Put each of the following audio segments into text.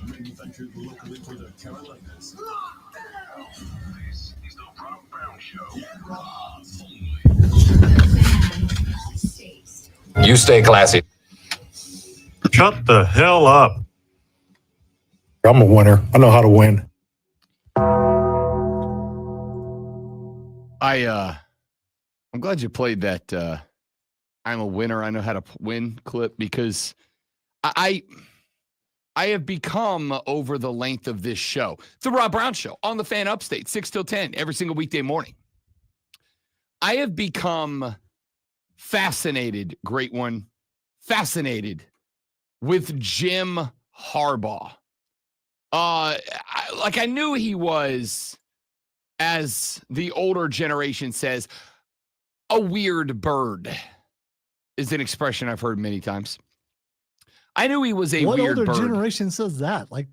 Manufactured locally for the Carolinas. This is the Rob Brown Show. You stay classy. Shut the hell up. I'm a winner. I know how to win. I'm glad you played that I'm a winner, I know how to win clip, because I have become, over the length of this show, the Rob Brown Show on the Fan Upstate, 6 till 10, every single weekday morning. I have become fascinated, great one, fascinated with Jim Harbaugh. I knew he was, as the older generation says, a weird bird, is an expression I've heard many times. I knew he was a weird bird. What older generation says that? Like,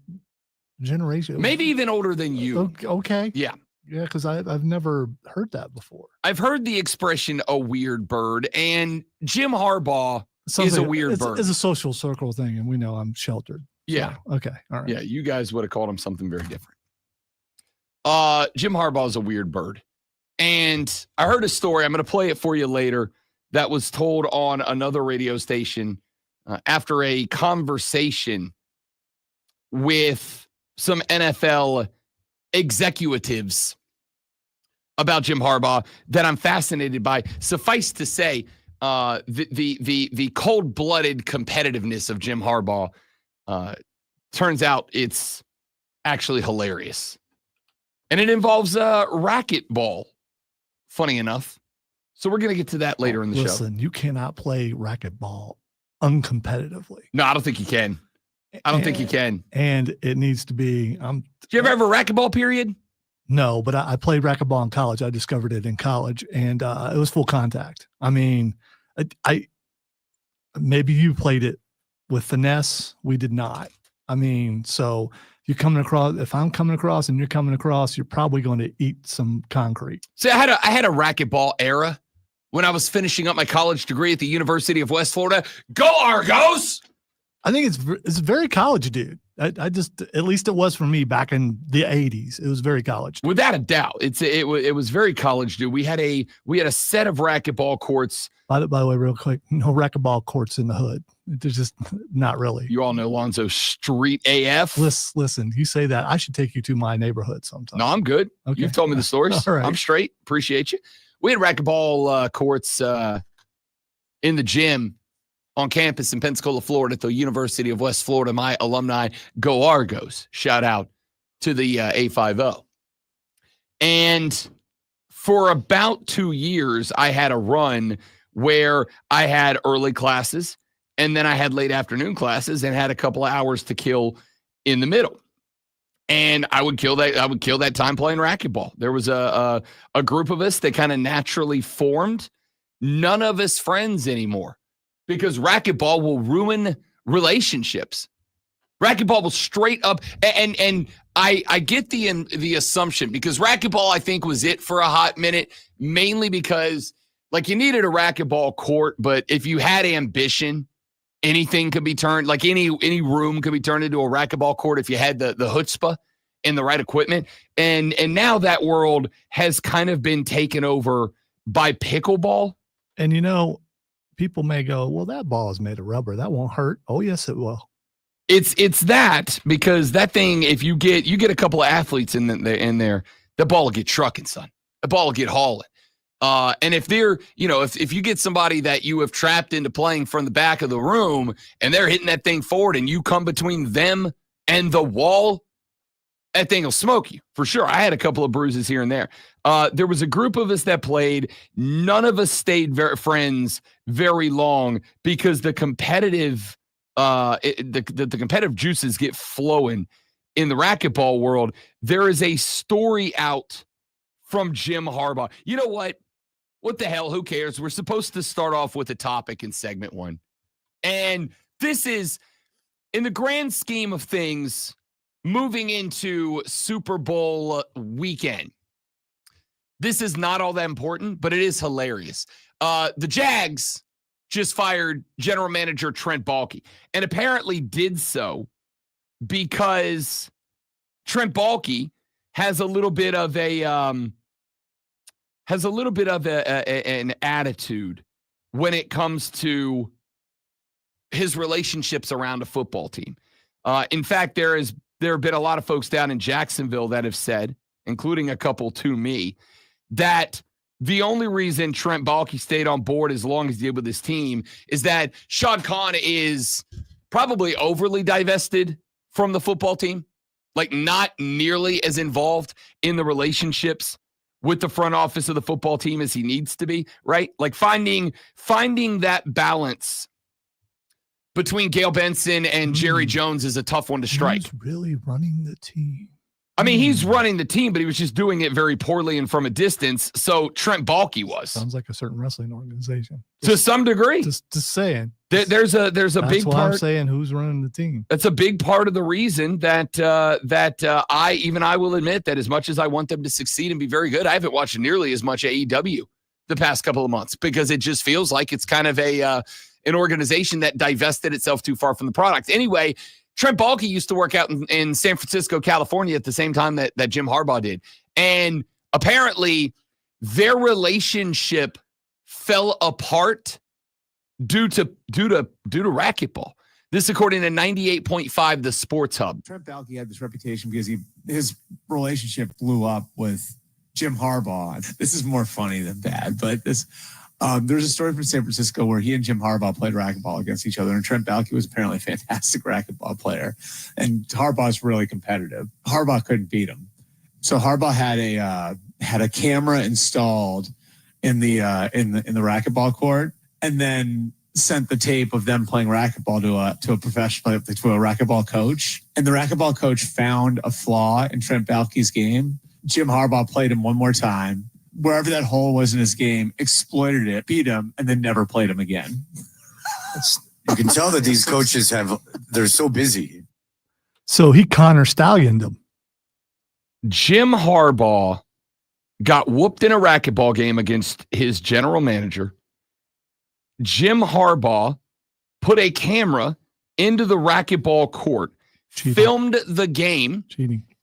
generation? Maybe even older than you. Okay. Yeah. Yeah, because I've never heard that before. I've heard the expression a weird bird, and Jim Harbaugh is a weird bird. It's a social circle thing, and we know I'm sheltered. Yeah. So, okay. All right. Yeah, you guys would have called him something very different. Jim Harbaugh is a weird bird. And I heard a story, I'm going to play it for you later, that was told on another radio station after a conversation with some NFL executives about Jim Harbaugh that I'm fascinated by. Suffice to say, the cold-blooded competitiveness of Jim Harbaugh turns out it's actually hilarious. And it involves racquetball, funny enough. So we're going to get to that later in the show. Listen, you cannot play racquetball uncompetitively. No, I don't think you can. I don't think you can. And it needs to be. Did you ever have a racquetball period? No, but I played racquetball in college. I discovered it in college, and it was full contact. I mean, I maybe you played it with finesse. We did not. I mean, so you're coming across. If I'm coming across and you're coming across, you're probably going to eat some concrete. See, I had a racquetball era when I was finishing up my college degree at the University of West Florida. Go Argos! I think it's very college, dude. I just, at least it was for me back in the 80s. It was very college. Without a doubt. It was very college, dude. We had a set of racquetball courts. By the way, real quick, no racquetball courts in the hood. There's just not really. You all know Lonzo Street AF. Listen, you say that. I should take you to my neighborhood sometime. No, I'm good. Okay. You've told me the stories. All right. I'm straight. Appreciate you. We had racquetball courts in the gym on campus in Pensacola, Florida, at the University of West Florida. My alumni, go Argos. Shout out to the A50. And for about 2 years, I had a run where I had early classes, and then I had late afternoon classes, and had a couple of hours to kill in the middle. And I would kill that time playing racquetball. There was a group of us that kind of naturally formed. None of us friends anymore, because racquetball will ruin relationships. Racquetball will straight up, and I get the assumption, because racquetball, I think, was it for a hot minute, mainly because, like, you needed a racquetball court, but if you had ambition, anything could be turned, like any room could be turned into a racquetball court if you had the chutzpah and the right equipment. And now that world has kind of been taken over by pickleball. And, you know, people may go, well, that ball is made of rubber. That won't hurt. Oh, yes, it will. It's that, because that thing, if you get a couple of athletes in there, the ball will get trucking, son. The ball will get hauling. And if they're, if you get somebody that you have trapped into playing from the back of the room and they're hitting that thing forward and you come between them and the wall, that thing will smoke you for sure. I had a couple of bruises here and there. There was a group of us that played. None of us stayed friends very long, because the competitive, the competitive juices get flowing in the racquetball world. There is a story out from Jim Harbaugh. You know what? What the hell? Who cares? We're supposed to start off with a topic in segment one. And this is, in the grand scheme of things, moving into Super Bowl weekend. This is not all that important, but it is hilarious. The Jags just fired general manager Trent Baalke, and apparently did so because Trent Baalke has a little bit of an attitude when it comes to his relationships around a football team. In fact, there have been a lot of folks down in Jacksonville that have said, including a couple to me, that the only reason Trent Baalke stayed on board as long as he did with his team is that Shad Khan is probably overly divested from the football team, like not nearly as involved in the relationships with the front office of the football team as he needs to be, right? Like finding that balance between Gail Benson and Jerry Jones is a tough one to strike. Who's really running the team? I mean, he's running the team, but he was just doing it very poorly and from a distance. So Trent Baalke was. Sounds like a certain wrestling organization. To some degree. Just saying. There's a That's big why part. I'm saying who's running the team. That's a big part of the reason that I will admit that as much as I want them to succeed and be very good, I haven't watched nearly as much AEW the past couple of months because it just feels like it's kind of an organization that divested itself too far from the product. Anyway, Trent Baalke used to work out in San Francisco, California at the same time that Jim Harbaugh did. And apparently their relationship fell apart due to racquetball. This according to 98.5 The Sports Hub. Trent Baalke had this reputation because his relationship blew up with Jim Harbaugh. This is more funny than bad, but there's a story from San Francisco where he and Jim Harbaugh played racquetball against each other, and Trent Baalke was apparently a fantastic racquetball player, and Harbaugh's really competitive. Harbaugh couldn't beat him, so Harbaugh had a camera installed in the racquetball court, and then sent the tape of them playing racquetball to a professional, to a racquetball coach, and the racquetball coach found a flaw in Trent Baalke's game. Jim Harbaugh played him one more time, wherever that hole was in his game, exploited it, beat him, and then never played him again. You can tell that these coaches they're so busy. So he Connor Stallioned him. Jim Harbaugh got whooped in a racquetball game against his general manager. Jim Harbaugh put a camera into the racquetball court, filmed the game,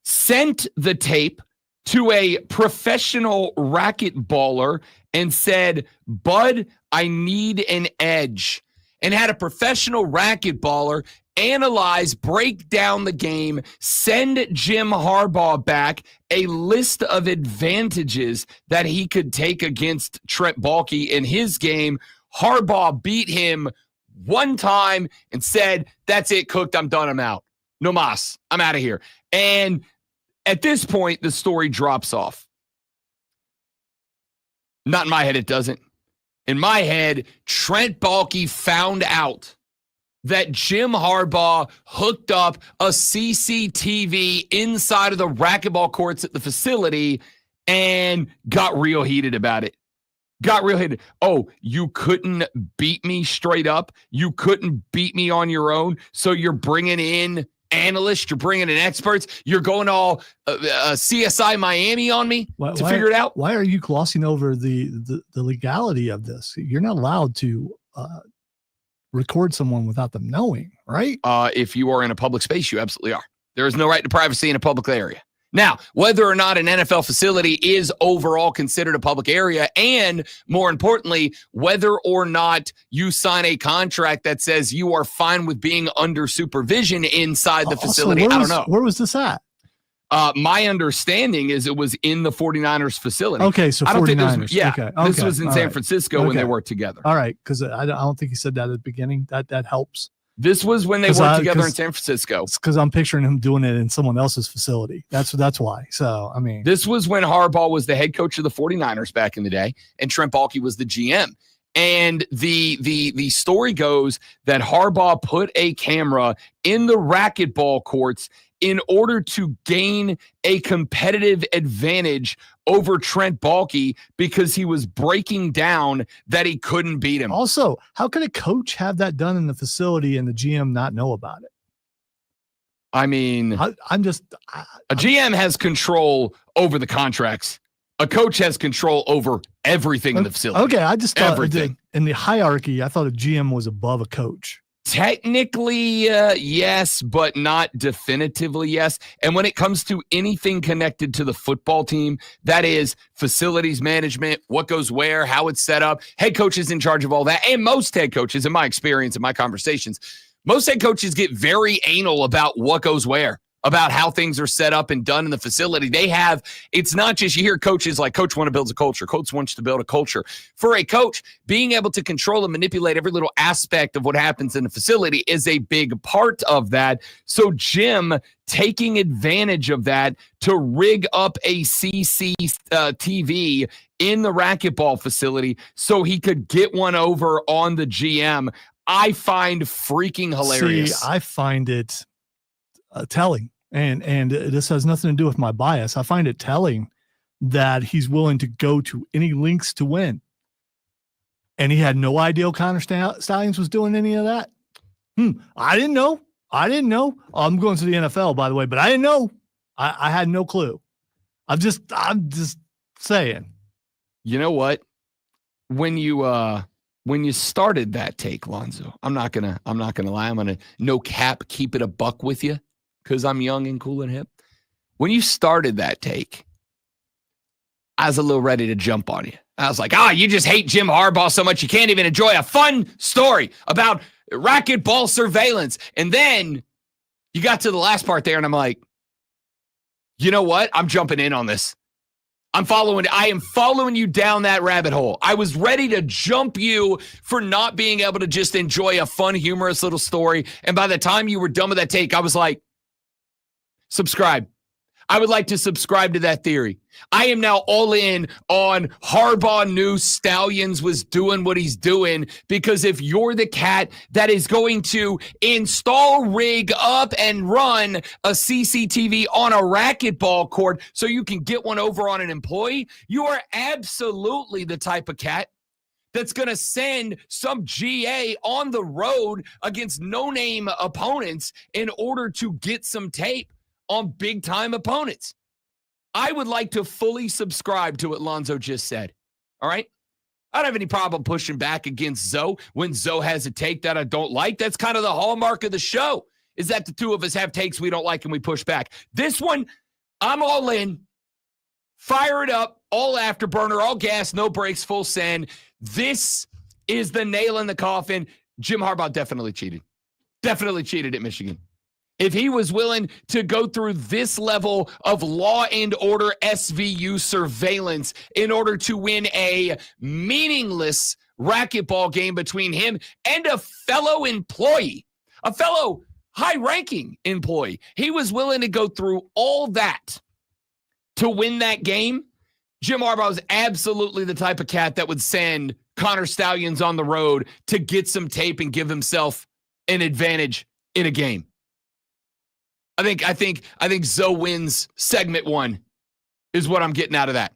sent the tape to a professional racquetballer and said, "Bud, I need an edge," and had a professional racquetballer analyze, break down the game, send Jim Harbaugh back a list of advantages that he could take against Trent Baalke in his game. Harbaugh beat him one time and said, "That's it, cooked. I'm done. I'm out. No mas. I'm out of here." And at this point, the story drops off. Not in my head, it doesn't. In my head, Trent Baalke found out that Jim Harbaugh hooked up a CCTV inside of the racquetball courts at the facility and got real heated about it. Got real heated. "Oh, you couldn't beat me straight up? You couldn't beat me on your own? So you're bringing in analysts, you're bringing in experts, you're going all CSI Miami on me to figure it out?" Why are you glossing over the legality of this? You're not allowed to record someone without them knowing, right? If you are in a public space, you absolutely are. There is no right to privacy in a public area. Now, whether or not an NFL facility is overall considered a public area, and more importantly, whether or not you sign a contract that says you are fine with being under supervision inside the facility, I don't know. Where was this at? My understanding is it was in the 49ers facility. Okay, so 49ers. This was in San Francisco when they worked together. All right, because I don't think he said that at the beginning. That helps. This was when they worked together in San Francisco. It's because I'm picturing him doing it in someone else's facility. That's why. So, I mean. This was when Harbaugh was the head coach of the 49ers back in the day, and Trent Baalke was the GM. And the story goes that Harbaugh put a camera in the racquetball courts in order to gain a competitive advantage over Trent Baalke because he was breaking down that he couldn't beat him. Also, how could a coach have that done in the facility and the GM not know about it? I mean, a GM has control over the contracts A coach has control over everything in the facility. Okay, I just thought Everything. in the hierarchy, I thought a GM was above a coach. Technically, yes, but not definitively yes. And when it comes to anything connected to the football team, that is facilities management, what goes where, how it's set up, head coach is in charge of all that. And most head coaches, in my experience, in my conversations, most head coaches get very anal about what goes where, about how things are set up and done in the facility. It's not just you hear coaches like coach want to build a culture. Coach wants to build a culture. For a coach, being able to control and manipulate every little aspect of what happens in the facility is a big part of that. So Jim taking advantage of that to rig up a CCTV in the racquetball facility so he could get one over on the GM, I find freaking hilarious. See, I find it telling, and this has nothing to do with my bias. I find it telling that he's willing to go to any lengths to win, and he had no idea Connor Stallions was doing any of that. I didn't know. I'm going to the NFL, by the way, but I didn't know. I had no clue. I'm just saying. You know what? When you started that take, Lonzo, I'm not gonna lie. I'm gonna no cap, keep it a buck with you, because I'm young and cool and hip. When you started that take, I was a little ready to jump on you. I was like, you just hate Jim Harbaugh so much you can't even enjoy a fun story about racquetball surveillance. And then you got to the last part there, and I'm like, you know what? I'm jumping in on this. I am following you down that rabbit hole. I was ready to jump you for not being able to just enjoy a fun, humorous little story. And by the time you were done with that take, I was like, subscribe. I would like to subscribe to that theory. I am now all in on Harbaugh knew Stallions was doing what he's doing, because if you're the cat that is going to install, rig up, and run a CCTV on a racquetball court so you can get one over on an employee, you are absolutely the type of cat that's going to send some GA on the road against no-name opponents in order to get some tape on big-time opponents. I would like to fully subscribe to what Lonzo just said. All right? I don't have any problem pushing back against Zoe when Zoe has a take that I don't like. That's kind of the hallmark of the show, is that the two of us have takes we don't like and we push back. This one, I'm all in. Fire it up, all afterburner, all gas, no brakes, full send. This is the nail in the coffin. Jim Harbaugh definitely cheated. Definitely cheated at Michigan. If he was willing to go through this level of law and order SVU surveillance in order to win a meaningless racquetball game between him and a fellow employee, a fellow high-ranking employee, he was willing to go through all that to win that game. Jim Harbaugh is absolutely the type of cat that would send Connor Stallions on the road to get some tape and give himself an advantage in a game. I think Zoe wins segment 1 is what I'm getting out of that.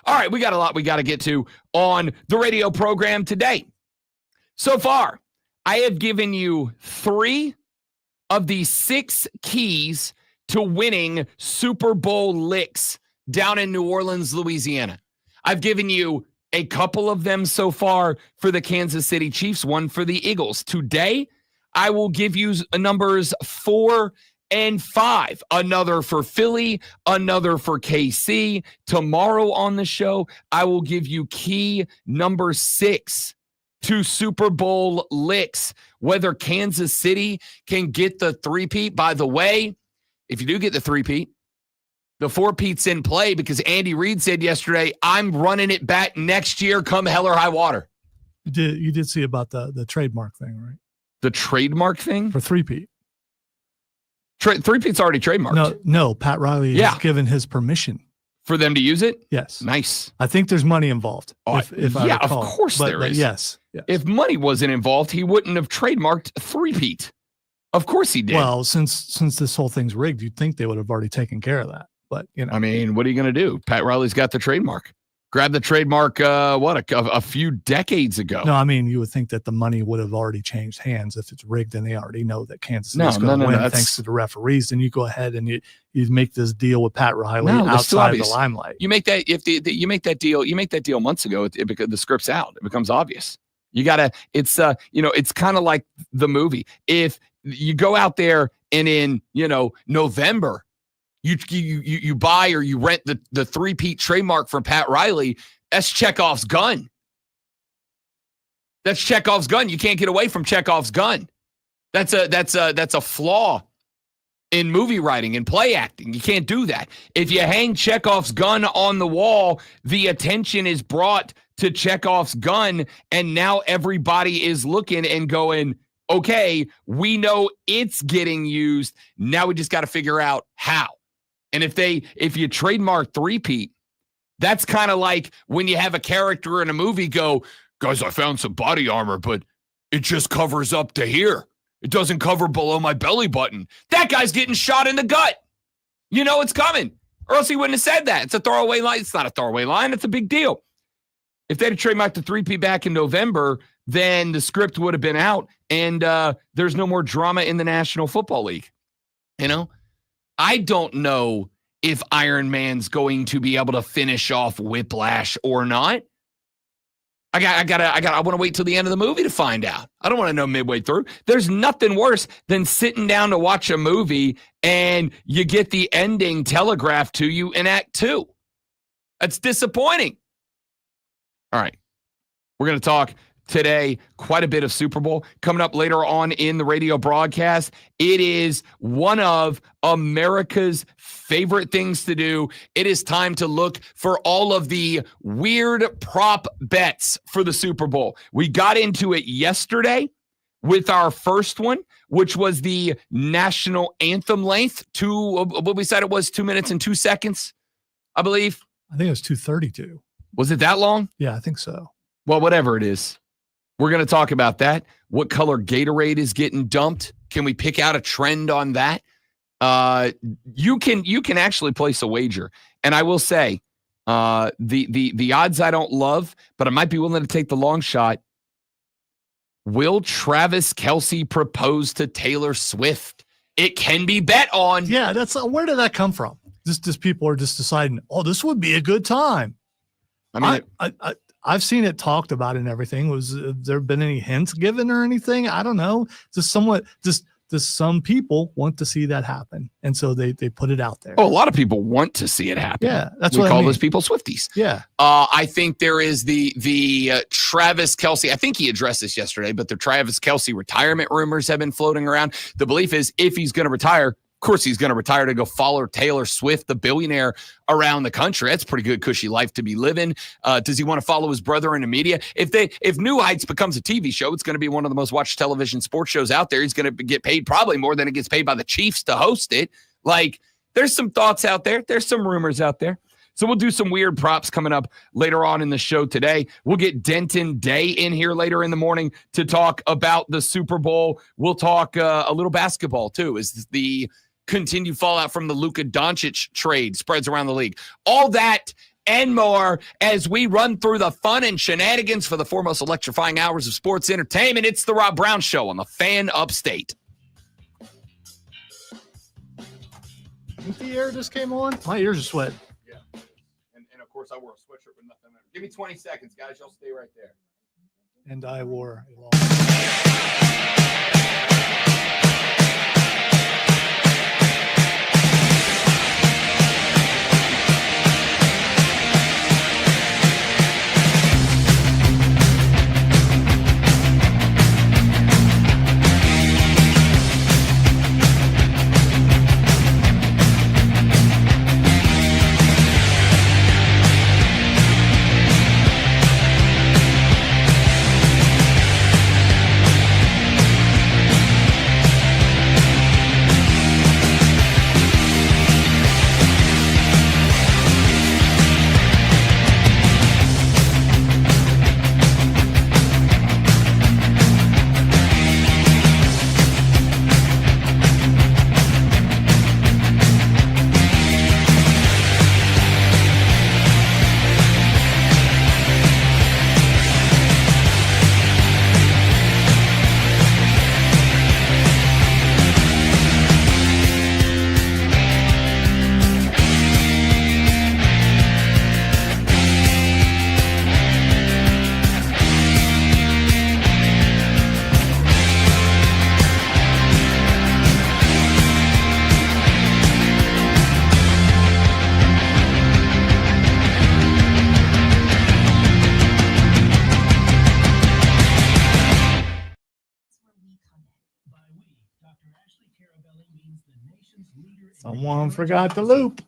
All right, we got a lot we got to get to on the radio program today. So far, I have given you 3 of the 6 keys to winning Super Bowl licks down in New Orleans, Louisiana. I've given you a couple of them so far for the Kansas City Chiefs, one for the Eagles. Today, I will give you numbers 4 and 5, another for Philly, another for KC. Tomorrow on the show, I will give you key number 6 to Super Bowl licks, whether Kansas City can get the 3-peat. By the way, if you do get the 3-peat, the 4-peat's in play, because Andy Reid said yesterday, I'm running it back next year, come hell or high water. You did see about the trademark thing, right? The trademark thing? For 3-peat. 3-peat's already trademarked. No, Pat Riley has given his permission for them to use it. Yes, nice. I think there's money involved. If I of recall. course there is. Yes. If money wasn't involved, he wouldn't have trademarked 3-peat. Of course he did. Well, since this whole thing's rigged, you'd think they would have already taken care of that. But I mean, what are you going to do? Pat Riley's got the trademark. Grabbed the trademark, a few decades ago. No, I mean, you would think that the money would have already changed hands if it's rigged and they already know that Kansas City's going to win thanks to the referees. Then you go ahead and you make this deal with Pat Riley outside of the limelight. You make that you make that deal months ago. Because the script's out, it becomes obvious. You gotta. It's it's kind of like the movie. If you go out there and in November, you buy or you rent the three-peat trademark from Pat Riley, that's Chekhov's gun. That's Chekhov's gun. You can't get away from Chekhov's gun. That's a flaw in movie writing and play acting. You can't do that. If you hang Chekhov's gun on the wall, the attention is brought to Chekhov's gun, and now everybody is looking and going, okay, we know it's getting used. Now we just got to figure out how. And if you trademark three-peat, that's kind of like when you have a character in a movie go, guys, I found some body armor, but it just covers up to here. It doesn't cover below my belly button. That guy's getting shot in the gut. You know it's coming, or else he wouldn't have said that. It's a throwaway line. It's not a throwaway line. It's a big deal. If they'd have trademarked the three-peat back in November, then the script would have been out, and there's no more drama in the National Football League. I don't know if Iron Man's going to be able to finish off Whiplash or not. I want to wait till the end of the movie to find out. I don't want to know midway through. There's nothing worse than sitting down to watch a movie and you get the ending telegraphed to you in Act 2. That's disappointing. All right. We're going to talk today quite a bit of Super Bowl. Coming up later on in the radio broadcast, it is one of America's favorite things to do. It is time to look for all of the weird prop bets for the Super Bowl. We got into it yesterday with our first one, which was the national anthem length. What we said it was 2 minutes and 2 seconds, I believe. I think it was 2:32. Was it that long? Yeah, I think so. Well, whatever it is. We're going to talk about that. What color Gatorade is getting dumped? Can we pick out a trend on that? You can actually place a wager. And I will say, the odds I don't love, but I might be willing to take the long shot. Will Travis Kelce propose to Taylor Swift? It can be bet on. Yeah, that's where did that come from? Just people are just deciding, oh, this would be a good time. I mean, I've seen it talked about and everything. Have there been any hints given or anything? I don't know. Just some people want to see that happen, and so they put it out there. a lot of people want to see it happen. Yeah, that's we what call I mean. those people Swifties. Yeah. I think there is the Travis Kelce. I think he addressed this yesterday, but the Travis Kelce retirement rumors have been floating around. The belief is if he's going to retire, of course, he's going to retire to go follow Taylor Swift, the billionaire, around the country. That's a pretty good, cushy life to be living. Does he want to follow his brother in the media? If New Heights becomes a TV show, it's going to be one of the most watched television sports shows out there. He's going to get paid probably more than it gets paid by the Chiefs to host it. Like, there's some thoughts out there. There's some rumors out there. So we'll do some weird props coming up later on in the show today. We'll get Denton Day in here later in the morning to talk about the Super Bowl. We'll talk a little basketball, too, as the continued fallout from the Luka Doncic trade spreads around the league. All that and more as we run through the fun and shenanigans for the foremost electrifying hours of sports entertainment. It's the Rob Brown Show on the Fan Upstate. I think the air just came on. My ears are sweating. Yeah. And of course, I wore a sweatshirt with nothing under. Give me 20 seconds, guys. Y'all stay right there. And I wore a long. Someone forgot the loop.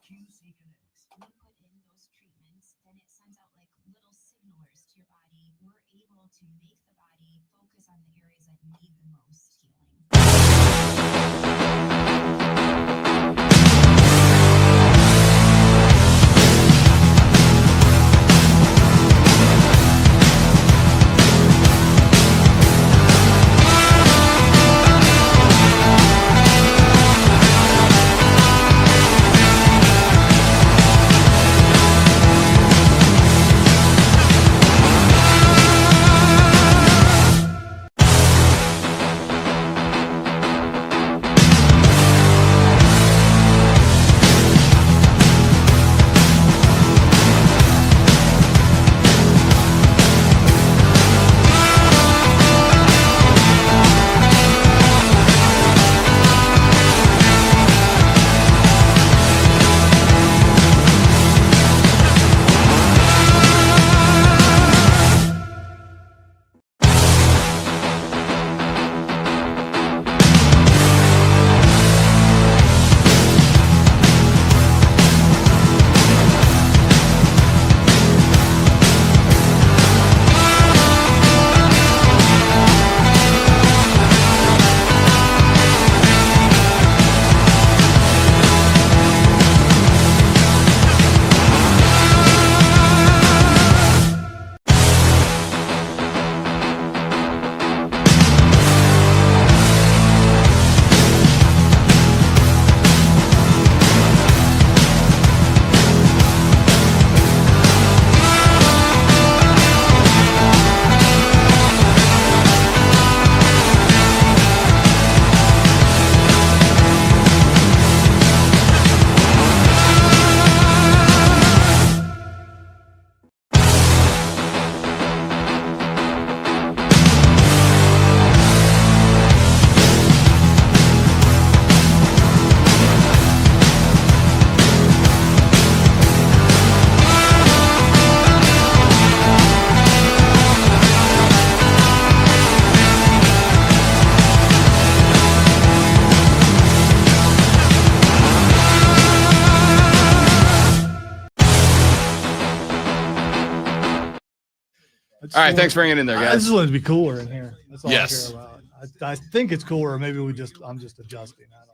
All right, thanks for hanging in there, I guys. just want it to be cooler in here. That's all Yes. I care about. I think it's cooler. Maybe I'm just adjusting. I don't know.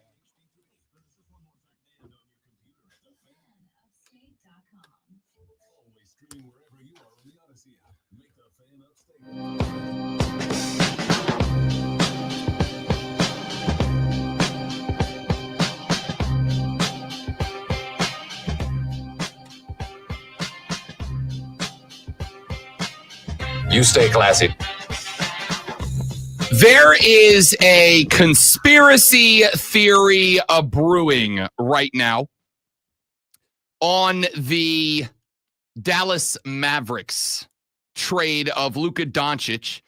Always streaming wherever you are on the Odyssey app. Make the fan upstate. You stay classy. There is a conspiracy theory brewing right now on the Dallas Mavericks trade of Luka Doncic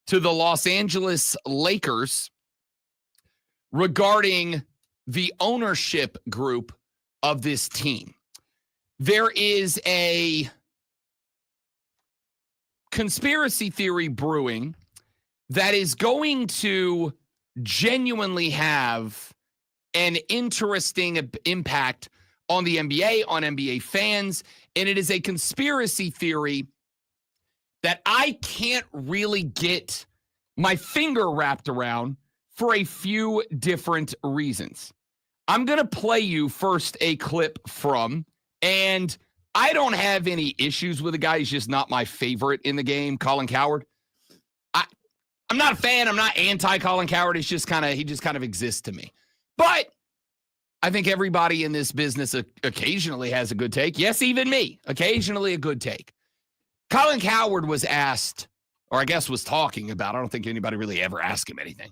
to the Los Angeles Lakers regarding the ownership group of this team. There is a conspiracy theory brewing that is going to genuinely have an interesting impact on the NBA, on NBA fans, and it is a conspiracy theory that I can't really get my finger wrapped around for a few different reasons. I'm going to play you first a clip from, and I don't have any issues with the guy. He's just not my favorite in the game, Colin Cowherd. I'm not a fan. I'm not anti-Colin Cowherd. It's just he just kind of exists to me. But I think everybody in this business occasionally has a good take. Yes, even me. Occasionally a good take. Colin Cowherd was asked, or I guess was talking about, I don't think anybody really ever asked him anything.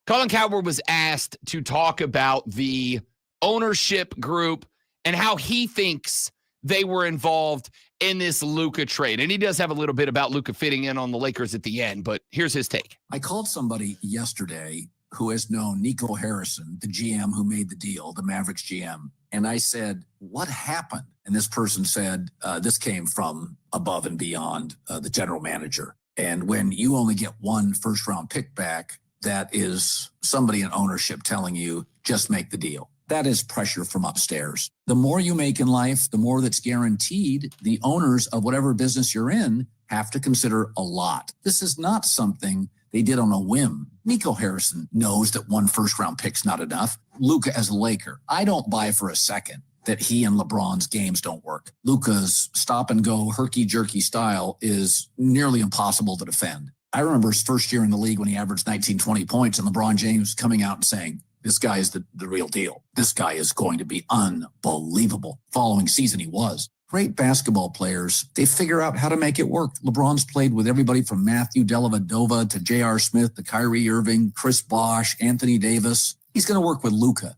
Colin Cowherd was asked to talk about the ownership group and how he thinks they were involved in this Luka trade. And he does have a little bit about Luka fitting in on the Lakers at the end, but here's his take. I called somebody yesterday who has known Nico Harrison, the GM who made the deal, the Mavericks GM. And I said, what happened? And this person said, this came from above and beyond the general manager. And when you only get one first round pick back, that is somebody in ownership telling you, just make the deal. That is pressure from upstairs. The more you make in life, the more that's guaranteed. The owners of whatever business you're in have to consider a lot. This is not something they did on a whim. Nico Harrison knows that 1 first-round pick's not enough. Luka as a Laker, I don't buy for a second that he and LeBron's games don't work. Luka's stop-and-go, herky-jerky style is nearly impossible to defend. I remember his first year in the league when he averaged 19, 20 points, and LeBron James coming out and saying, this guy is the real deal. This guy is going to be unbelievable. Following season, he was. Great basketball players, they figure out how to make it work. LeBron's played with everybody from Matthew Dellavedova to J.R. Smith to Kyrie Irving, Chris Bosh, Anthony Davis. He's going to work with Luka.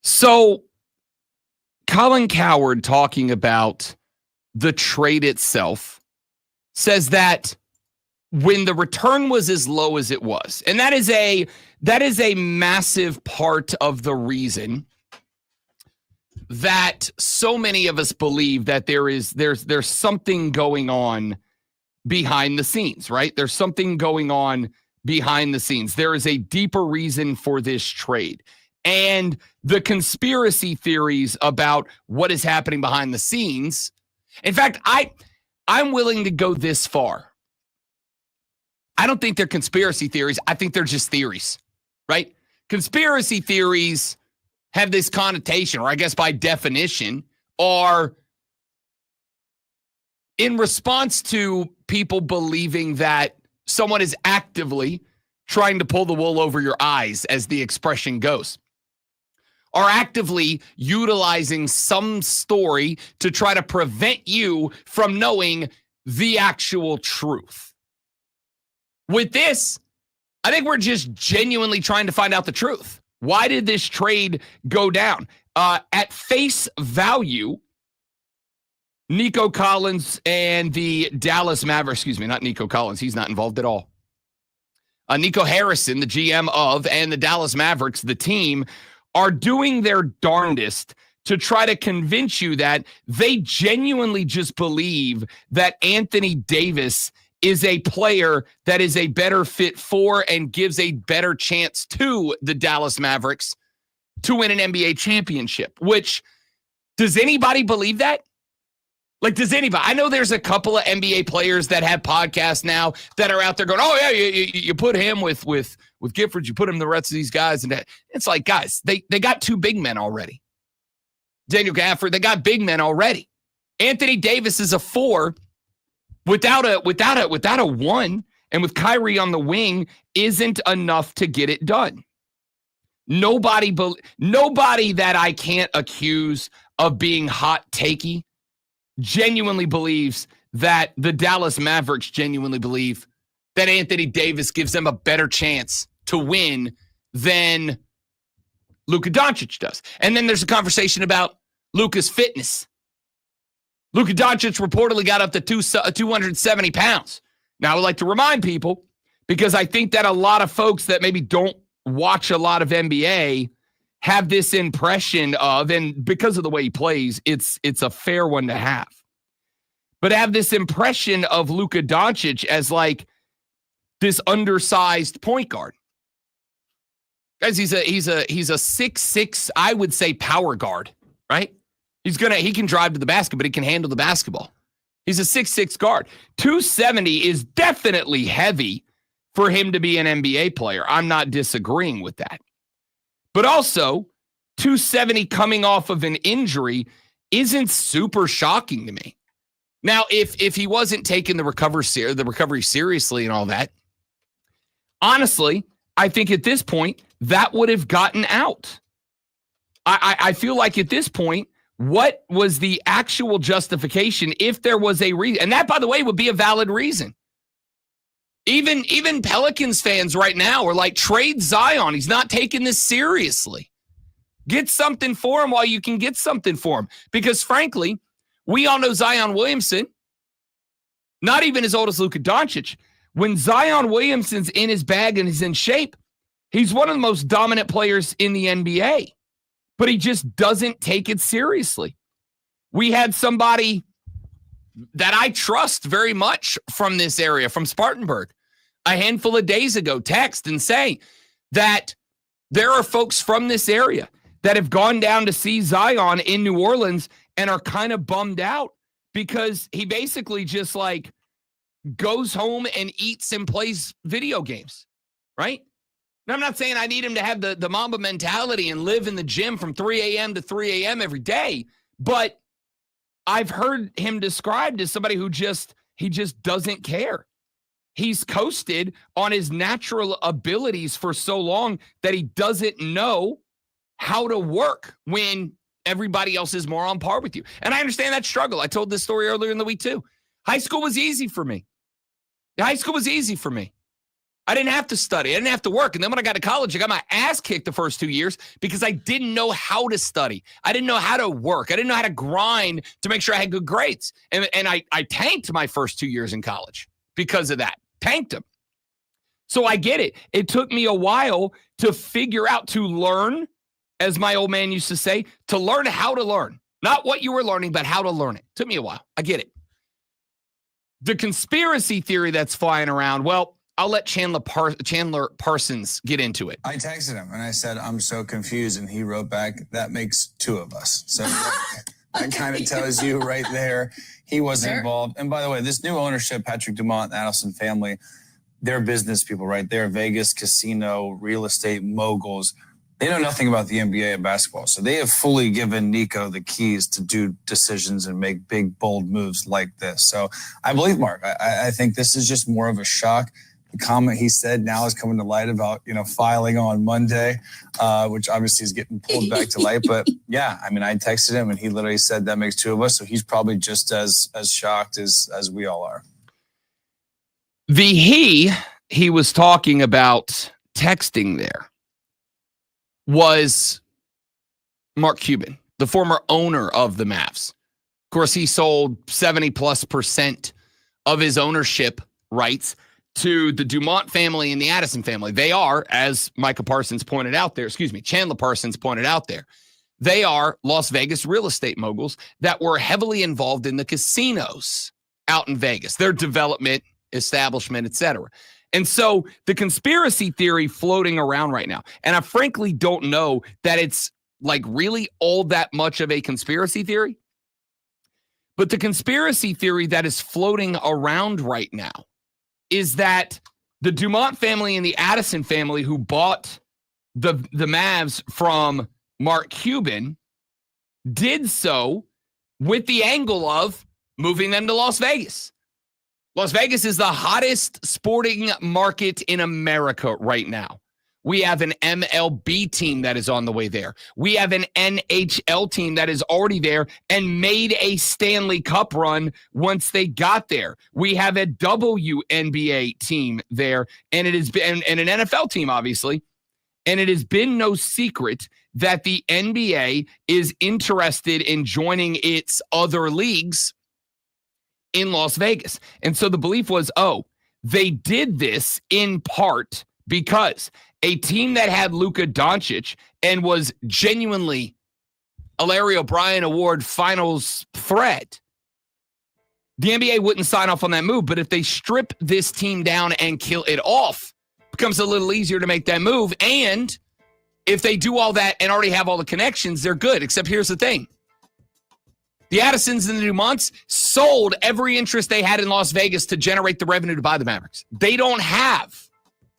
So, Colin Cowherd, talking about the trade itself, says that when the return was as low as it was, and that is a massive part of the reason that so many of us believe that there's something going on behind the scenes, right? There's something going on behind the scenes. There is a deeper reason for this trade. And the conspiracy theories about what is happening behind the scenes. In fact, I'm willing to go this far. I don't think they're conspiracy theories. I think they're just theories, right? Conspiracy theories have this connotation, or I guess by definition, are in response to people believing that someone is actively trying to pull the wool over your eyes, as the expression goes, are actively utilizing some story to try to prevent you from knowing the actual truth. With this, I think we're just genuinely trying to find out the truth. Why did this trade go down? At face value, Nico Collins and the Dallas Mavericks, not Nico Collins, he's not involved at all. Nico Harrison, the GM of, and the Dallas Mavericks, the team, are doing their darndest to try to convince you that they genuinely just believe that Anthony Davis is a player that is a better fit for and gives a better chance to the Dallas Mavericks to win an NBA championship. Which, does anybody believe that? Like, does anybody? I know there's a couple of NBA players that have podcasts now that are out there going, oh, yeah, you put him with Gifford, you put him the rest of these guys. And it's like, guys, they got 2 big men already. Daniel Gafford, they got big men already. Anthony Davis is a 4 without a 1, and with Kyrie on the wing isn't enough to get it done. Nobody that I can't accuse of being hot takey genuinely believes that the Dallas Mavericks genuinely believe that Anthony Davis gives them a better chance to win than Luka Doncic does. And then there's a conversation about Luka's fitness. Luka Doncic reportedly got up to 270 pounds. Now, I would like to remind people, because I think that a lot of folks that maybe don't watch a lot of NBA have this impression of, and because of the way he plays, it's a fair one to have, but have this impression of Luka Doncic as like this undersized point guard. Guys, he's a 6'6", I would say, power guard, right? He can drive to the basket, but he can handle the basketball. He's a 6'6" guard. 270 is definitely heavy for him to be an NBA player. I'm not disagreeing with that. But also, 270 coming off of an injury isn't super shocking to me. Now, if he wasn't taking the recovery seriously and all that, honestly, I think at this point, that would have gotten out. I feel like at this point, what was the actual justification if there was a reason? And that, by the way, would be a valid reason. Even Pelicans fans right now are like, trade Zion. He's not taking this seriously. Get something for him while you can get something for him. Because frankly, we all know Zion Williamson, not even as old as Luka Doncic. When Zion Williamson's in his bag and he's in shape, he's one of the most dominant players in the NBA. But he just doesn't take it seriously. We had somebody that I trust very much from this area, from Spartanburg, a handful of days ago, text and say that there are folks from this area that have gone down to see Zion in New Orleans and are kind of bummed out because he basically just like goes home and eats and plays video games, right? Now, I'm not saying I need him to have the Mamba mentality and live in the gym from 3 a.m. to 3 a.m. every day, but I've heard him described as somebody who he just doesn't care. He's coasted on his natural abilities for so long that he doesn't know how to work when everybody else is more on par with you. And I understand that struggle. I told this story earlier in the week too. High school was easy for me. High school was easy for me. I didn't have to study. I didn't have to work. And then when I got to college, I got my ass kicked the first 2 years because I didn't know how to study. I didn't know how to work. I didn't know how to grind to make sure I had good grades. And I tanked my first 2 years in college because of that. Tanked them. So I get it. It took me a while to figure out, to learn, as my old man used to say, to learn how to learn. Not what you were learning, but how to learn it. Took me a while. I get it. The conspiracy theory that's flying around, well, I'll let Chandler Parsons get into it. I texted him and I said, I'm so confused. And he wrote back, that makes two of us. So that kind of tells you right there, he wasn't involved. And by the way, this new ownership, Patrick Dumont and Adelson family, they're business people, right? They're Vegas casino, real estate moguls. They know nothing about the NBA and basketball. So they have fully given Nico the keys to do decisions and make big, bold moves like this. So I believe Mark. I think this is just more of a shock. The comment he said now is coming to light about, filing on Monday, which obviously is getting pulled back to light. But yeah, I mean, I texted him and he literally said that makes two of us. So he's probably just as shocked as we all are. He was talking about texting there was Mark Cuban, the former owner of the Mavs. Of course, he sold 70+% of his ownership rights to the Dumont family and the Addison family. They are, as Chandler Parsons pointed out there, they are Las Vegas real estate moguls that were heavily involved in the casinos out in Vegas, their development, establishment, etc. And so the conspiracy theory floating around right now, and I frankly don't know that it's like really all that much of a conspiracy theory, but the conspiracy theory that is floating around right now is that the Dumont family and the Addison family who bought the Mavs from Mark Cuban did so with the angle of moving them to Las Vegas. Las Vegas is the hottest sporting market in America right now. We have an MLB team that is on the way there. We have an NHL team that is already there and made a Stanley Cup run once they got there. We have a WNBA team there, and it has been and an NFL team, obviously. And it has been no secret that the NBA is interested in joining its other leagues in Las Vegas. And so the belief was, they did this in part because a team that had Luka Doncic and was genuinely a Larry O'Brien Award finals threat, the NBA wouldn't sign off on that move. But if they strip this team down and kill it off, it becomes a little easier to make that move. And if they do all that and already have all the connections, they're good. Except here's the thing. The Addisons and the Dumonts sold every interest they had in Las Vegas to generate the revenue to buy the Mavericks. They don't have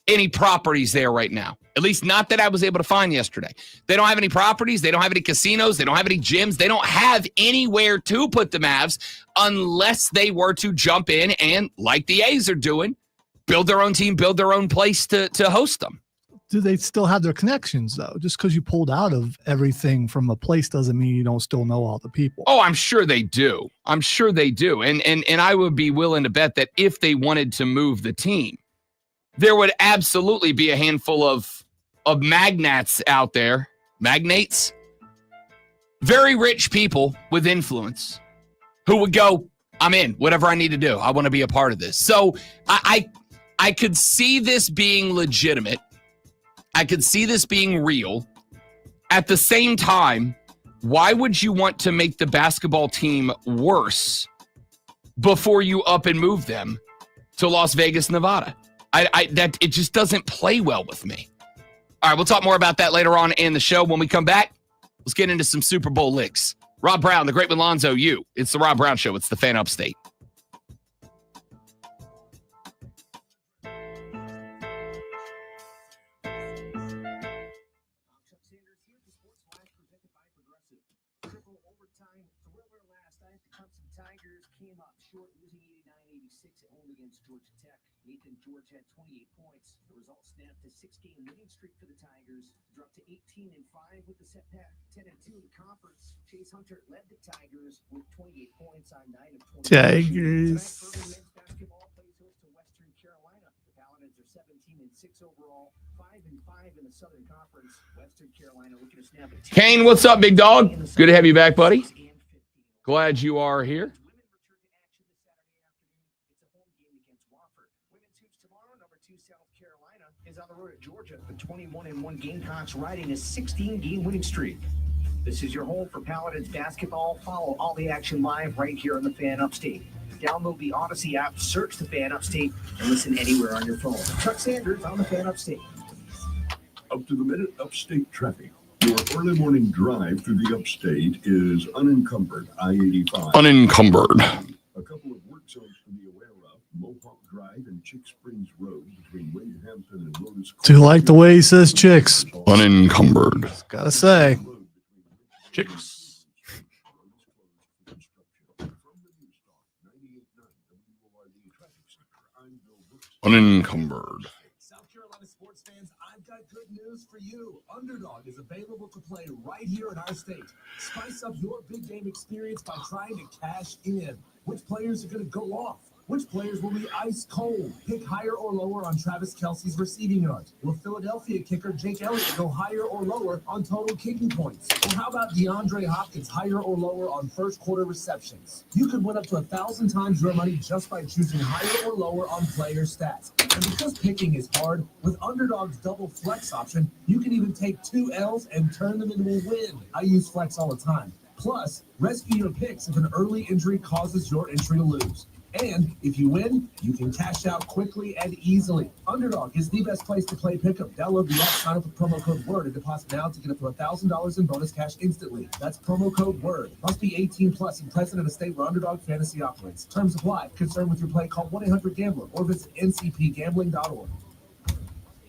any properties there right now, at least not that I was able to find yesterday. They don't have any properties. They don't have any casinos. They don't have any gyms. They don't have anywhere to put the Mavs unless they were to jump in and, like the A's are doing, build their own team, build their own place to host them. Do they still have their connections, though? Just because you pulled out of everything from a place doesn't mean you don't still know all the people. Oh, I'm sure they do. And I would be willing to bet that if they wanted to move the team, there would absolutely be a handful of magnates out there. Magnates? Very rich people with influence who would go, I'm in, whatever I need to do. I want to be a part of this. So I could see this being legitimate. I could see this being real. At the same time, why would you want to make the basketball team worse before you up and move them to Las Vegas, Nevada? That it just doesn't play well with me. All right, we'll talk more about that later on in the show. When we come back, Let's get into some Super Bowl licks. Rob Brown, the great Milonzo, you. It's the Rob Brown Show. It's the Fan Upstate. Nathan George had 28 points. The result snapped a 6-game winning streak for the Tigers. Dropped to 18-5 with the setback. 10-2 in the conference. Chase Hunter led the Tigers with 28 points on 9 of 20. Tigers. Men's basketball plays host to Western Carolina. The Paladins are 17-6 overall, 5-5 in the Southern Conference. Western Carolina looking to snap a Kane, what's up, big dog? Good to have you back, buddy. Glad you are here. Is on the road at Georgia. The 21-1 Gamecocks riding a 16-game winning streak. This is your home for Paladins basketball. Follow all the action live right here on the Fan Upstate. Download the Odyssey app, search the Fan Upstate, and listen anywhere on your phone. Chuck Sanders on the Fan Upstate. Up to the minute upstate traffic. Your early morning drive through the upstate is unencumbered. I-85. Unencumbered. A couple of work zones to be aware of. Mohawk Drive and Chick Springs Road between Wade Hampton and Lotus. Do you like the way he says chicks? Unencumbered. Gotta say. Chicks. Unencumbered. South Carolina sports fans, I've got good news for you. Underdog is available to play right here in our state. Spice up your big game experience by trying to cash in. Which players are going to go off? Which players will be ice cold? Pick higher or lower on Travis Kelce's receiving yards. Will Philadelphia kicker Jake Elliott go higher or lower on total kicking points? Or how about DeAndre Hopkins higher or lower on first quarter receptions? You could win up to 1,000 times your money just by choosing higher or lower on player stats. And because picking is hard, with Underdog's double flex option, you can even take 2 L's and turn them into a win. I use flex all the time. Plus, rescue your picks if an early injury causes your entry to lose. And if you win, you can cash out quickly and easily. Underdog is the best place to play pickup. Download the app, sign up with promo code WORD, and deposit now to get up to $1,000 in bonus cash instantly. That's promo code WORD. Must be 18 plus and present in a state where Underdog Fantasy operates. Terms apply. Concerned with your play, call 1-800-GAMBLER or visit ncpgambling.org.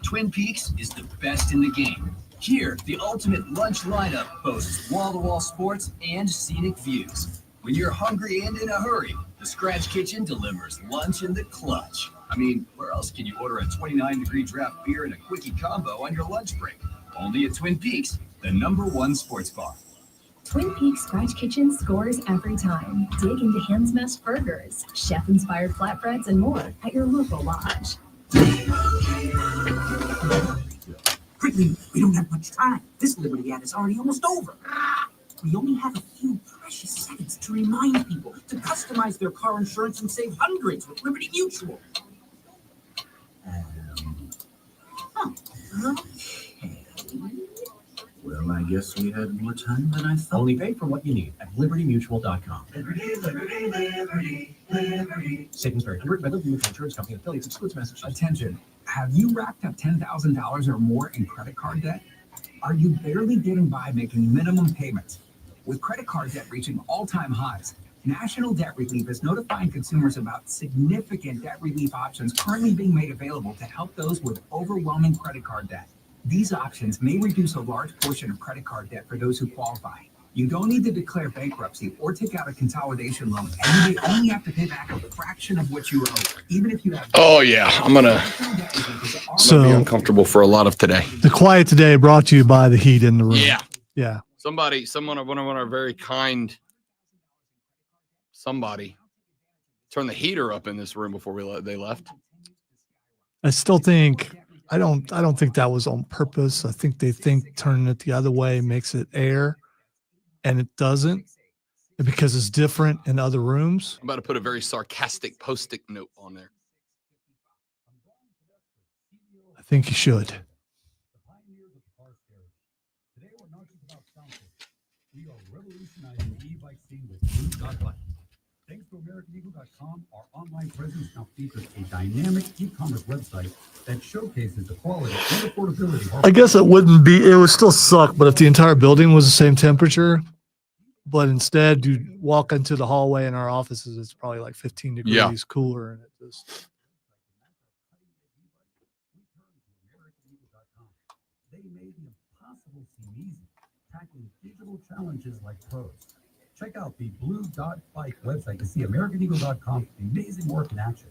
Twin Peaks is the best in the game. Here, the ultimate lunch lineup boasts wall-to-wall sports and scenic views. When you're hungry and in a hurry, the Scratch Kitchen delivers lunch in the clutch. I mean, where else can you order a 29-degree draft beer and a quickie combo on your lunch break? Only at Twin Peaks, the #1 sports bar. Twin Peaks Scratch Kitchen scores every time. Dig into hand-smashed burgers, chef-inspired flatbreads, and more at your local lodge. Quickly, we don't have much time. This Liberty ad is already almost over. We only have a few precious seconds to remind people to customize their car insurance and save hundreds with Liberty Mutual. Okay. Well, I guess we had more time than I thought. Only pay for what you need at libertymutual.com. Liberty, Liberty, Liberty, Liberty. Savings vary. Underwritten by Liberty Mutual Insurance Company and affiliates, excludes Massachusetts. Attention. Have you racked up $10,000 or more in credit card debt? Are you barely getting by making minimum payments? With credit card debt reaching all-time highs, National Debt Relief is notifying consumers about significant debt relief options currently being made available to help those with overwhelming credit card debt. These options may reduce a large portion of credit card debt for those who qualify. You don't need to declare bankruptcy or take out a consolidation loan, and you may only have to pay back a fraction of what you owe, even if you have. Oh, yeah. I'm gonna be uncomfortable for a lot of today. The Quiet Today brought to you by the heat in the room. Yeah. Yeah. One of our very kind somebody turned the heater up in this room before they left. I still think I don't think that was on purpose. I think they think turning it the other way makes it air, and it doesn't, because it's different in other rooms. I'm about to put a very sarcastic post-it note on there. I think you should. We are revolutionizing the e-bike scene with new Dot Bike. Thanks to AmericanEagle.com, our online presence now features a dynamic e-commerce website that showcases the quality and affordability of our I guess it wouldn't be, it would still suck, but if the entire building was the same temperature, but instead you walk into the hallway in our offices, it's probably like 15 degrees cooler. And it just, They made the impossible seem easy, tackling digital challenges like pros. Check out the Blue Dot Bike website to see AmericanEagle.com's amazing work in action.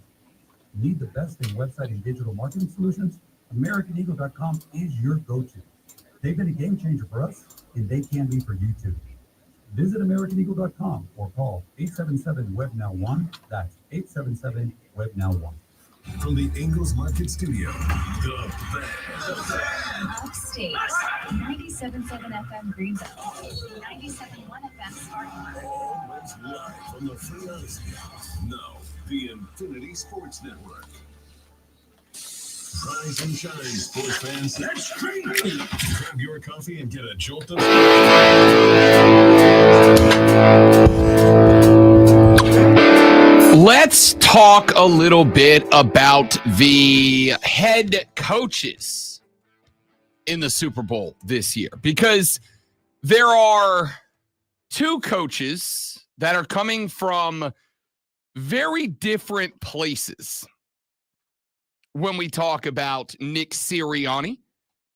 Need the best in website and digital marketing solutions? AmericanEagle.com is your go-to. They've been a game changer for us, and they can be for you too. Visit AmericanEagle.com or call 877-WEB-NOW1. That's 877-WEB-NOW1. From the Ingles Market Studio, the Upstate, 97.7 FM Greenville, 97.1 FM Spartanburg. Always live from the Free Odyssey. Now, the Infinity Sports Network. Rise and shine, sports fans. Let's drink. Grab your coffee and get a jolt of. Let's talk a little bit about the head coaches in the Super Bowl this year, because there are two coaches that are coming from very different places when we talk about Nick Sirianni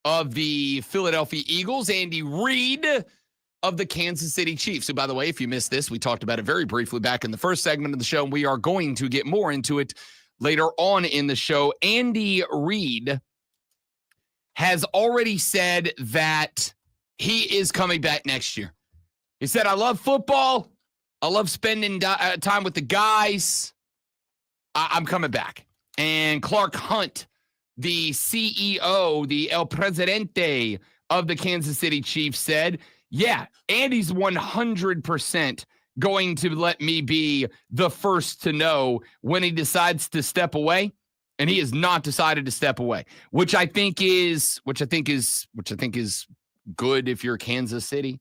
of the Philadelphia Eagles, Andy Reid of the Kansas City Chiefs. So, by the way, if you missed this, we talked about it very briefly back in the first segment of the show, and we are going to get more into it later on in the show. Andy Reid has already said that he is coming back next year. He said, I love football. I love spending time with the guys. I'm coming back. And Clark Hunt, the CEO, the El Presidente of the Kansas City Chiefs, said, yeah, Andy's 100% going to let me be the first to know when he decides to step away, and he has not decided to step away, which I think is good if you're Kansas City.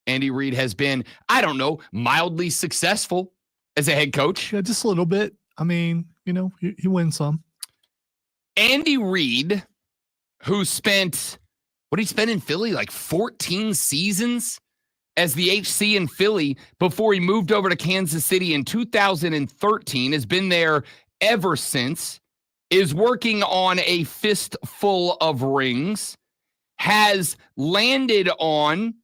Andy Reid has been, I don't know, mildly successful as a head coach. yeah, just a little bit. I mean, you know, he wins some. Andy Reid, who spent, what did he spend in Philly? Like 14 seasons as the HC in Philly before he moved over to Kansas City in 2013, has been there ever since, is working on a fistful of rings, has landed on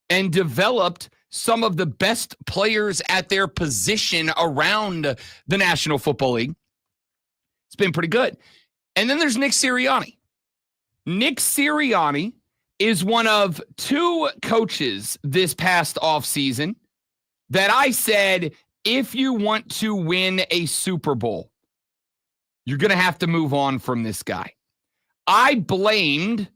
and developed some of the best players at their position around the National Football League. It's been pretty good. And then there's Nick Sirianni. Nick Sirianni is one of two coaches this past offseason that I said, if you want to win a Super Bowl, you're going to have to move on from this guy. I blamed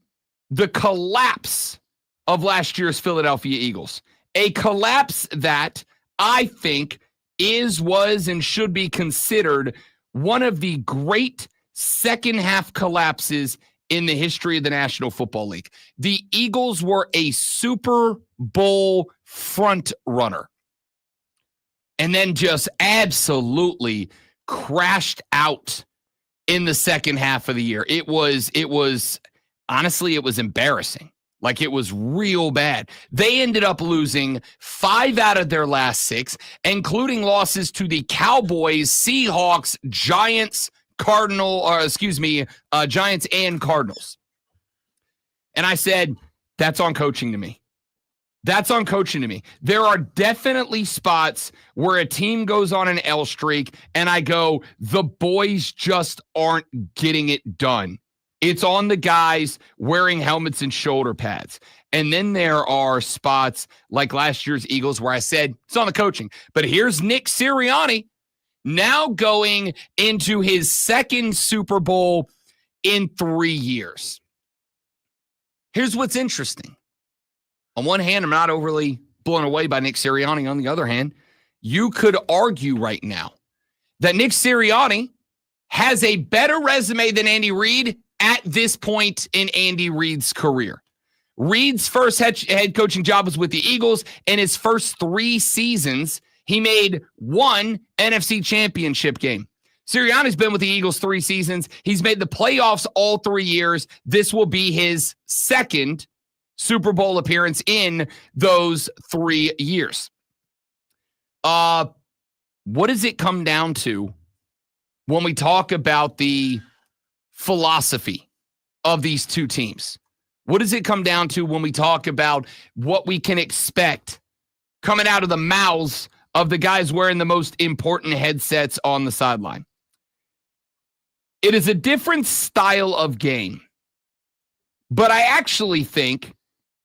the collapse of last year's Philadelphia Eagles, a collapse that I think was, and should be considered one of the great second half collapses in the history of the National Football League. The Eagles were a Super Bowl front runner and then just absolutely crashed out in the second half of the year. It was honestly, it was embarrassing. Like, it was real bad. They ended up losing 5 out of their last 6, including losses to the Cowboys, Seahawks, Giants, Giants and Cardinals. And I said, that's on coaching to me. That's on coaching to me. There are definitely spots where a team goes on an L streak and I go, the boys just aren't getting it done. It's on the guys wearing helmets and shoulder pads. And then there are spots like last year's Eagles where I said, it's on the coaching. But here's Nick Sirianni now going into his second Super Bowl in 3 years. Here's what's interesting. On one hand, I'm not overly blown away by Nick Sirianni. On the other hand, you could argue right now that Nick Sirianni has a better resume than Andy Reid at this point in Andy Reid's career. Reid's first head coaching job was with the Eagles. In his first 3 seasons, He made one NFC championship game. Sirianni's been with the Eagles 3 seasons. He's made the playoffs all 3 years. This will be his second Super Bowl appearance in those 3 years. What does it come down to when we talk about the philosophy of these two teams? What does it come down to when we talk about what we can expect coming out of the mouths of the guys wearing the most important headsets on the sideline? It is a different style of game, but I actually think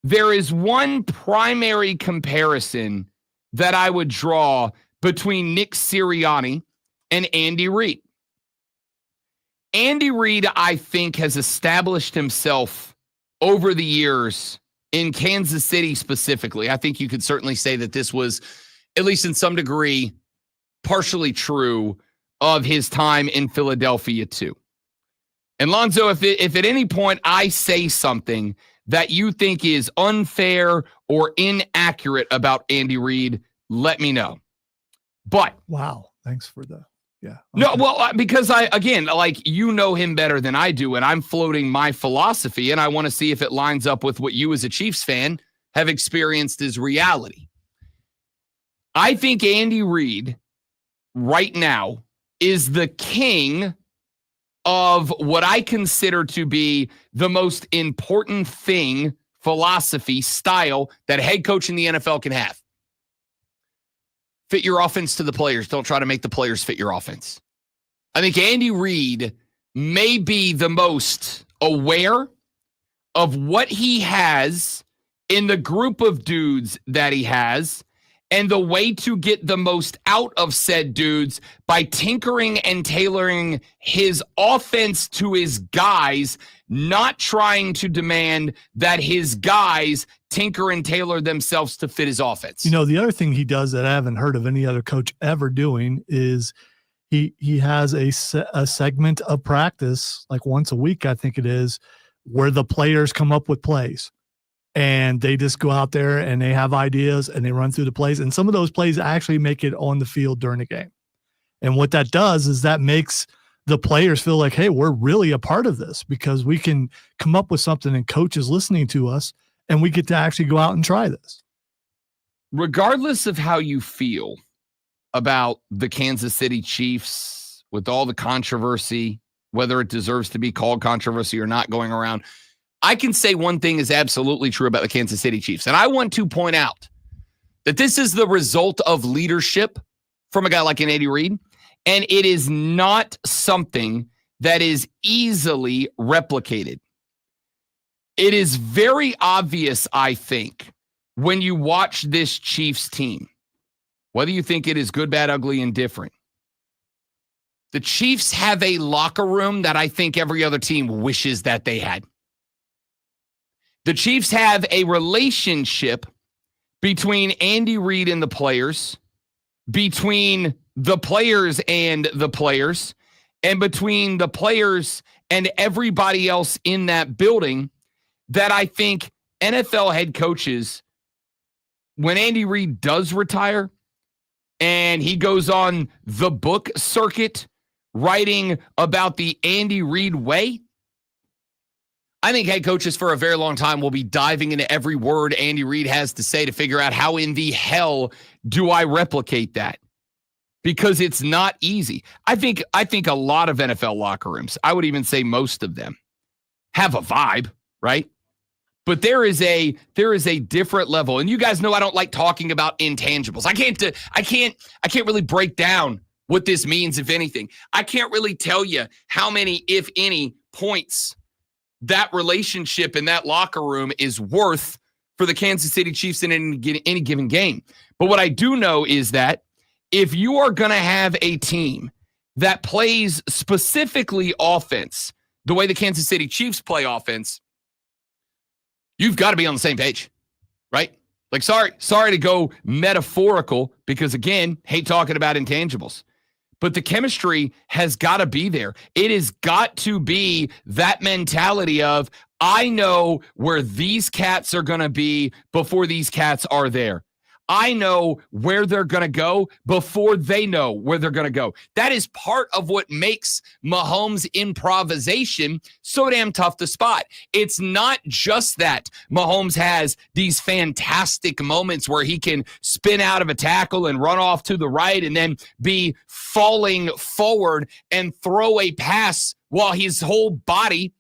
there is one primary comparison that I would draw between Nick Sirianni and Andy Reid. Andy Reid, I think, has established himself over the years in Kansas City specifically. I think you could certainly say that this was, at least in some degree, partially true of his time in Philadelphia too. And Lonzo, if at any point I say something that you think is unfair or inaccurate about Andy Reid, let me know. But wow, thanks for the yeah. Okay. No, well, because you know him better than I do, and I'm floating my philosophy, and I want to see if it lines up with what you as a Chiefs fan have experienced as reality. I think Andy Reid right now is the king of what I consider to be the most important thing, philosophy, style that a head coach in the NFL can have. Fit your offense to the players. Don't try to make the players fit your offense. I think Andy Reid may be the most aware of what he has in the group of dudes that he has, and the way to get the most out of said dudes by tinkering and tailoring his offense to his guys, not trying to demand that his guys tinker and tailor themselves to fit his offense. You know, the other thing he does that I haven't heard of any other coach ever doing is he has a segment of practice, like once a week, I think it is, where the players come up with plays. And they just go out there and they have ideas and they run through the plays. And some of those plays actually make it on the field during the game. And what that does is that makes the players feel like, hey, we're really a part of this because we can come up with something and coach is listening to us and we get to actually go out and try this. Regardless of how you feel about the Kansas City Chiefs, with all the controversy, whether it deserves to be called controversy or not going around, I can say one thing is absolutely true about the Kansas City Chiefs. And I want to point out that this is the result of leadership from a guy like an Andy Reid. And it is not something that is easily replicated. It is very obvious, I think, when you watch this Chiefs team, whether you think it is good, bad, ugly, and different. The Chiefs have a locker room that I think every other team wishes that they had. The Chiefs have a relationship between Andy Reid and the players, between the players and the players, and between the players and everybody else in that building that I think NFL head coaches, when Andy Reid does retire and he goes on the book circuit writing about the Andy Reid way, I think head coaches for a very long time will be diving into every word Andy Reid has to say to figure out how in the hell do I replicate that? Because it's not easy. I think a lot of NFL locker rooms, I would even say most of them, have a vibe, right? But there is a different level. And you guys know I don't like talking about intangibles. I can't really break down what this means, if anything. I can't really tell you how many, if any, points that relationship in that locker room is worth for the Kansas City Chiefs in any given game. But what I do know is that if you are going to have a team that plays specifically offense the way the Kansas City Chiefs play offense, you've got to be on the same page, right? Like, sorry to go metaphorical because, again, hate talking about intangibles. But the chemistry has got to be there. It has got to be that mentality of, I know where these cats are going to be before these cats are there. I know where they're going to go before they know where they're going to go. That is part of what makes Mahomes' improvisation so damn tough to spot. It's not just that Mahomes has these fantastic moments where he can spin out of a tackle and run off to the right and then be falling forward and throw a pass while his whole body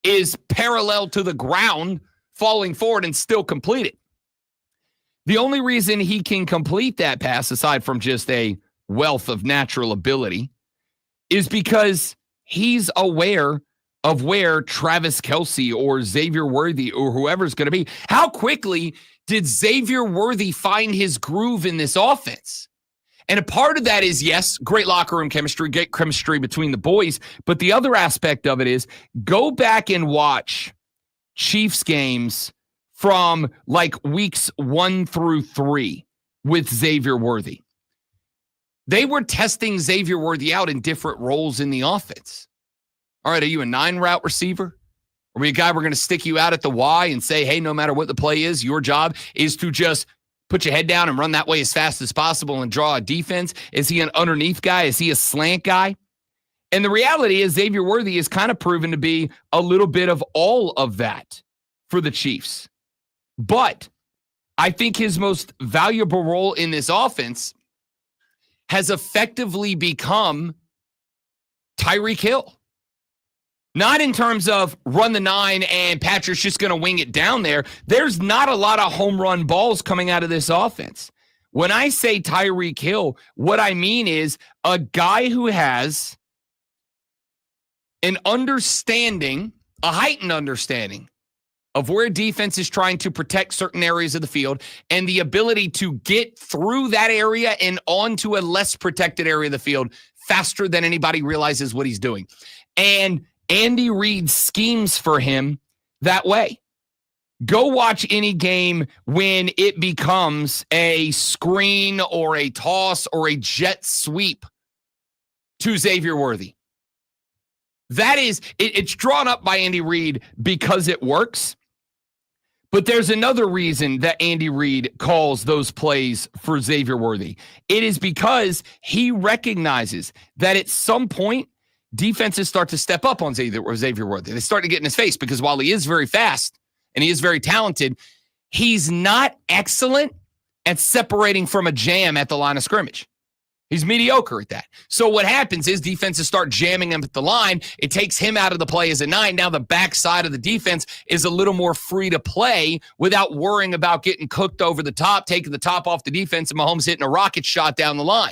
is parallel to the ground, falling forward and still complete it. The only reason he can complete that pass, aside from just a wealth of natural ability, is because he's aware of where Travis Kelce or Xavier Worthy or whoever's going to be. How quickly did Xavier Worthy find his groove in this offense? And a part of that is, yes, great locker room chemistry, great chemistry between the boys. But the other aspect of it is go back and watch Chiefs games from like weeks 1 through 3 with Xavier Worthy. They were testing Xavier Worthy out in different roles in the offense. All right, are you a 9-route receiver? Are we a guy we're going to stick you out at the Y and say, hey, no matter what the play is, your job is to just put your head down and run that way as fast as possible and draw a defense? Is he an underneath guy? Is he a slant guy? And the reality is Xavier Worthy is kind of proven to be a little bit of all of that for the Chiefs. But I think his most valuable role in this offense has effectively become Tyreek Hill. Not in terms of run the 9 and Patrick's just going to wing it down there. There's not a lot of home run balls coming out of this offense. When I say Tyreek Hill, what I mean is a guy who has an understanding, a heightened understanding of where defense is trying to protect certain areas of the field and the ability to get through that area and onto a less protected area of the field faster than anybody realizes what he's doing. And Andy Reid schemes for him that way. Go watch any game when it becomes a screen or a toss or a jet sweep to Xavier Worthy. That is, it's drawn up by Andy Reid because it works. But there's another reason that Andy Reid calls those plays for Xavier Worthy. It is because he recognizes that at some point, defenses start to step up on Xavier Worthy. They start to get in his face because while he is very fast and he is very talented, he's not excellent at separating from a jam at the line of scrimmage. He's mediocre at that. So what happens is defenses start jamming him at the line. It takes him out of the play as a 9. Now the backside of the defense is a little more free to play without worrying about getting cooked over the top, taking the top off the defense, and Mahomes hitting a rocket shot down the line.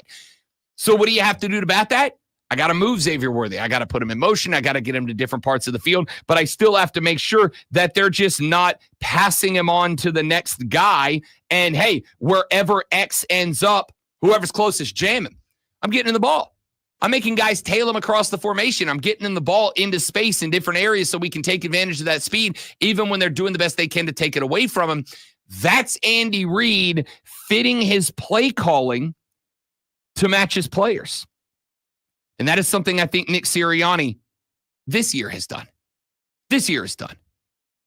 So what do you have to do to bat that? I got to move Xavier Worthy. I got to put him in motion. I got to get him to different parts of the field. But I still have to make sure that they're just not passing him on to the next guy. And, hey, wherever X ends up, whoever's closest, jam him. I'm getting in the ball. I'm making guys tail him across the formation. I'm getting in the ball into space in different areas so we can take advantage of that speed, even when they're doing the best they can to take it away from him. That's Andy Reid fitting his play calling to match his players. And that is something I think Nick Sirianni this year has done.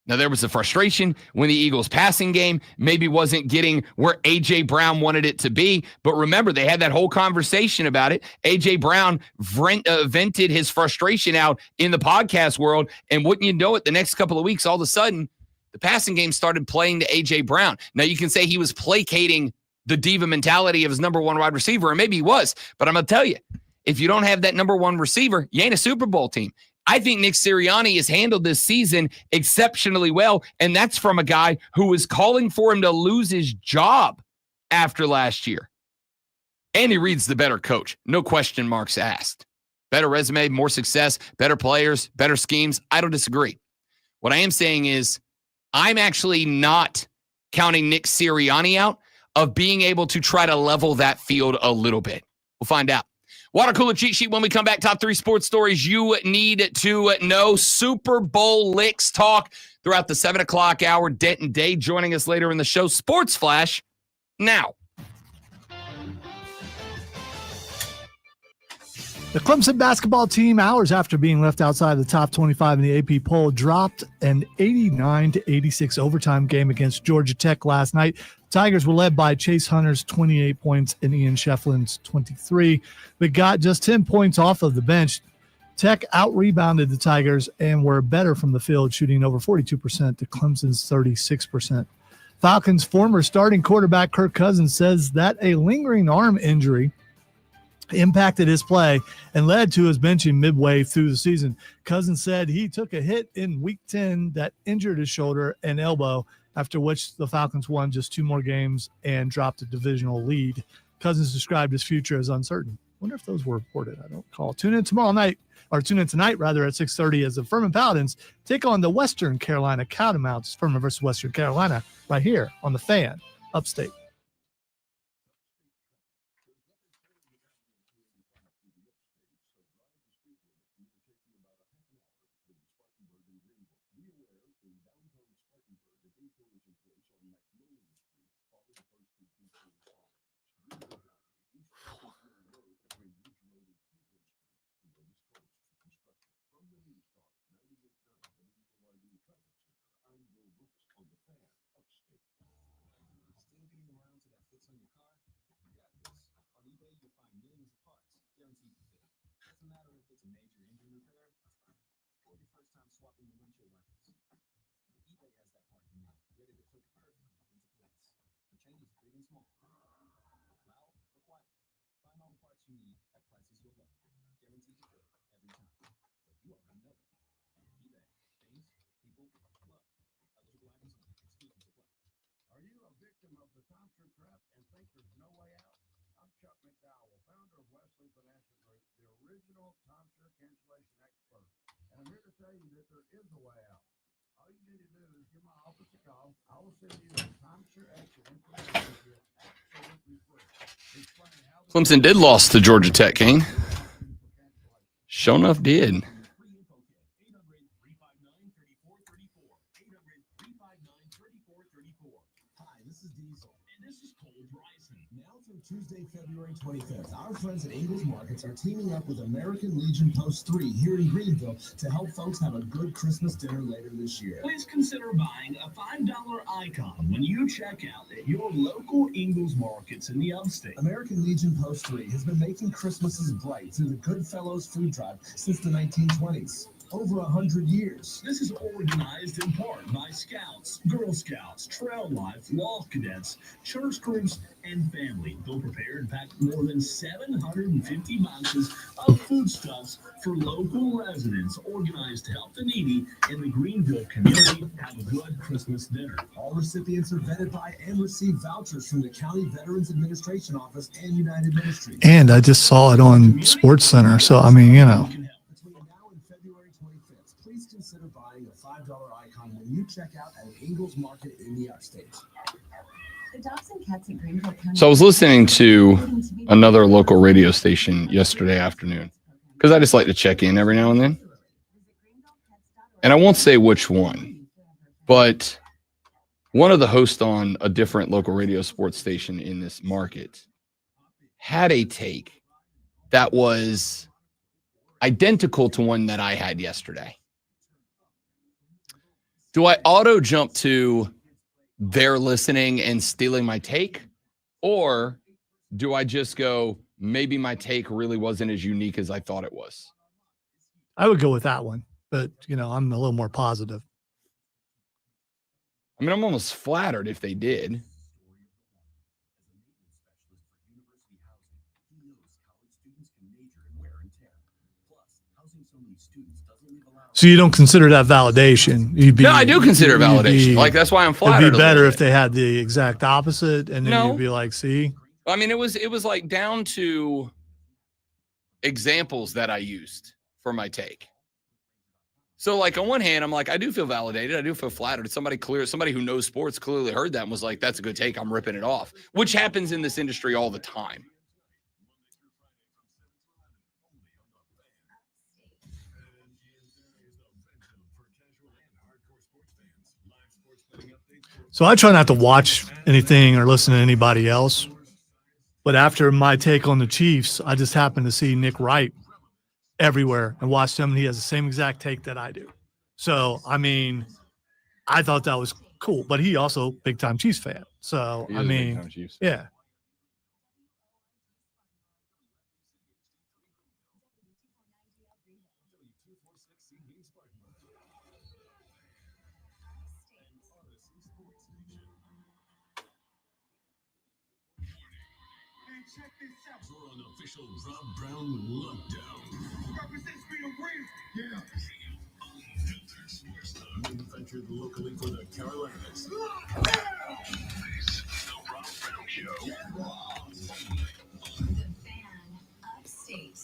Now, there was a frustration when the Eagles' passing game maybe wasn't getting where A.J. Brown wanted it to be. But remember, they had that whole conversation about it. A.J. Brown vented his frustration out in the podcast world. And wouldn't you know it, the next couple of weeks, all of a sudden, the passing game started playing to A.J. Brown. Now, you can say he was placating the diva mentality of his number one wide receiver, and maybe he was. But I'm going to tell you, if you don't have that number one receiver, you ain't a Super Bowl team. I think Nick Sirianni has handled this season exceptionally well, and that's from a guy who was calling for him to lose his job after last year. Andy Reid's the better coach, no question marks asked. Better resume, more success, better players, better schemes. I don't disagree. What I am saying is I'm actually not counting Nick Sirianni out of being able to try to level that field a little bit. We'll find out. Water cooler cheat sheet when we come back. Top 3 sports stories you need to know. Super Bowl licks talk throughout the 7 o'clock hour. Denton Day joining us later in the show. Sports Flash now. The Clemson basketball team, hours after being left outside the top 25 in the AP poll, dropped an 89-86 overtime game against Georgia Tech last night. Tigers were led by Chase Hunter's 28 points and Ian Shefflin's 23, but got just 10 points off of the bench. Tech out-rebounded the Tigers and were better from the field, shooting over 42% to Clemson's 36%. Falcons' former starting quarterback Kirk Cousins says that a lingering arm injury impacted his play and led to his benching midway through the season. Cousins said he took a hit in week 10 that injured his shoulder and elbow, after which the Falcons won just 2 more games and dropped a divisional lead. Cousins described his future as uncertain. Wonder if those were reported. I don't recall. Tune in tonight at 6:30 as the Furman Paladins take on the Western Carolina Catamounts. Furman versus Western Carolina right here on the Fan, Upstate. Clemson did lose to Georgia Tech, King. Sure enough did. Tuesday, February 25th, our friends at Ingles Markets are teaming up with American Legion Post 3 here in Greenville to help folks have a good Christmas dinner later this year. Please consider buying a $5 icon when you check out at your local Ingles Markets in the upstate. American Legion Post 3 has been making Christmases bright through the Goodfellows food drive since the 1920s. Over 100 years. This is organized in part by Scouts, Girl Scouts, Trail Life, Loft Cadets, church groups, and family. They'll prepare and pack more than 750 boxes of foodstuffs for local residents, organized to help the needy in the Greenville community have a good Christmas dinner. All recipients are vetted by and receive vouchers from the County Veterans Administration Office and United Ministries. And I just saw it on Sports Center, so I mean, you know. Please consider buying a $5 icon when you check out at an Ingles Market in the upstate. So I was listening to another local radio station yesterday afternoon because I just like to check in every now and then. And I won't say which one, but one of the hosts on a different local radio sports station in this market had a take that was identical to one that I had yesterday. Do I auto jump to they're listening and stealing my take? Or do I just go, maybe my take really wasn't as unique as I thought it was? I would go with that one, but, you know, I'm a little more positive. I mean, I'm almost flattered if they did. So you don't consider that validation? No, I do consider validation. Like, that's why I'm flattered. It'd be better if they had the exact opposite, and then you'd be like, see? I mean, it was like down to examples that I used for my take. So, like, on one hand, I'm like, I do feel validated. I do feel flattered. Somebody who knows sports clearly heard that and was like, that's a good take. I'm ripping it off, which happens in this industry all the time. So I try not to watch anything or listen to anybody else. But after my take on the Chiefs, I just happened to see Nick Wright everywhere and watched him, and he has the same exact take that I do. So, I mean, I thought that was cool, but he also big time Chiefs fan. So, I mean, yeah. Check this out. For an official Rob Brown lockdown. Represents me to win. Yeah. Manufactured locally for the Carolinas. The Rob Brown Show. The fan upstate.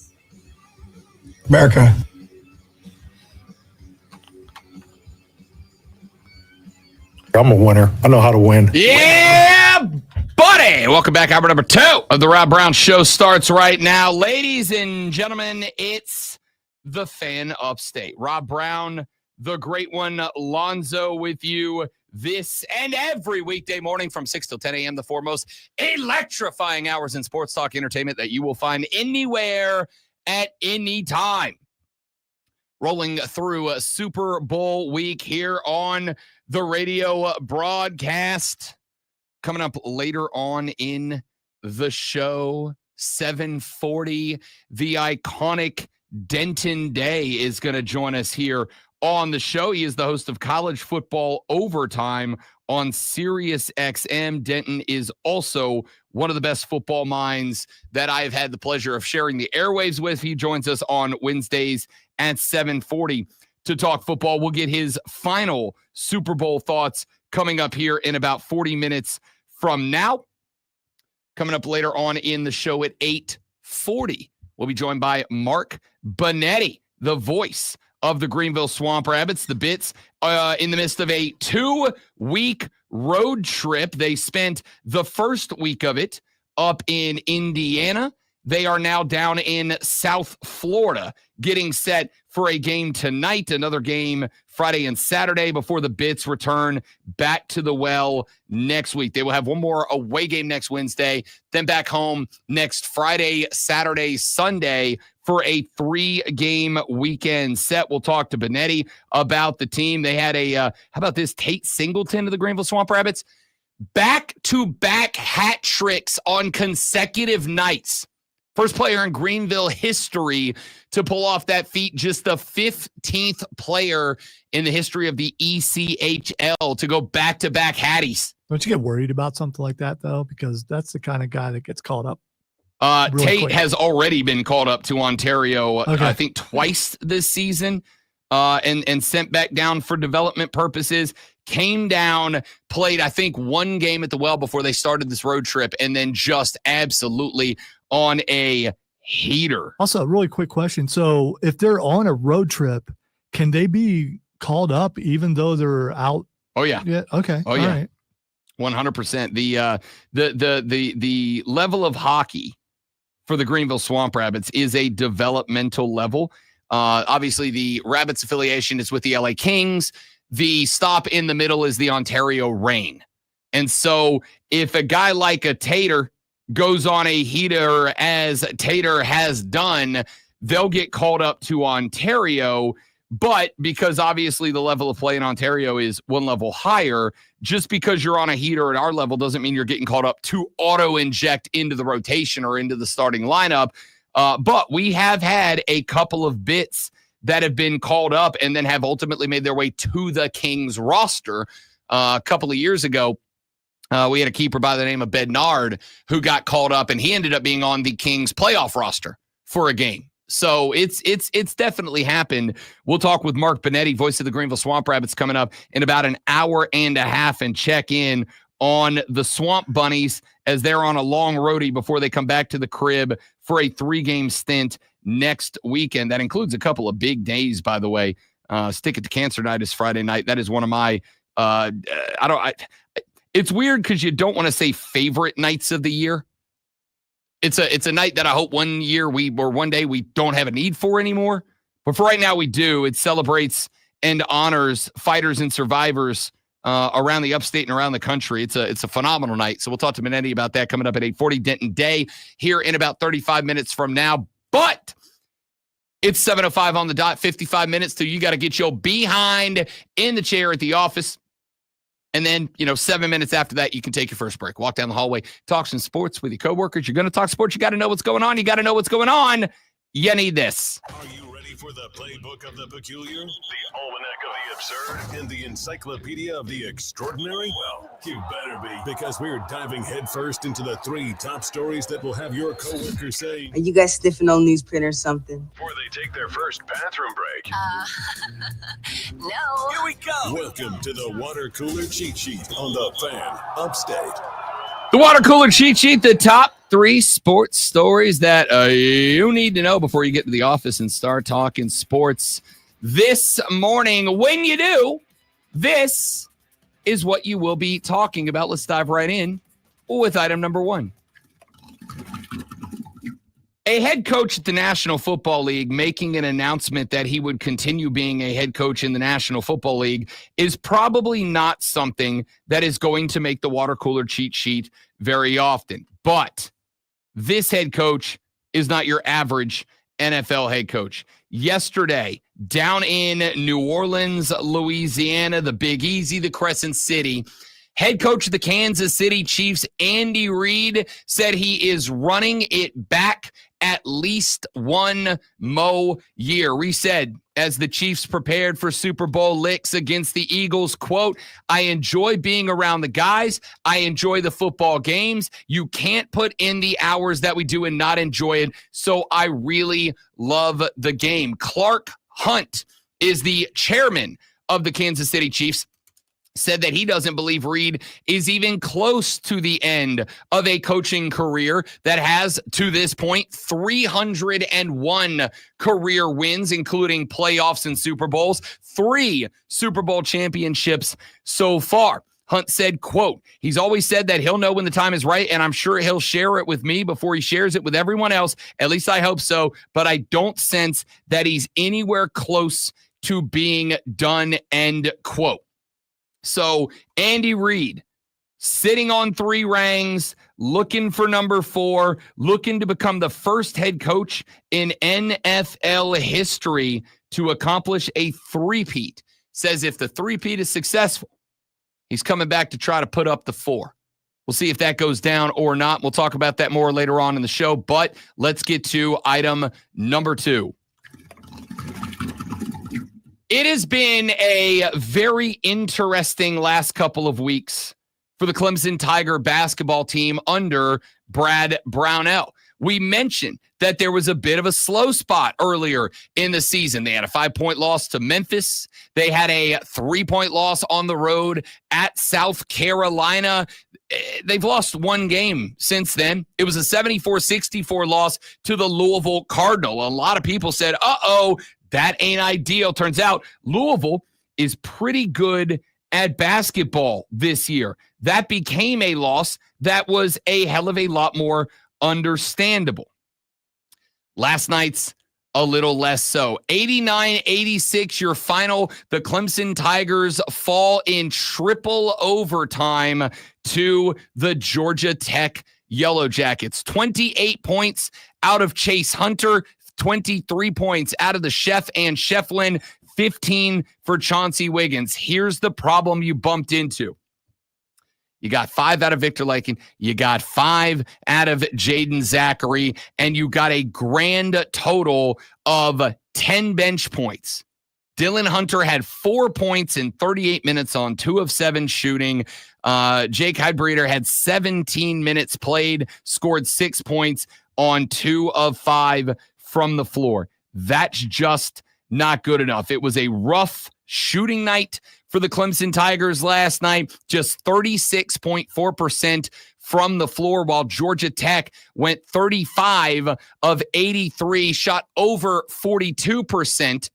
America. I'm a winner. I know how to win. Yeah, buddy. Welcome back. Hour number 2 of the Rob Brown Show starts right now. Ladies and gentlemen, it's the fan upstate. Rob Brown, the great one, Lonzo with you this and every weekday morning from 6 till 10 a.m. The foremost electrifying hours in sports talk entertainment that you will find anywhere at any time. Rolling through a Super Bowl week here on the radio broadcast. Coming up later on in the show, 7:40, the iconic Denton Day is going to join us here on the show. He is the host of College Football Overtime on Sirius XM. Denton is also one of the best football minds that I have had the pleasure of sharing the airwaves with. He joins us on Wednesdays at 7:40 to talk football. We'll get his final Super Bowl thoughts coming up here in about 40 minutes from now. Coming up later on in the show at 8:40, we'll be joined by Mark Bonetti, the voice of the Greenville Swamp Rabbits. The Bits in the midst of a 2-week road trip. They spent the first week of it up in Indiana. They are now down in South Florida, getting set for a game tonight, another game Friday and Saturday before the Bits return back to the well next week. They will have one more away game next Wednesday, then back home next Friday, Saturday, Sunday for a 3-game weekend set. We'll talk to Bonetti about the team. They had how about this, Tate Singleton of the Greenville Swamp Rabbits? Back-to-back hat tricks on consecutive nights. First player in Greenville history to pull off that feat, just the 15th player in the history of the ECHL to go back-to-back hatties. Don't you get worried about something like that, though? Because that's the kind of guy that gets called up. Tate quick. has already been called up to Ontario, Okay. I think, twice this season, and sent back down for development purposes. Came down, played, I think, one game at the well before they started this road trip, and then just absolutely on a heater. Also, a really quick question. So if they're on a road trip, can they be called up even though they're out? Oh, yeah. Yeah. Okay. Oh, All yeah. right. 100%. The level of hockey for the Greenville Swamp Rabbits is a developmental level. Obviously, the Rabbits affiliation is with the LA Kings. The stop in the middle is the Ontario Reign. And so if a guy like a Tater goes on a heater as Tater has done, they'll get called up to Ontario. But because obviously the level of play in Ontario is one level higher, just because you're on a heater at our level doesn't mean you're getting called up to auto-inject into the rotation or into the starting lineup. But we have had a couple of Bits that have been called up and then have ultimately made their way to the Kings roster. A couple of years ago, we had a keeper by the name of Bednard who got called up, and he ended up being on the Kings playoff roster for a game. So it's definitely happened. We'll talk with Mark Bonetti, voice of the Greenville Swamp Rabbits, coming up in about an hour and a half and check in on the Swamp Bunnies as they're on a long roadie before they come back to the crib for a 3-game stint next weekend. That includes a couple of big days, by the way. Stick It to Cancer Night is Friday night. That is one of my it's weird because you don't want to say favorite nights of the year. It's a night that I hope one day we don't have a need for anymore. But for right now, we do. It celebrates and honors fighters and survivors around the upstate and around the country. It's a phenomenal night. So we'll talk to Bonetti about that coming up at 8:40 Denton Day here in about 35 minutes from now. But It's 7:05 on the dot, 55 minutes till you got to get your behind in the chair at the office. And then, 7 minutes after that, you can take your first break. Walk down the hallway, talk some sports with your coworkers. You're going to talk sports. You got to know what's going on. You got to know what's going on. You need this. Are you ready for the playbook of the peculiar, the almanac of the absurd, and the encyclopedia of the extraordinary? Well, you better be, because we're diving headfirst into the 3 top stories that will have your coworkers saying, Are you guys sniffing on newsprint or something? before they take their first bathroom break. No. Here we go. Welcome to the water cooler cheat sheet on the Fan Upstate. The water cooler cheat sheet, the top 3 sports stories that you need to know before you get to the office and start talking sports this morning. When you do, this is what you will be talking about. Let's dive right in with item number 1. A head coach at the National Football League making an announcement that he would continue being a head coach in the National Football League is probably not something that is going to make the water cooler cheat sheet very often. But this head coach is not your average NFL head coach. Yesterday, down in New Orleans, Louisiana, the Big Easy, the Crescent City, head coach of the Kansas City Chiefs, Andy Reid, said he is running it back at least one more year. Reid said, as the Chiefs prepared for Super Bowl licks against the Eagles, quote, I enjoy being around the guys. I enjoy the football games. You can't put in the hours that we do and not enjoy it. So I really love the game. Clark Hunt is the chairman of the Kansas City Chiefs, said that he doesn't believe Reid is even close to the end of a coaching career that has, to this point, 301 career wins, including playoffs and Super Bowls, 3 Super Bowl championships so far. Hunt said, quote, he's always said that he'll know when the time is right, and I'm sure he'll share it with me before he shares it with everyone else. At least I hope so, but I don't sense that he's anywhere close to being done, end quote. So Andy Reid sitting on 3 rings, looking for number 4, looking to become the first head coach in NFL history to accomplish a three-peat. Says if the three-peat is successful, he's coming back to try to put up the 4. We'll see if that goes down or not. We'll talk about that more later on in the show, but let's get to item number 2. It has been a very interesting last couple of weeks for the Clemson Tiger basketball team under Brad Brownell. We mentioned that there was a bit of a slow spot earlier in the season. They had a 5-point loss to Memphis. They had a 3-point loss on the road at South Carolina. They've lost 1 game since then. It was a 74-64 loss to the Louisville Cardinal. A lot of people said, that ain't ideal. Turns out Louisville is pretty good at basketball this year. That became a loss that was a hell of a lot more understandable. Last night's a little less so. 89-86, your final. The Clemson Tigers fall in triple overtime to the Georgia Tech Yellow Jackets. 28 points out of Chase Hunter, 23 points out of the Chef and Shefflin, 15 for Chauncey Wiggins. Here's the problem you bumped into. You got 5 out of Victor Lakin. You got 5 out of Jaden Zachary, and you got a grand total of 10 bench points. Dylan Hunter had 4 points in 38 minutes on 2 of 7 shooting. Jake Heidbreeder had 17 minutes played, scored 6 points on 2 of 5 from the floor. That's just not good enough. It was a rough shooting night for the Clemson Tigers last night, just 36.4% from the floor, while Georgia Tech went 35 of 83, shot over 42%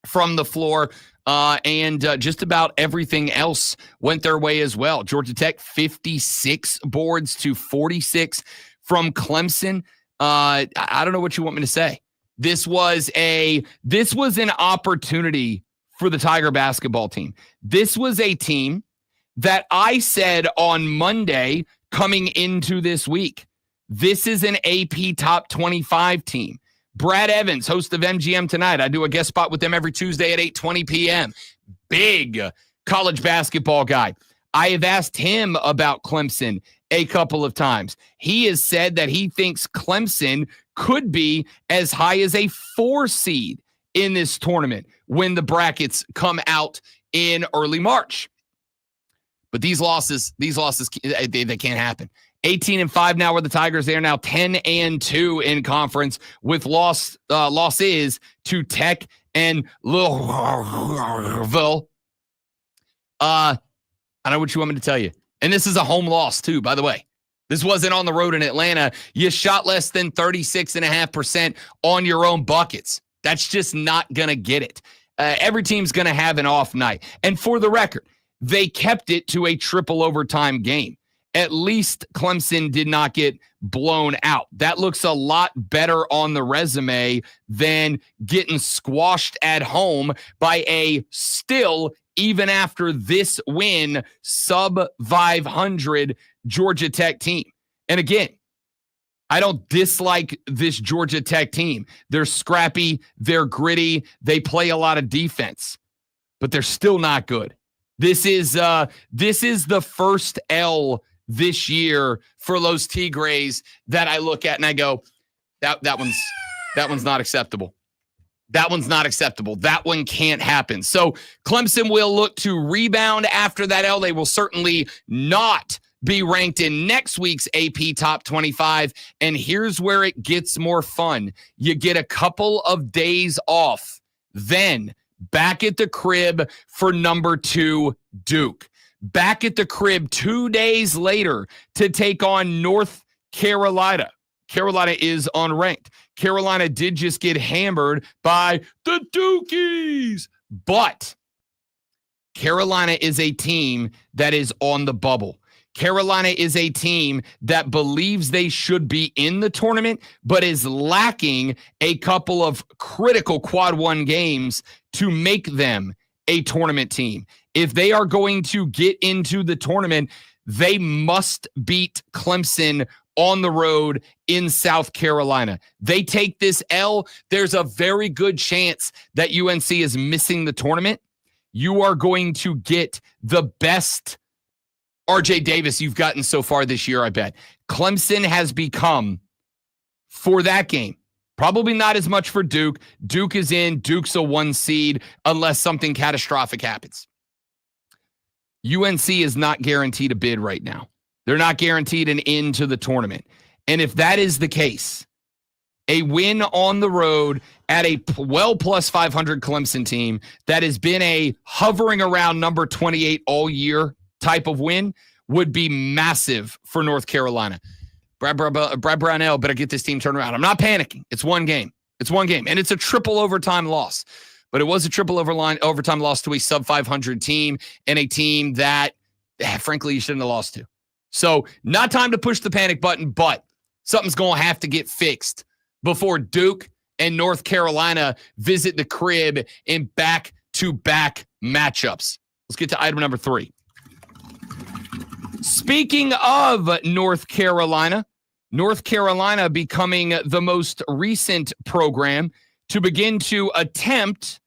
from the floor, and just about everything else went their way as well. Georgia Tech, 56 boards to 46 from Clemson. I don't know what you want me to say. This was an opportunity for the Tiger basketball team. This was a team that I said on Monday coming into this week, this is an AP top 25 team. Brad Evans, host of MGM Tonight. I do a guest spot with them every Tuesday at 8:20 p.m. Big college basketball guy. I have asked him about Clemson a couple of times. He has said that he thinks Clemson could be as high as a 4 seed in this tournament when the brackets come out in early March. But these losses, they can't happen. 18-5 now were the Tigers. They are now 10-2 in conference with losses to Tech and Louisville. I know what you want me to tell you. And this is a home loss, too, by the way. This wasn't on the road in Atlanta. You shot less than 36.5% on your own buckets. That's just not going to get it. Every team's going to have an off night. And for the record, they kept it to a triple overtime game. At least Clemson did not get blown out. That looks a lot better on the resume than getting squashed at home by a still, even after this win, sub 500 Georgia Tech team. And again, I don't dislike this Georgia Tech team. They're scrappy, they're gritty, they play a lot of defense, but they're still not good. This is the first L this year for Los Tigres that I look at and I go, that one's not acceptable. That one's not acceptable. That one can't happen. So Clemson will look to rebound after that L. They will certainly not be ranked in next week's AP Top 25. And here's where it gets more fun. You get a couple of days off, then back at the crib for number 2, Duke. Back at the crib 2 days later to take on North Carolina. Carolina is unranked. Carolina did just get hammered by the Dukies. But Carolina is a team that is on the bubble. Carolina is a team that believes they should be in the tournament, but is lacking a couple of critical quad one games to make them a tournament team. If they are going to get into the tournament, they must beat Clemson on the road in South Carolina. They take this L, there's a very good chance that UNC is missing the tournament. You are going to get the best RJ Davis you've gotten so far this year, I bet. Clemson has become, for that game, probably not as much for Duke. Duke is in. Duke's a 1 seed unless something catastrophic happens. UNC is not guaranteed a bid right now. They're not guaranteed an in to the tournament. And if that is the case, a win on the road at a well plus 500 Clemson team that has been a hovering around number 28 all year type of win would be massive for North Carolina. Brad Brownell better get this team turned around. I'm not panicking. It's one game. And it's a triple overtime loss. But it was a triple overtime loss to a sub 500 team and a team that, frankly, you shouldn't have lost to. So not time to push the panic button, but something's going to have to get fixed before Duke and North Carolina visit the crib in back-to-back matchups. Let's get to item number 3. Speaking of North Carolina becoming the most recent program to begin to attempt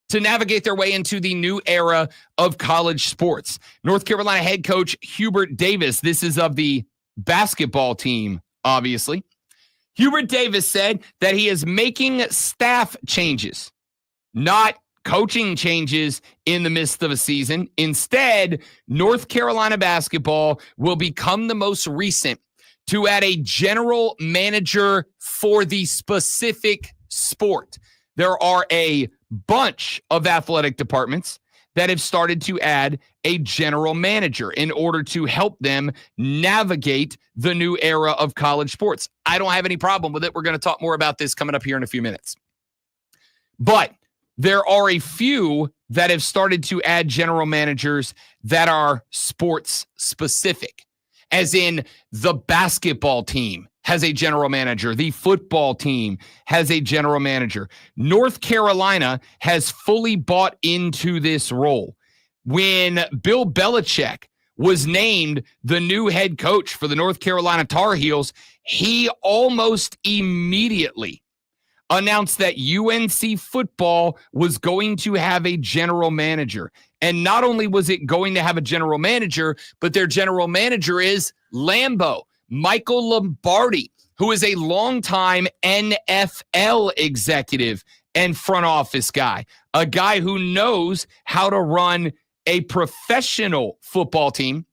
to navigate their way into the new era of college sports. North Carolina head coach Hubert Davis, this is of the basketball team, obviously. Hubert Davis said that he is making staff changes, not coaching changes in the midst of a season. Instead, North Carolina basketball will become the most recent to add a general manager for the specific sport. There are a bunch of athletic departments that have started to add a general manager in order to help them navigate the new era of college sports. I don't have any problem with it. We're going to talk more about this coming up here in a few minutes. But there are a few that have started to add general managers that are sports specific, as in the basketball team has a general manager. The football team has a general manager. North Carolina has fully bought into this role. When Bill Belichick was named the new head coach for the North Carolina Tar Heels, he almost immediately announced that UNC football was going to have a general manager. And not only was it going to have a general manager, but their general manager is Lambeau, Michael Lombardi, who is a longtime NFL executive and front office guy, a guy who knows how to run a professional football team,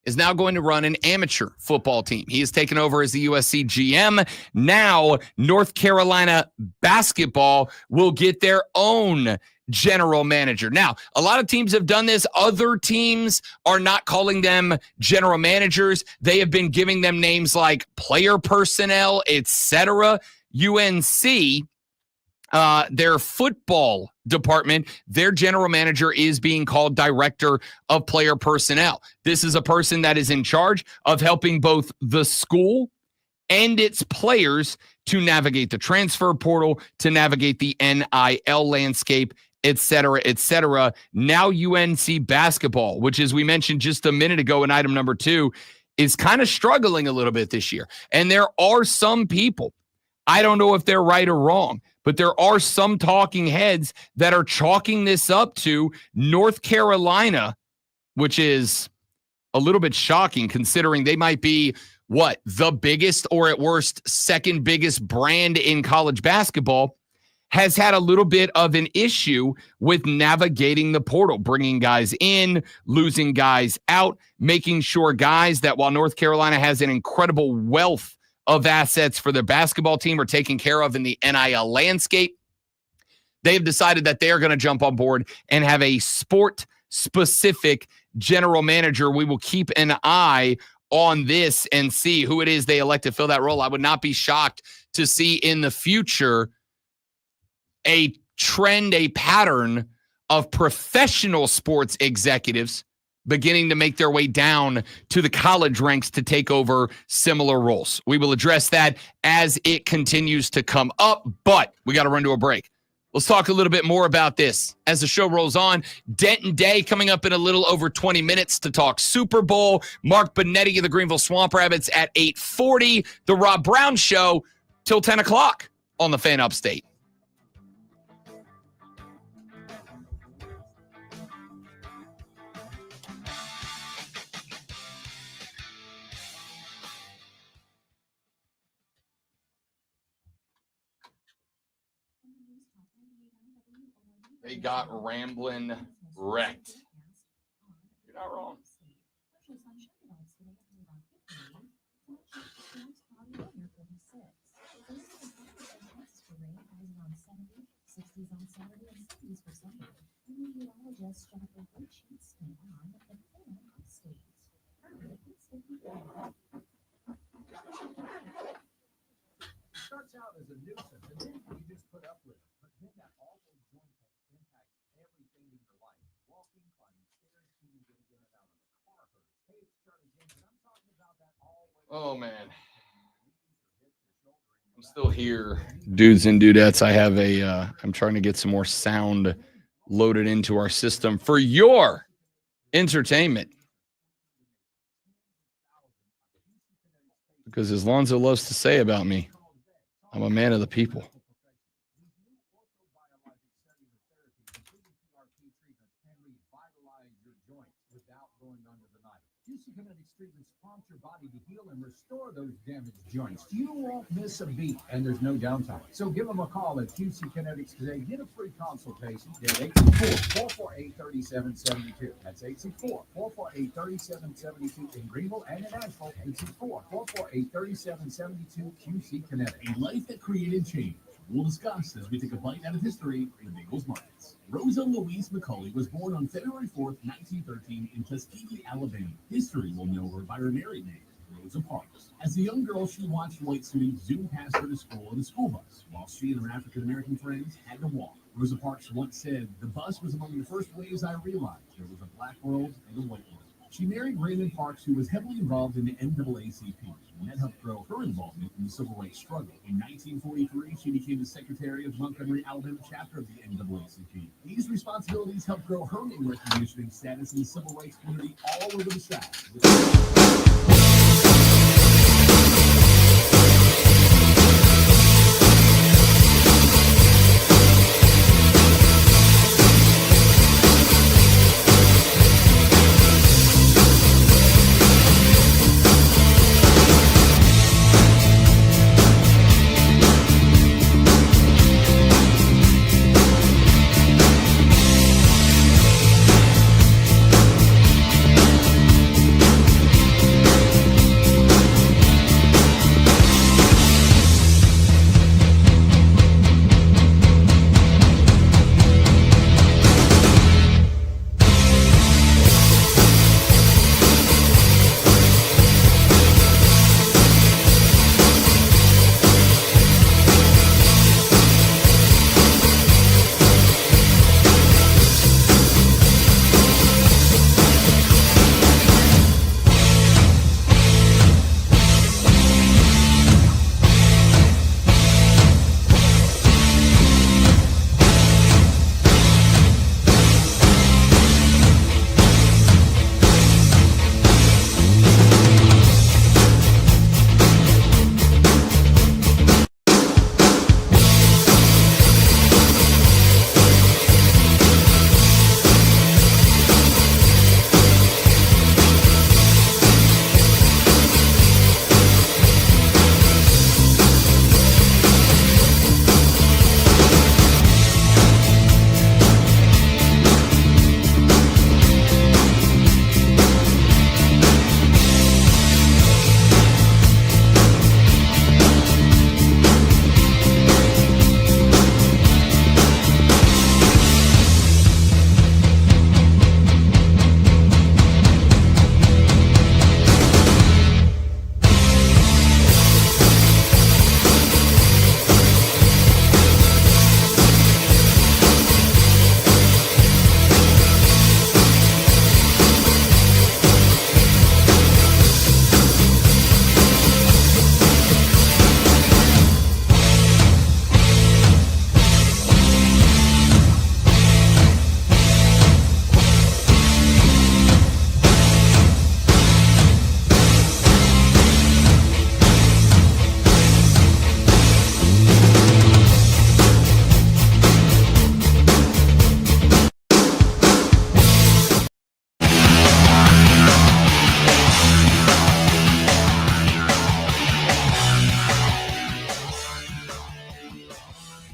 is now going to run an amateur football team. He has taken over as the USC GM. Now, North Carolina basketball will get their own general manager. Now, a lot of teams have done this. Other teams are not calling them general managers. They have been giving them names like player personnel, etc. UNC, their football department, their general manager is being called director of player personnel. This is a person that is in charge of helping both the school and its players to navigate the transfer portal, to navigate the NIL landscape, et cetera, et cetera. Now UNC basketball, which, as we mentioned just a minute ago in item number 2, is kind of struggling a little bit this year. And there are some people, I don't know if they're right or wrong, but there are some talking heads that are chalking this up to North Carolina, which is a little bit shocking considering they might be, the biggest or at worst second biggest brand in college basketball, has had a little bit of an issue with navigating the portal, bringing guys in, losing guys out, making sure guys that while North Carolina has an incredible wealth of assets for their basketball team are taken care of in the NIL landscape, they've decided that they're going to jump on board and have a sport-specific general manager. We will keep an eye on this and see who it is they elect to fill that role. I would not be shocked to see in the future a trend, a pattern of professional sports executives beginning to make their way down to the college ranks to take over similar roles. We will address that as it continues to come up, but we got to run to a break. Let's talk a little bit more about this as the show rolls on. Denton Day coming up in a little over 20 minutes to talk Super Bowl. Mark Bonetti of the Greenville Swamp Rabbits at 8:40. The Rob Brown Show till 10 o'clock on the Fan Upstate. They got Ramblin' wrecked. You're not wrong. Starts out as a nuisance, and then you just put up with it. But then that awful joint pain impacts everything in your life. Walking, climbing stairs, even getting in and out of the car hurts. Hey, it's Charlie James, and I'm talking about that all. Oh, man. I'm still here, dudes and dudettes. I have I'm trying to get some more sound loaded into our system for your entertainment. Because as Lonzo loves to say about me, I'm a man of the people. Prompt your body to heal and restore those damaged joints. You won't miss a beat, and there's no downtime. So give them a call at QC Kinetics today. Get a free consultation at 864-448-3772. That's 864-448-3772 in Greenville and in Asheville. 864-448-3772 QC Kinetics. A life that created change. We'll discuss as we take a bite out of history in the Bengals markets. Rosa Louise McCauley was born on February 4th, 1913 in Tuskegee, Alabama. History will know her by her married name, Rosa Parks. As a young girl, she watched white students zoom past her to school in a school bus, while she and her African-American friends had to walk. Rosa Parks once said, "The bus was among the first ways I realized there was a black world and a white world." She married Raymond Parks, who was heavily involved in the NAACP, and that helped grow her involvement in the civil rights struggle. In 1943, she became the secretary of Montgomery, Alabama chapter of the NAACP. These responsibilities helped grow her name recognition and status in the civil rights community all over the South.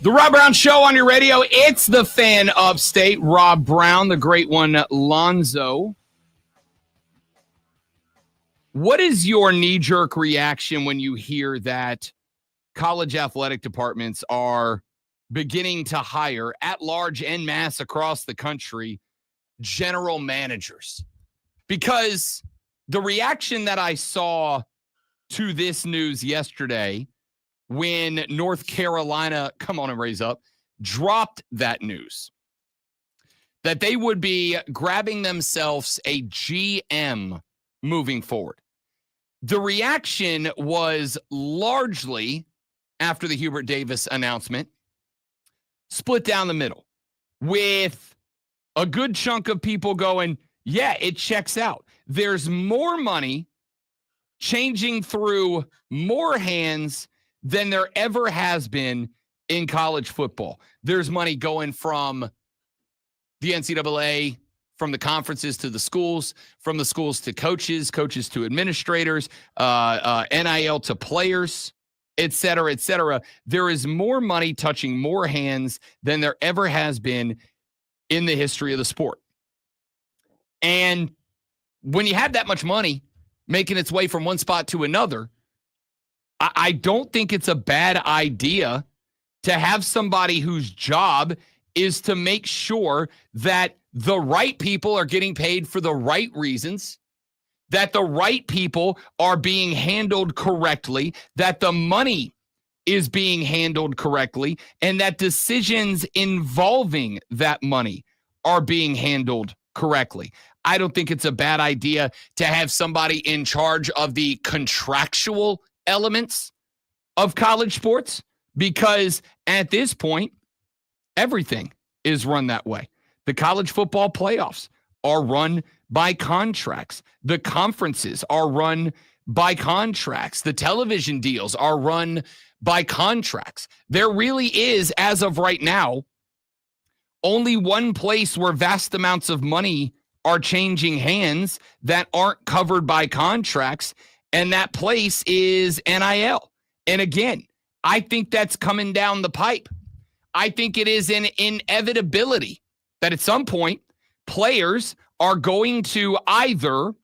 The Rob Brown Show on your radio. It's the fan upstate, Rob Brown, the great one, Lonzo. What is your knee-jerk reaction when you hear that college athletic departments are beginning to hire at large en masse across the country general managers? Because the reaction that I saw to this news yesterday when North Carolina, come on and raise up, dropped that news that they would be grabbing themselves a GM moving forward. The reaction was largely, after the Hubert Davis announcement, split down the middle, with a good chunk of people going, yeah, it checks out. There's more money changing through more hands than there ever has been in college football. There's money going from the NCAA, from the conferences to the schools, from the schools to coaches, coaches to administrators, NIL to players, et cetera, et cetera. There is more money touching more hands than there ever has been in the history of the sport. And when you have that much money making its way from one spot to another, I don't think it's a bad idea to have somebody whose job is to make sure that the right people are getting paid for the right reasons, that the right people are being handled correctly, that the money is being handled correctly, and that decisions involving that money are being handled correctly. I don't think it's a bad idea to have somebody in charge of the contractual elements of college sports, because at this point, everything is run that way. The college football playoffs are run by contracts. The conferences are run by contracts. The television deals are run by contracts. There really is, as of right now, only one place where vast amounts of money are changing hands that aren't covered by contracts, and that place is NIL. And again, I think that's coming down the pipe. I think it is an inevitability that at some point, players are going to either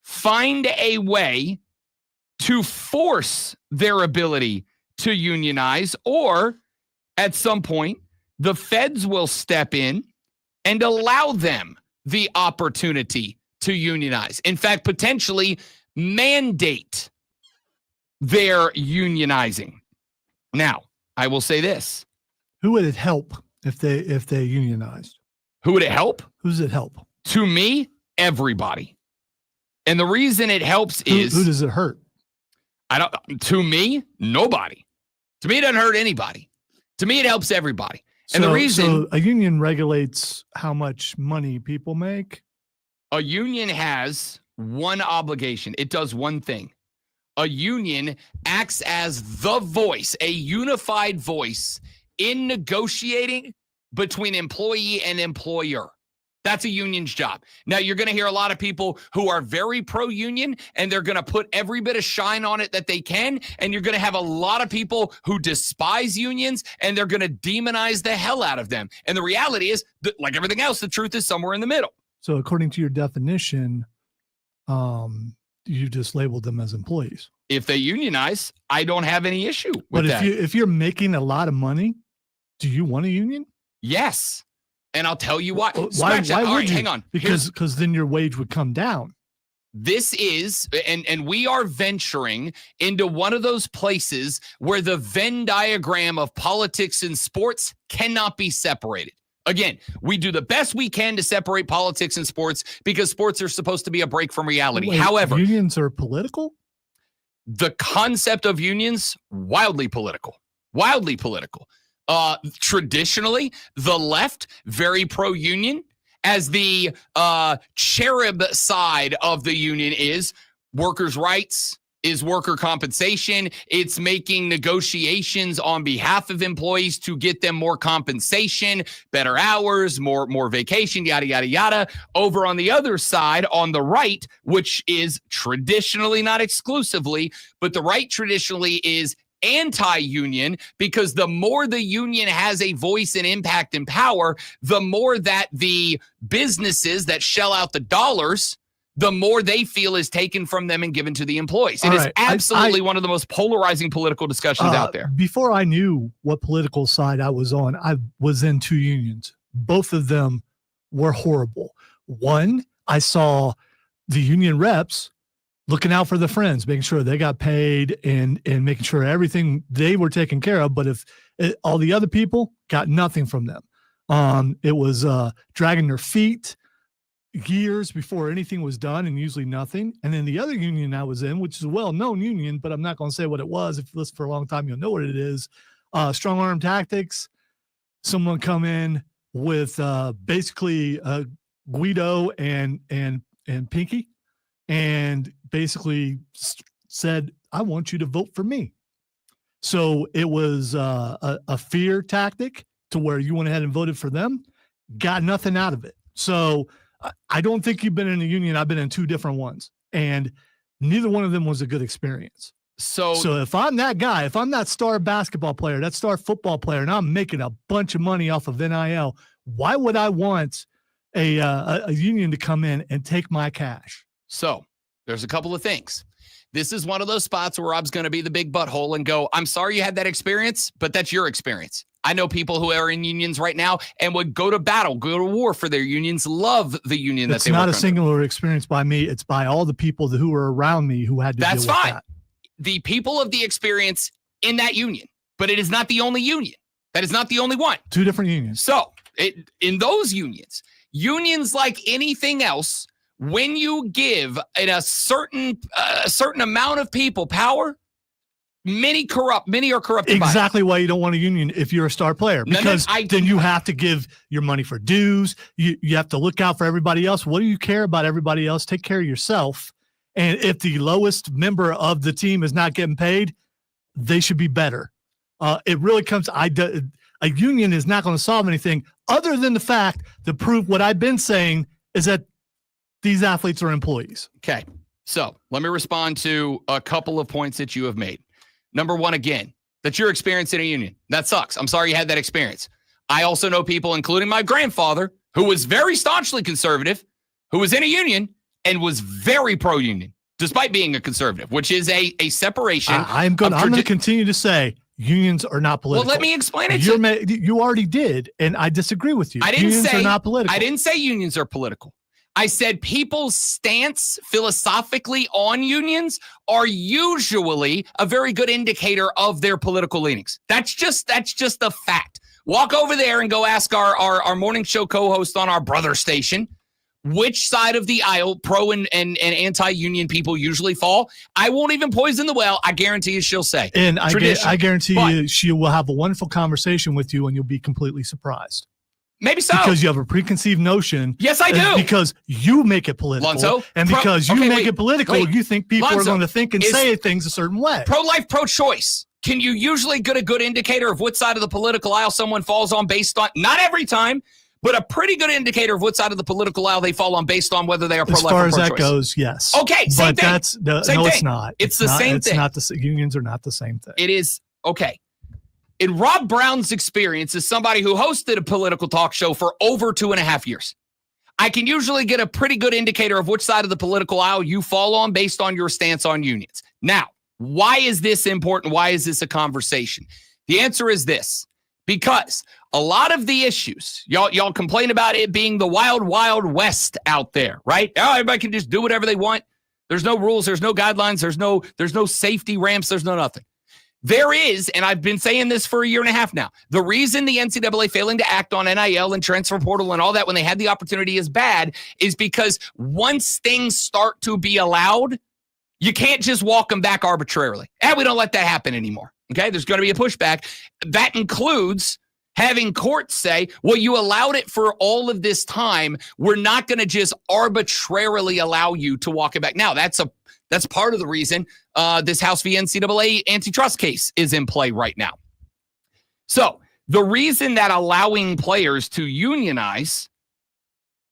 find a way to force their ability to unionize, or at some point, the feds will step in and allow them the opportunity to unionize. In fact, potentially mandate their unionizing. Now, I will say this. Who would it help if they unionized? Who would it help? Who's it help? To me, everybody. And the reason it helps is... Who does it hurt? To me, nobody. To me, it doesn't hurt anybody. To me, it helps everybody. And the reason... So a union regulates how much money people make? A union has one obligation. It does one thing. A union acts as the voice, a unified voice in negotiating between employee and employer. That's a union's job. Now, you're going to hear a lot of people who are very pro-union, and they're going to put every bit of shine on it that they can. And you're going to have a lot of people who despise unions, and they're going to demonize the hell out of them. And the reality is, that, like everything else, the truth is somewhere in the middle. So according to your definition, you just labeled them as employees. If they unionize, I don't have any issue with that. But if you're making a lot of money, do you want a union? Yes. And I'll tell you why. Why would right, you? Hang on. Because then your wage would come down. This is, and we are venturing into one of those places where the Venn diagram of politics and sports cannot be separated. Again, we do the best we can to separate politics and sports because sports are supposed to be a break from reality. Wait, however, unions are political? The concept of unions, wildly political. Wildly political. Traditionally, the left, very pro-union, as the cherub side of the union is workers' rights, is worker compensation. It's making negotiations on behalf of employees to get them more compensation, better hours, more vacation, yada, yada, yada. Over on the other side, on the right, which is traditionally, not exclusively, but the right traditionally is anti-union, because the more the union has a voice and impact and power, the more that the businesses that shell out the dollars, the more they feel is taken from them and given to the employees. It is absolutely one of the most polarizing political discussions out there. Before I knew what political side I was on, I was in 2 unions. Both of them were horrible. One, I saw the union reps looking out for the friends, making sure they got paid and making sure everything they were taken care of. But if all the other people got nothing from them, it was dragging their feet years before anything was done, and usually nothing. And then the other union I was in, which is a well-known union, but I'm not going to say what it was. If you listen for a long time, you'll know what it is. Strong arm tactics. Someone come in with basically Guido and Pinky, and basically said, I want you to vote for me. So it was a fear tactic to where you went ahead and voted for them, got nothing out of it. So I don't think you've been in a union. I've been in 2 different ones, and neither one of them was a good experience. So if I'm that guy, if I'm that star basketball player, that star football player, and I'm making a bunch of money off of NIL, why would I want a union to come in and take my cash? So there's a couple of things. This is one of those spots where Rob's going to be the big butthole and go, I'm sorry you had that experience, but that's your experience. I know people who are in unions right now and would go to battle, go to war for their unions, love the union that they work under. It's not a singular experience by me. It's by all the people who were around me who had to deal with that. That's fine. The people of the experience in that union, but it is not the only union. That is not the only one. 2 different unions. So in those unions like anything else, when you give a certain amount of people power, many are corrupted. Exactly why you don't want a union if you're a star player, because then you have to give your money for dues. You have to look out for everybody else. What do you care about everybody else? Take care of yourself. And if the lowest member of the team is not getting paid, they should be better. It really comes. A union is not going to solve anything other than the fact to prove what I've been saying is that these athletes are employees. Okay. So let me respond to a couple of points that you have made. Number one, again, that's your experience in a union. That sucks. I'm sorry you had that experience. I also know people, including my grandfather, who was very staunchly conservative, who was in a union and was very pro-union, despite being a conservative, which is a separation. I'm going to continue to say unions are not political. Well, let me explain it. You already did, and I disagree with you. Unions are not political. I didn't say unions are political. I said people's stance philosophically on unions are usually a very good indicator of their political leanings. That's just a fact. Walk over there and go ask our morning show co-host on our brother station which side of the aisle pro and anti-union people usually fall. I won't even poison the well. I guarantee you she'll say. And I guarantee you she will have a wonderful conversation with you and you'll be completely surprised. Maybe so. Because you have a preconceived notion. Yes, I do. Because you make it political. Lonzo, and because you make it political, you think people are going to think and say things a certain way. Pro-life, pro-choice. Can you usually get a good indicator of what side of the political aisle someone falls on based on, not every time, but a pretty good indicator of what side of the political aisle they fall on based on whether they are pro-life or pro-choice? As far as that goes, yes. Okay, same thing. It's not. It's the same thing. Unions are not the same thing. It is, okay. In Rob Brown's experience as somebody who hosted a political talk show for over 2.5 years, I can usually get a pretty good indicator of which side of the political aisle you fall on based on your stance on unions. Now, why is this important? Why is this a conversation? The answer is this. Because a lot of the issues, y'all complain about it being the wild, wild west out there, right? Oh, everybody can just do whatever they want. There's no rules. There's no guidelines. There's no safety ramps. There's no nothing. There is, and I've been saying this for 1.5 years now, the reason the NCAA failing to act on NIL and transfer portal and all that when they had the opportunity is bad is because once things start to be allowed, you can't just walk them back arbitrarily. And we don't let that happen anymore. Okay, there's going to be a pushback. That includes having courts say, well, you allowed it for all of this time. We're not going to just arbitrarily allow you to walk it back. Now, that's part of the reason this House v. NCAA antitrust case is in play right now. So the reason that allowing players to unionize,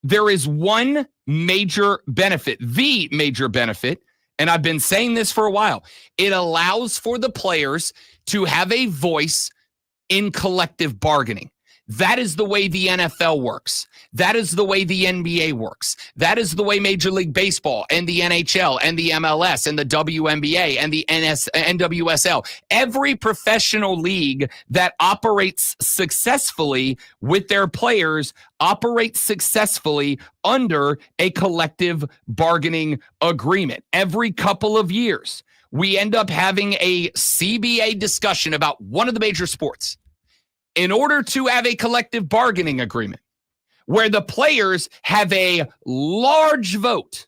there is one major benefit. The major benefit and I've been saying this for a while, it allows for the players to have a voice in collective bargaining. That is the way the NFL works. That is the way the NBA works. That is the way Major League Baseball and the NHL and the MLS and the WNBA and the NWSL, every professional league that operates successfully with their players operates successfully under a collective bargaining agreement. Every couple of years, we end up having a CBA discussion about one of the major sports. In order to have a collective bargaining agreement where the players have a large vote,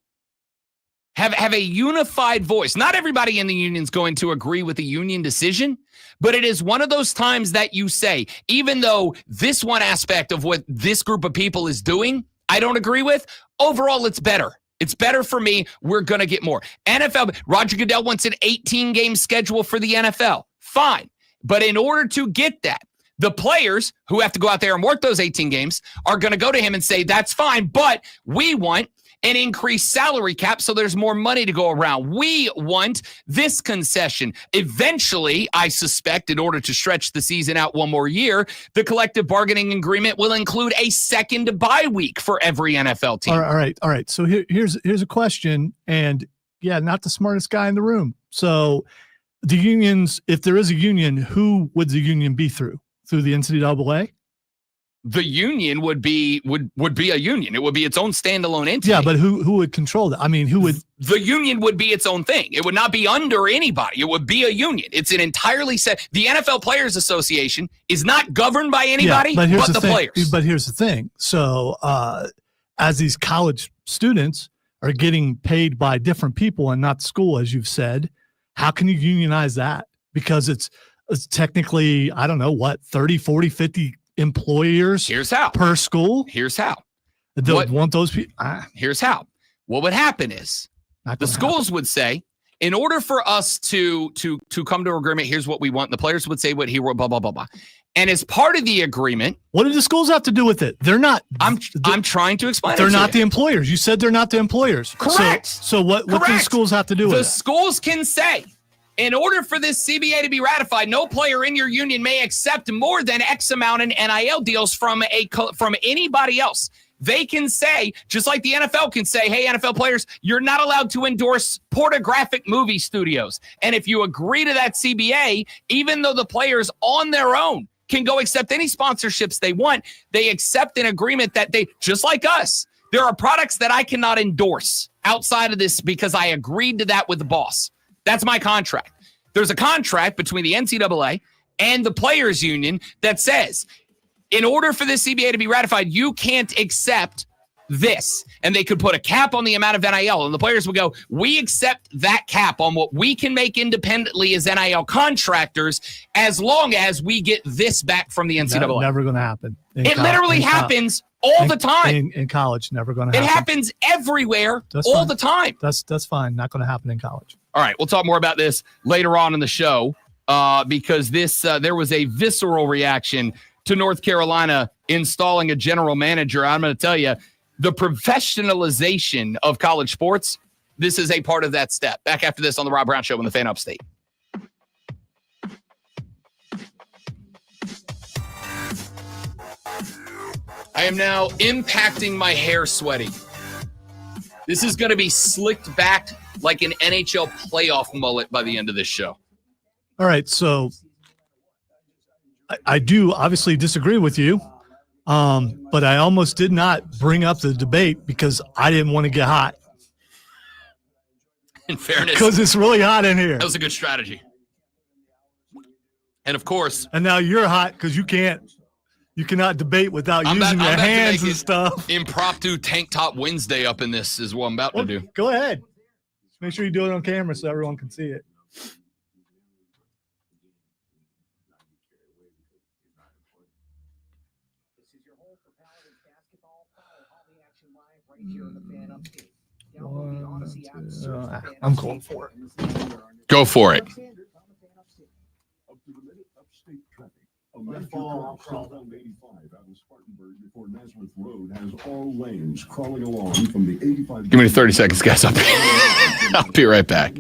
have a unified voice. Not everybody in the union is going to agree with the union decision, but it is one of those times that you say, even though this one aspect of what this group of people is doing, I don't agree with, overall it's better. It's better for me. We're going to get more. NFL, Roger Goodell wants an 18-game schedule for the NFL. Fine. But in order to get that, the players who have to go out there and work those 18 games are going to go to him and say, that's fine, but we want an increased salary cap so there's more money to go around. We want this concession. Eventually, I suspect, in order to stretch the season out one more year, the collective bargaining agreement will include a second bye week for every NFL team. All right. So here's a question, and yeah, not the smartest guy in the room. So the unions, if there is a union, who would the union be through? Through the NCAA? The union would be a union. It would be its own standalone entity. Yeah, but who would control that? I mean, who would? The union would be its own thing. It would not be under anybody. It would be a union. It's an entirely set. The NFL Players Association is not governed by anybody but the players. But here's the thing. So as these college students are getting paid by different people and not school, as you've said, how can you unionize that? Because it's technically, I don't know, what, 30, 40, 50 employers Here's how. Per school? Here's how. Want those people? Here's how. What would happen is the schools would say, in order for us to come to an agreement, here's what we want. The players would say what he wrote, blah, blah, blah, blah. And as part of the agreement. What do the schools have to do with it? They're not. I'm trying to explain They're not the employers. You said they're not the employers. Correct. So what do the schools have to do with it? The schools can say, in order for this CBA to be ratified, no player in your union may accept more than X amount in NIL deals from anybody else. They can say, just like the NFL can say, hey, NFL players, you're not allowed to endorse pornographic movie studios. And if you agree to that CBA, even though the players on their own can go accept any sponsorships they want, they accept an agreement that they, just like us, there are products that I cannot endorse outside of this because I agreed to that with the boss. That's my contract. There's a contract between the NCAA and the players union that says, in order for this CBA to be ratified, you can't accept this. And they could put a cap on the amount of NIL. And the players would go, we accept that cap on what we can make independently as NIL contractors as long as we get this back from the NCAA. That's never going to happen. It literally happens all the time. In college, never going to happen. It happens everywhere all the time. That's fine. Not going to happen in college. All right, we'll talk more about this later on in the show because there was a visceral reaction to North Carolina installing a general manager. I'm going to tell you, the professionalization of college sports, this is a part of that step. Back after this on the Rob Brown Show on the Fan Upstate. I am now impacting my hair sweaty. This is going to be slicked back like an NHL playoff mullet by the end of this show. All right, so I do obviously disagree with you, but I almost did not bring up the debate because I didn't want to get hot. In fairness. Because it's really hot in here. That was a good strategy. And of course. And now you're hot because you cannot debate without using your hands and stuff. Impromptu tank top Wednesday up in this is what I'm about to do. Go ahead. Just make sure you do it on camera so everyone can see it. I'm going for it. Go for it. Give me 30 seconds, guys. Up. I'll be right back.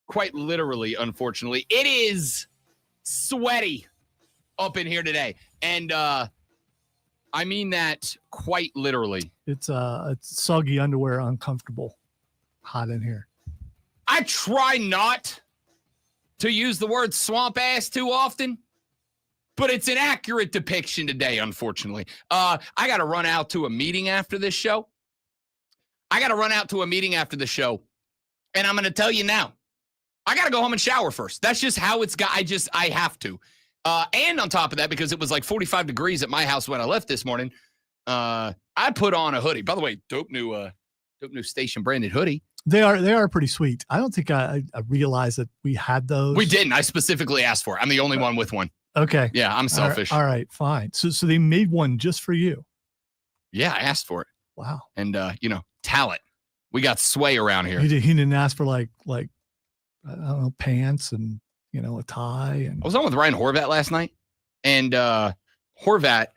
Quite literally, unfortunately, it is sweaty up in here today. And I mean that quite literally. It's soggy underwear, uncomfortable, hot in here. I try not to use the word swamp ass too often, but it's an accurate depiction today, unfortunately. I got to run out to a meeting after this show. And I'm going to tell you now, I got to go home and shower first. That's just how it's got. I have to. And on top of that, because it was like 45 degrees at my house when I left this morning, I put on a hoodie. By the way, dope new station branded hoodie. They are pretty sweet. I don't think I realized that we had those. We didn't. I specifically asked for it. I'm the only one with one. Okay. Yeah, I'm selfish. All right, fine. So they made one just for you. Yeah, I asked for it. Wow. And talent. We got sway around here. He didn't ask for like I don't know, pants and a tie. And I was on with Ryan Horvat last night, and Horvat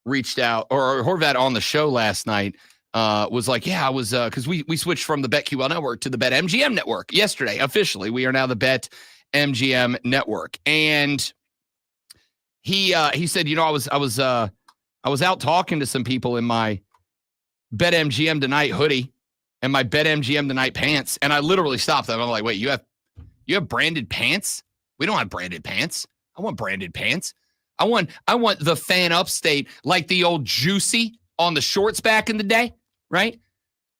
reached out, or Horvat on the show last night was like, yeah, I was because we switched from the BetQL network to the BetMGM network yesterday. Officially, we are now the BetMGM network, and he said, I was out talking to some people in my BetMGM Tonight hoodie and my BetMGM Tonight pants, and I literally stopped them. I'm like, wait, you have branded pants? We don't have branded pants. I want branded pants. I want the Fan Upstate, like the old Juicy on the shorts back in the day, right?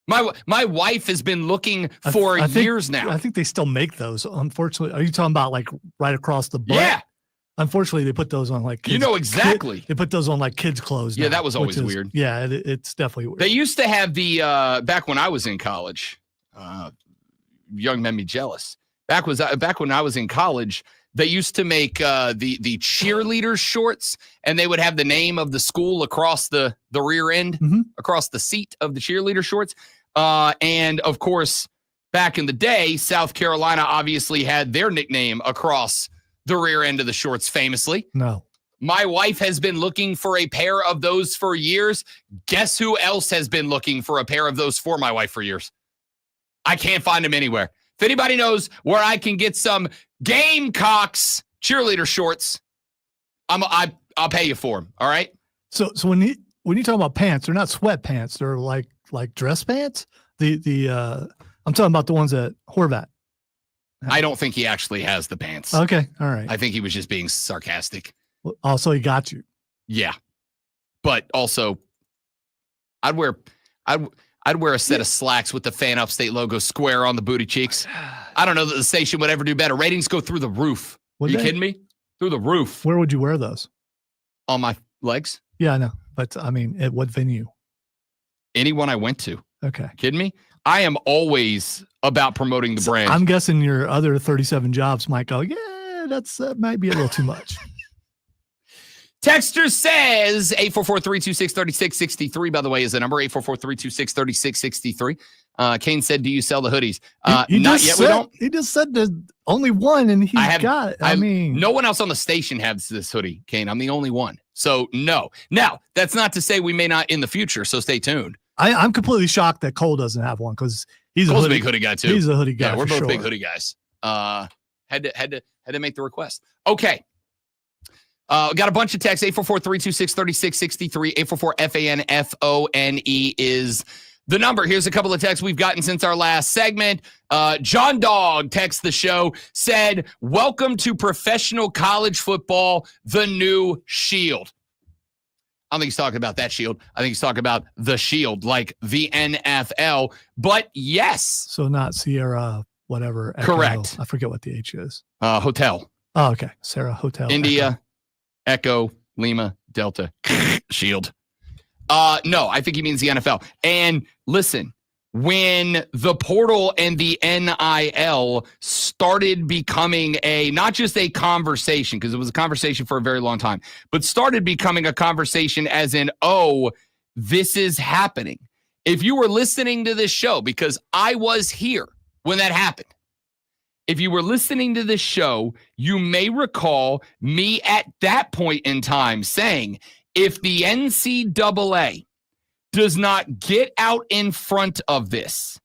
My wife has been looking for years now. I think they still make those. Unfortunately, are you talking about like right across the butt? Yeah. Unfortunately, they put those on like kids, exactly. They put those on like kids' clothes. Yeah, now, that was always weird. Yeah, it's definitely weird. They used to have the back when I was in college. Young men be jealous. Back when I was in college, they used to make the cheerleader shorts, and they would have the name of the school across the rear end, across the seat of the cheerleader shorts. And of course, back in the day, South Carolina obviously had their nickname across the rear end of the shorts famously. No. My wife has been looking for a pair of those for years. Guess who else has been looking for a pair of those for my wife for years? I can't find them anywhere. If anybody knows where I can get some Gamecocks cheerleader shorts, I I'll pay you for them. All right. So when you talk about pants, they're not sweatpants. They're like dress pants. I'm talking about the ones at Horvat. I don't think he actually has the pants. Okay. All right. I think he was just being sarcastic. Also, he got you. Yeah. But also, I'd wear a set of slacks with the Fan Upstate logo square on the booty cheeks. I don't know that the station would ever do better. Ratings go through the roof. Are you kidding me? Through the roof. Where would you wear those? On my legs? Yeah, I know. But I mean, at what venue? Anyone I went to. Okay. Kidding me? I am always about promoting the brand. I'm guessing your other 37 jobs might go, yeah, that might be a little too much. Texter says 844-326-3663, by the way, is the number 844-326-3663. Kane said, do you sell the hoodies? Not yet. We don't. He just said there's only one and he's got it. I mean, no one else on the station has this hoodie, Kane. I'm the only one. So no. Now, that's not to say we may not in the future. So stay tuned. I'm completely shocked that Cole doesn't have one because he's Cole's a big hoodie guy too. He's a hoodie guy. Yeah, we're both sure. big hoodie guys. Had to make the request. Okay. Got a bunch of texts. 844-326-3663. 844-FANFONE is the number. Here's a couple of texts we've gotten since our last segment. John Dog texts the show, said, welcome to professional college football, the new Shield. I don't think he's talking about that Shield. I think he's talking about the Shield, like the NFL. But yes. So not Sierra, whatever. Echo. Correct. I forget what the H is. Hotel. Oh, okay. Sarah Hotel. India, Echo, Lima, Delta, Shield. No, I think he means the NFL. And listen, when the portal and the NIL started becoming not just a conversation, because it was a conversation for a very long time, but started becoming a conversation as in, oh, this is happening. If you were listening to this show, because I was here when that happened, if you were listening to this show, you may recall me at that point in time saying, if the NCAA does not get out in front of this,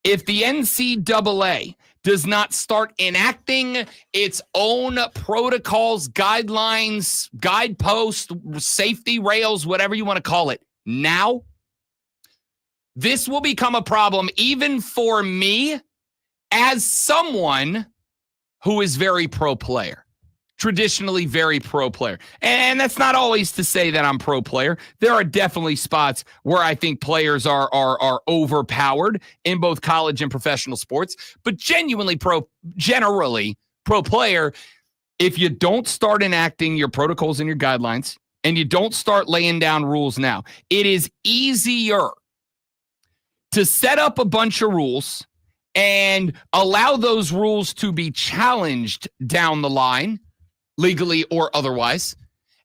if the NCAA does not start enacting its own protocols, guidelines, guideposts, safety rails, whatever you want to call it, now, this will become a problem even for me as someone who is very pro player. Traditionally very pro player. And that's not always to say that I'm pro player. There are definitely spots where I think players are overpowered in both college and professional sports, but generally pro player, if you don't start enacting your protocols and your guidelines and you don't start laying down rules now, it is easier to set up a bunch of rules and allow those rules to be challenged down the line, legally or otherwise,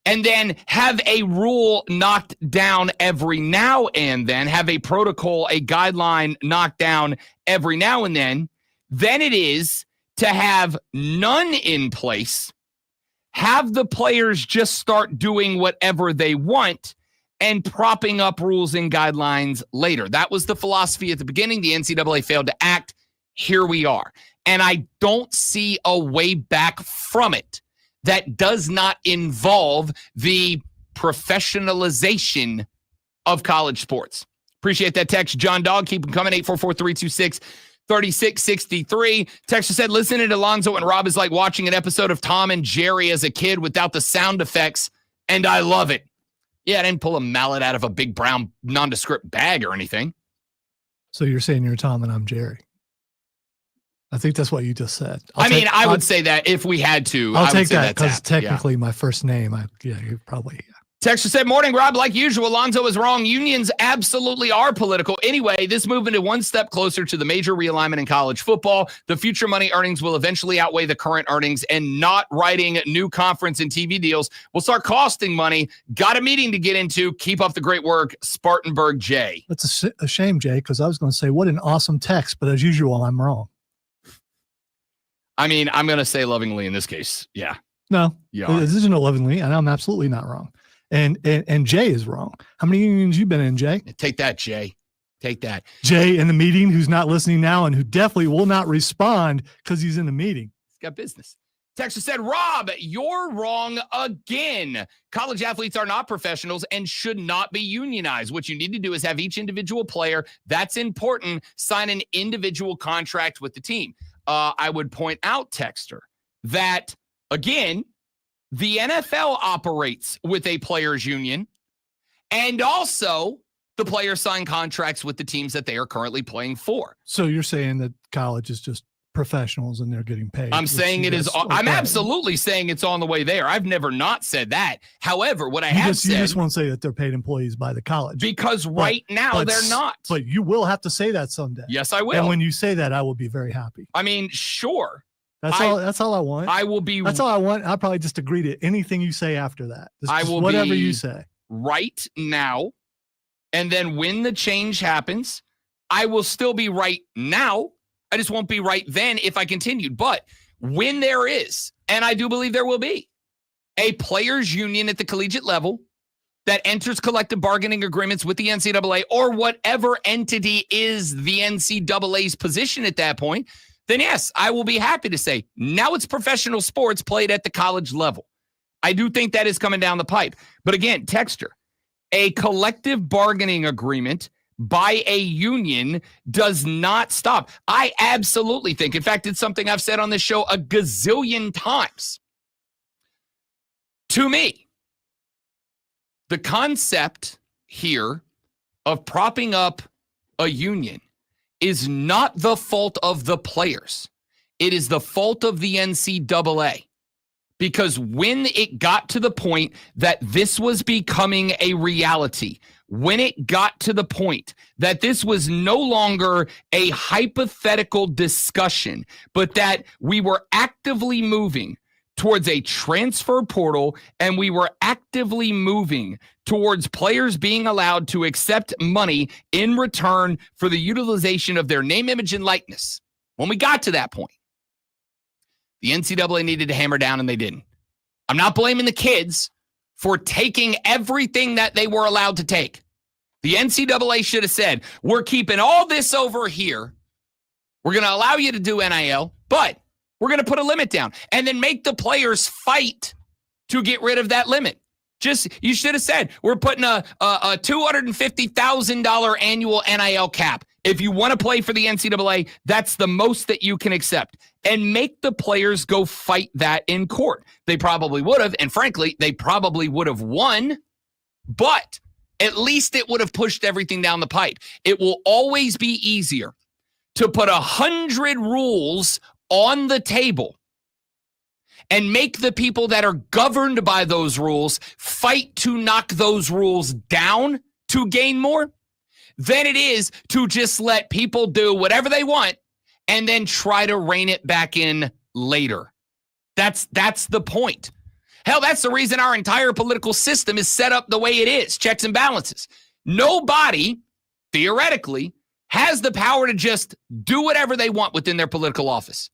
and then have a rule knocked down every now and then, have a protocol, a guideline knocked down every now and then it is to have none in place, have the players just start doing whatever they want and propping up rules and guidelines later. That was the philosophy at the beginning. The NCAA failed to act. Here we are. And I don't see a way back from it that does not involve the professionalization of college sports. Appreciate that text, John Dog. Keep them coming, 844-326-3663. Texter said, listening to Alonzo and Rob is like watching an episode of Tom and Jerry as a kid without the sound effects, and I love it. Yeah, I didn't pull a mallet out of a big brown nondescript bag or anything. So you're saying you're Tom and I'm Jerry. I think that's what you just said. I would say that if we had to. I'll take that because technically my first name. You probably. Yeah. Texter said, morning, Rob. Like usual, Alonzo is wrong. Unions absolutely are political. Anyway, this movement is one step closer to the major realignment in college football. The future money earnings will eventually outweigh the current earnings, and not writing new conference and TV deals will start costing money. Got a meeting to get into. Keep up the great work, Spartanburg J. That's a shame, Jay, because I was going to say, what an awesome text, but as usual, I'm wrong. I mean, I'm going to say lovingly in this case. Yeah. No, this isn't a lovingly, and I'm absolutely not wrong. And Jay is wrong. How many unions you been in, Jay? Take that, Jay. Take that. Jay in the meeting, who's not listening now and who definitely will not respond because he's in the meeting. He's got business. Texas said, Rob, you're wrong again. College athletes are not professionals and should not be unionized. What you need to do is have each individual player, that's important, sign an individual contract with the team. I would point out, Texter, that, again, the NFL operates with a players' union, and also the players sign contracts with the teams that they are currently playing for. So you're saying that college is just professionals and they're getting paid. I'm saying it is. I'm absolutely saying it's on the way there. I've never not said that. However, what I have said, you just won't say that they're paid employees by the college because right now they're not. But you will have to say that someday. Yes, I will. And when you say that, I will be very happy. I mean, sure. That's all I want. I will be. That's all I want. I'll probably just agree to anything you say after that. I will whatever be you say right now, and then when the change happens, I will still be right now. I just won't be right then if I continued. But when there is, and I do believe there will be, a players' union at the collegiate level that enters collective bargaining agreements with the NCAA or whatever entity is the NCAA's position at that point, then yes, I will be happy to say now it's professional sports played at the college level. I do think that is coming down the pipe. But again, Texter, a collective bargaining agreement by a union does not stop. I absolutely think, in fact, it's something I've said on this show a gazillion times. To me, the concept here of propping up a union is not the fault of the players. It is the fault of the NCAA. Because when it got to the point that this was becoming a reality, when it got to the point that this was no longer a hypothetical discussion, but that we were actively moving towards a transfer portal and we were actively moving towards players being allowed to accept money in return for the utilization of their name, image, and likeness. When we got to that point, the NCAA needed to hammer down, and they didn't. I'm not blaming the kids for taking everything that they were allowed to take. The NCAA should have said, we're keeping all this over here. We're going to allow you to do NIL, but we're going to put a limit down and then make the players fight to get rid of that limit. You should have said, we're putting a $250,000 annual NIL cap. If you want to play for the NCAA, that's the most that you can accept. And make the players go fight that in court. They probably would have, and frankly, they probably would have won, but at least it would have pushed everything down the pipe. It will always be easier to put 100 rules on the table and make the people that are governed by those rules fight to knock those rules down to gain more than it is to just let people do whatever they want and then try to rein it back in later. That's the point. Hell, that's the reason our entire political system is set up the way it is, checks and balances. Nobody, theoretically, has the power to just do whatever they want within their political office.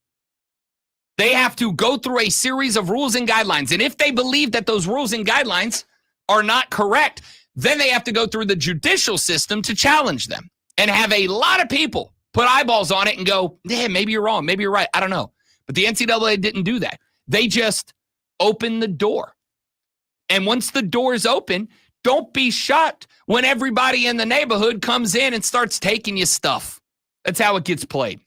They have to go through a series of rules and guidelines. And if they believe that those rules and guidelines are not correct, then they have to go through the judicial system to challenge them and have a lot of people put eyeballs on it and go, yeah, maybe you're wrong. Maybe you're right. I don't know. But the NCAA didn't do that. They just opened the door. And once the door is open, don't be shocked when everybody in the neighborhood comes in and starts taking you stuff. That's how it gets played.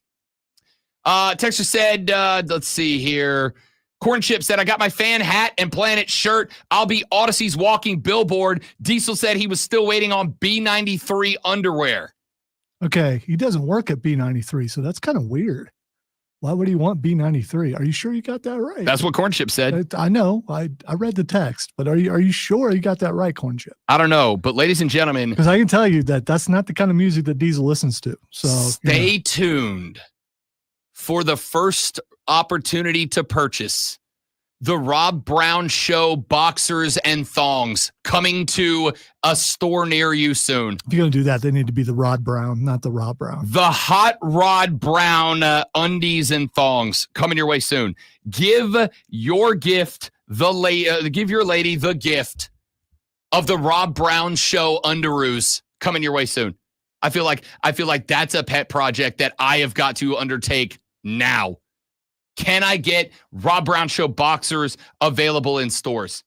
Texter said, let's see here. Corn Chip said, I got my fan hat and Planet shirt. I'll be Odyssey's walking billboard. Diesel said he was still waiting on B93 underwear. Okay, he doesn't work at B93, so that's kind of weird. Why would he want B93? Are you sure you got that right? That's what Corn Chip said. I know. I read the text, but are you sure you got that right, Corn Chip? I don't know, but ladies and gentlemen, because I can tell you that that's not the kind of music that Diesel listens to. So stay tuned for the first opportunity to purchase the Rob Brown Show boxers and thongs coming to a store near you soon. If you're going to do that, they need to be the Rod Brown, not the Rob Brown. The hot Rod Brown undies and thongs coming your way soon. Give your gift, give your lady the gift of the Rob Brown Show underoos coming your way soon. I feel like that's a pet project that I have got to undertake now. Can I get Rob Brown Show boxers available in stores?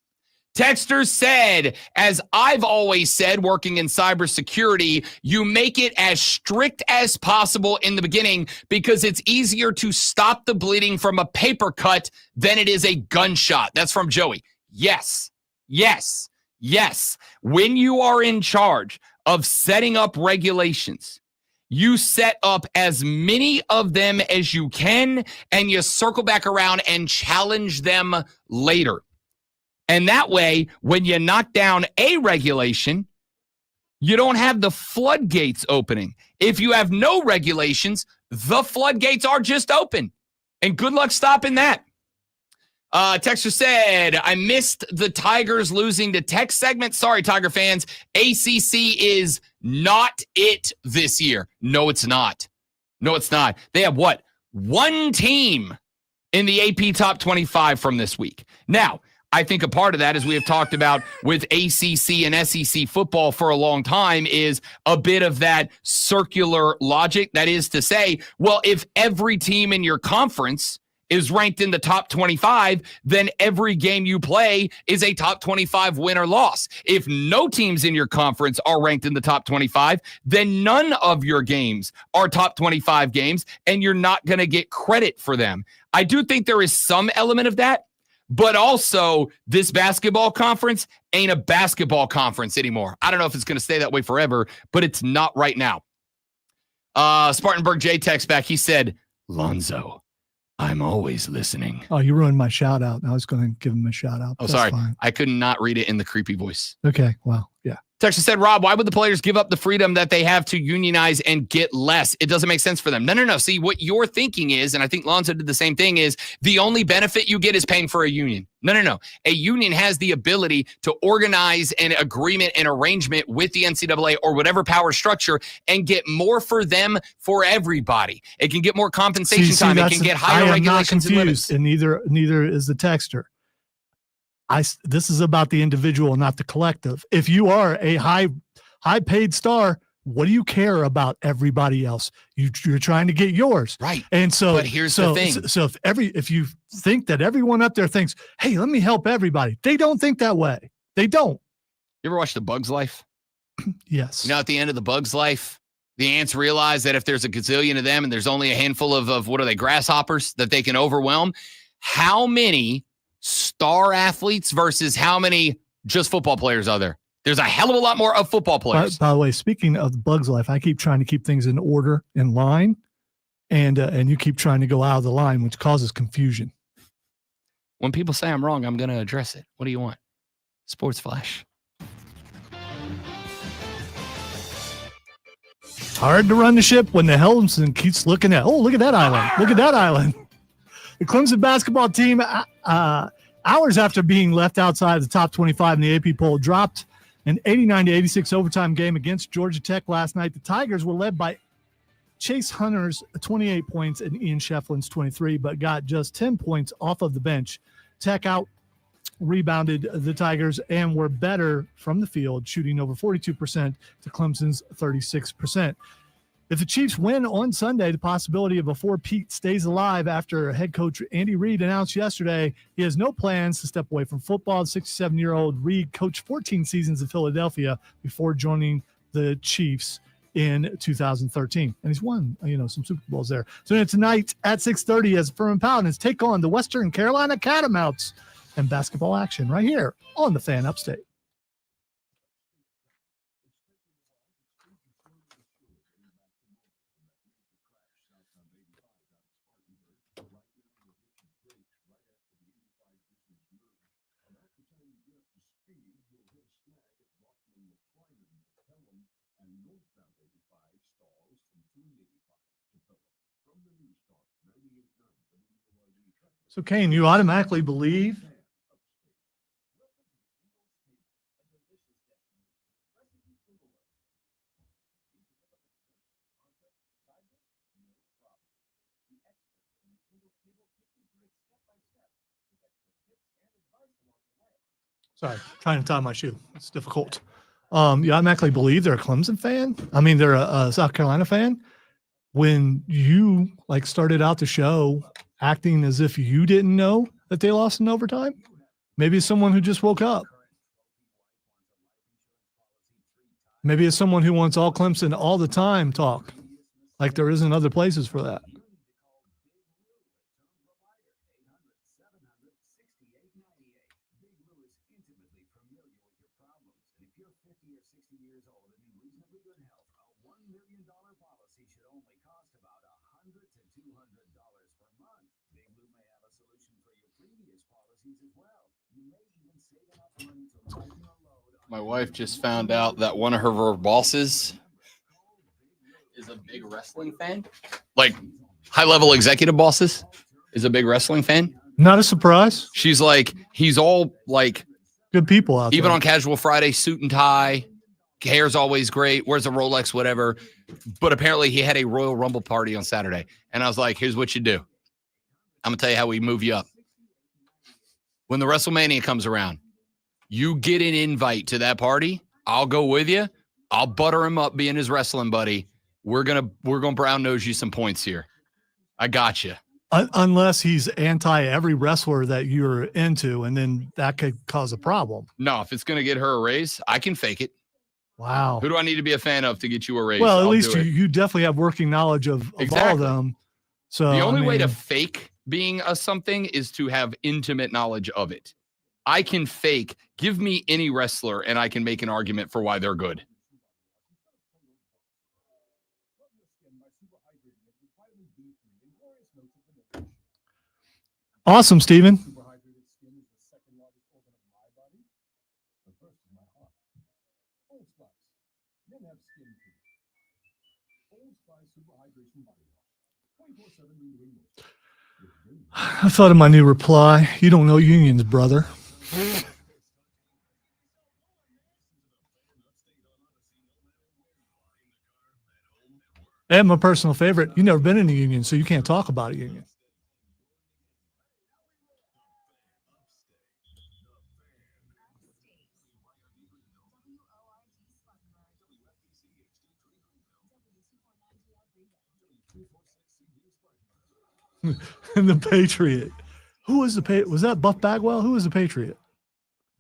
Texter said, as I've always said, working in cybersecurity, you make it as strict as possible in the beginning because it's easier to stop the bleeding from a paper cut than it is a gunshot. That's from Joey. Yes, yes, yes. When you are in charge of setting up regulations, you set up as many of them as you can, and you circle back around and challenge them later. And that way, when you knock down a regulation, you don't have the floodgates opening. If you have no regulations, the floodgates are just open. And good luck stopping that. Texter said, I missed the Tigers losing to Tech segment. Sorry, Tiger fans. ACC is not it this year. No, it's not. No, it's not. They have what? One team in the AP Top 25 from this week. Now, I think a part of that, as we have talked about with ACC and SEC football for a long time, is a bit of that circular logic. That is to say, well, if every team in your conference is ranked in the top 25, then every game you play is a top 25 win or loss. If no teams in your conference are ranked in the top 25, then none of your games are top 25 games, and you're not going to get credit for them. I do think there is some element of that, but also this basketball conference ain't a basketball conference anymore. I don't know if it's going to stay that way forever, but it's not right now. Spartanburg J texts back. He said, Lonzo, I'm always listening. Oh, you ruined my shout out. I was going to give him a shout out. Oh, sorry. Fine. I could not read it in the creepy voice. Okay. Well, yeah. Texas said, Rob, why would the players give up the freedom that they have to unionize and get less? It doesn't make sense for them. No. See, what you're thinking is, and I think Lonzo did the same thing, is the only benefit you get is paying for a union. No. A union has the ability to organize an agreement and arrangement with the NCAA or whatever power structure and get more for them for everybody. It can get more compensation time. It can get higher regulations and limits. And neither is the texter. This is about the individual, not the collective. If you are a high paid star, what do you care about everybody else? You're trying to get yours. Right. And so, but here's the thing. So if you think that everyone up there thinks, hey, let me help everybody, they don't think that way. They don't. You ever watch The Bug's Life? Yes. You know, at the end of The Bug's Life, the ants realize that if there's a gazillion of them and there's only a handful of what are they, grasshoppers that they can overwhelm, how many star athletes versus how many just football players are there? There's a hell of a lot more of football players. By the way, speaking of The Bug's Life, I keep trying to keep things in order, in line, and you keep trying to go out of the line, which causes confusion. When people say I'm wrong, I'm going to address it. What do you want? Sports Flash. Hard to run the ship when the helmsman keeps looking at, look at that island. Look at that island. The Clemson basketball team, hours after being left outside of the top 25 in the AP poll, dropped an 89-86 overtime game against Georgia Tech last night. The Tigers were led by Chase Hunter's 28 points and Ian Shefflin's 23, but got just 10 points off of the bench. Tech out rebounded the Tigers and were better from the field, shooting over 42% to Clemson's 36%. If the Chiefs win on Sunday, the possibility of a four-peat stays alive after head coach Andy Reid announced yesterday he has no plans to step away from football. The 67-year-old Reid coached 14 seasons in Philadelphia before joining the Chiefs in 2013. And he's won, some Super Bowls there. So tonight at 6:30 as Furman Paladins take on the Western Carolina Catamounts and basketball action right here on the Fan Upstate. So, Kane, you automatically believe Sorry, trying to tie my shoe. It's difficult. You automatically believe they're a Clemson fan. I mean, they're a South Carolina fan. When you started out the show acting as if you didn't know that they lost in overtime? Maybe it's someone who just woke up. Maybe it's someone who wants all Clemson all the time talk, like there isn't other places for that. My wife just found out that one of her bosses is a big wrestling fan. Like high-level executive bosses is a big wrestling fan. Not a surprise. She's like, he's all like good people out even there. on casual Friday, suit and tie, hair's always great, wears a Rolex, whatever. But apparently he had a Royal Rumble party on Saturday. And I was like, here's what you do. I'm going to tell you how we move you up. When the WrestleMania comes around, you get an invite to that party. I'll go with you. I'll butter him up being his wrestling buddy. We're gonna brown nose you some points here. I got you. Unless he's anti every wrestler that you're into, and then that could cause a problem. No, if it's gonna get her a raise, I can fake it. Wow. Who do I need to be a fan of to get you a raise? Well, at I'll least do it. you definitely have working knowledge of all of them. So the only way to fake being a something is to have intimate knowledge of it. I can fake. Give me any wrestler, and I can make an argument for why they're good. Awesome, Steven. I thought of my new reply. You don't know unions, brother. And my personal favorite, you've never been in a union, so you can't talk about a union. And the Patriot. Who was the Patriot? Was that Buff Bagwell? Who was the Patriot?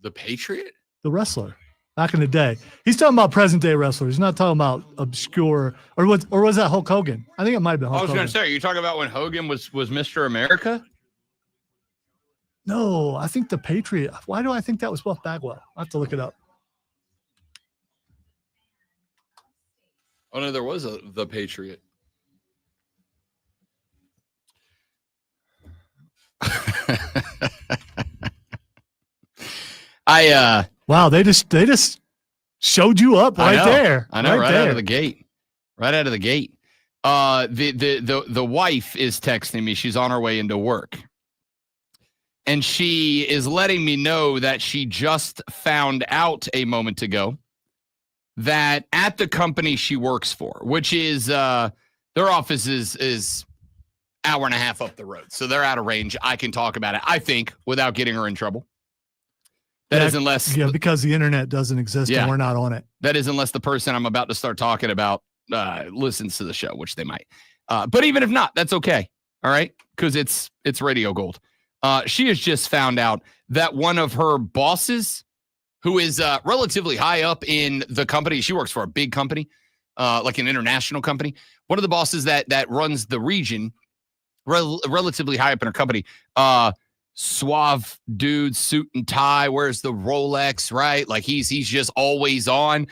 The Patriot? The wrestler back in the day. He's talking about present day wrestlers. He's not talking about obscure or was that Hulk Hogan? I think it might have been Hulk I was Hogan. going to say, are you talking about when Hogan was Mr. America? No, I think the Patriot. Why do I think that was Buff Bagwell? I have to look it up. Oh no, there was the Patriot. Wow, they just showed you up right there. I know, right out of the gate. Right out of the gate. The wife is texting me. She's on her way into work. And she is letting me know that she just found out a moment ago that at the company she works for, which is their office is hour and a half up the road. So they're out of range. I can talk about it, I think, without getting her in trouble. That is unless... Yeah, because the internet doesn't exist and we're not on it. That is unless the person I'm about to start talking about listens to the show, which they might. But even if not, that's okay. All right? Because it's radio gold. She has just found out that one of her bosses, who is relatively high up in the company, she works for a big company, like an international company. One of the bosses that runs the region, relatively high up in her company, suave dude, suit and tie, wears the Rolex, right? Like he's just always on.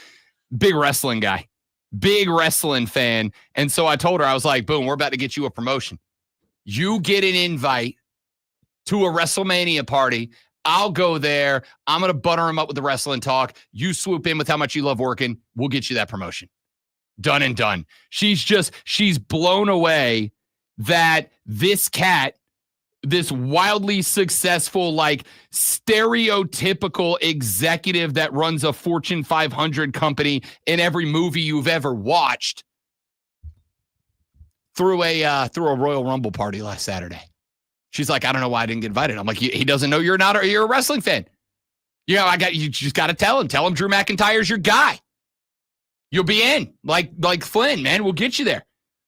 Big wrestling guy, big wrestling fan. And so I told her, I was like, boom, we're about to get you a promotion. You get an invite to a WrestleMania party. I'll go there. I'm going to butter him up with the wrestling talk. You swoop in with how much you love working. We'll get you that promotion. Done and done. She's blown away that this cat, this wildly successful, like stereotypical executive that runs a Fortune 500 company in every movie you've ever watched, threw a Royal Rumble party last Saturday. She's like, I don't know why I didn't get invited. I'm like, he doesn't know you're a wrestling fan. You know, you just got to tell him Drew McIntyre's your guy. You'll be in like Flynn, man. We'll get you there.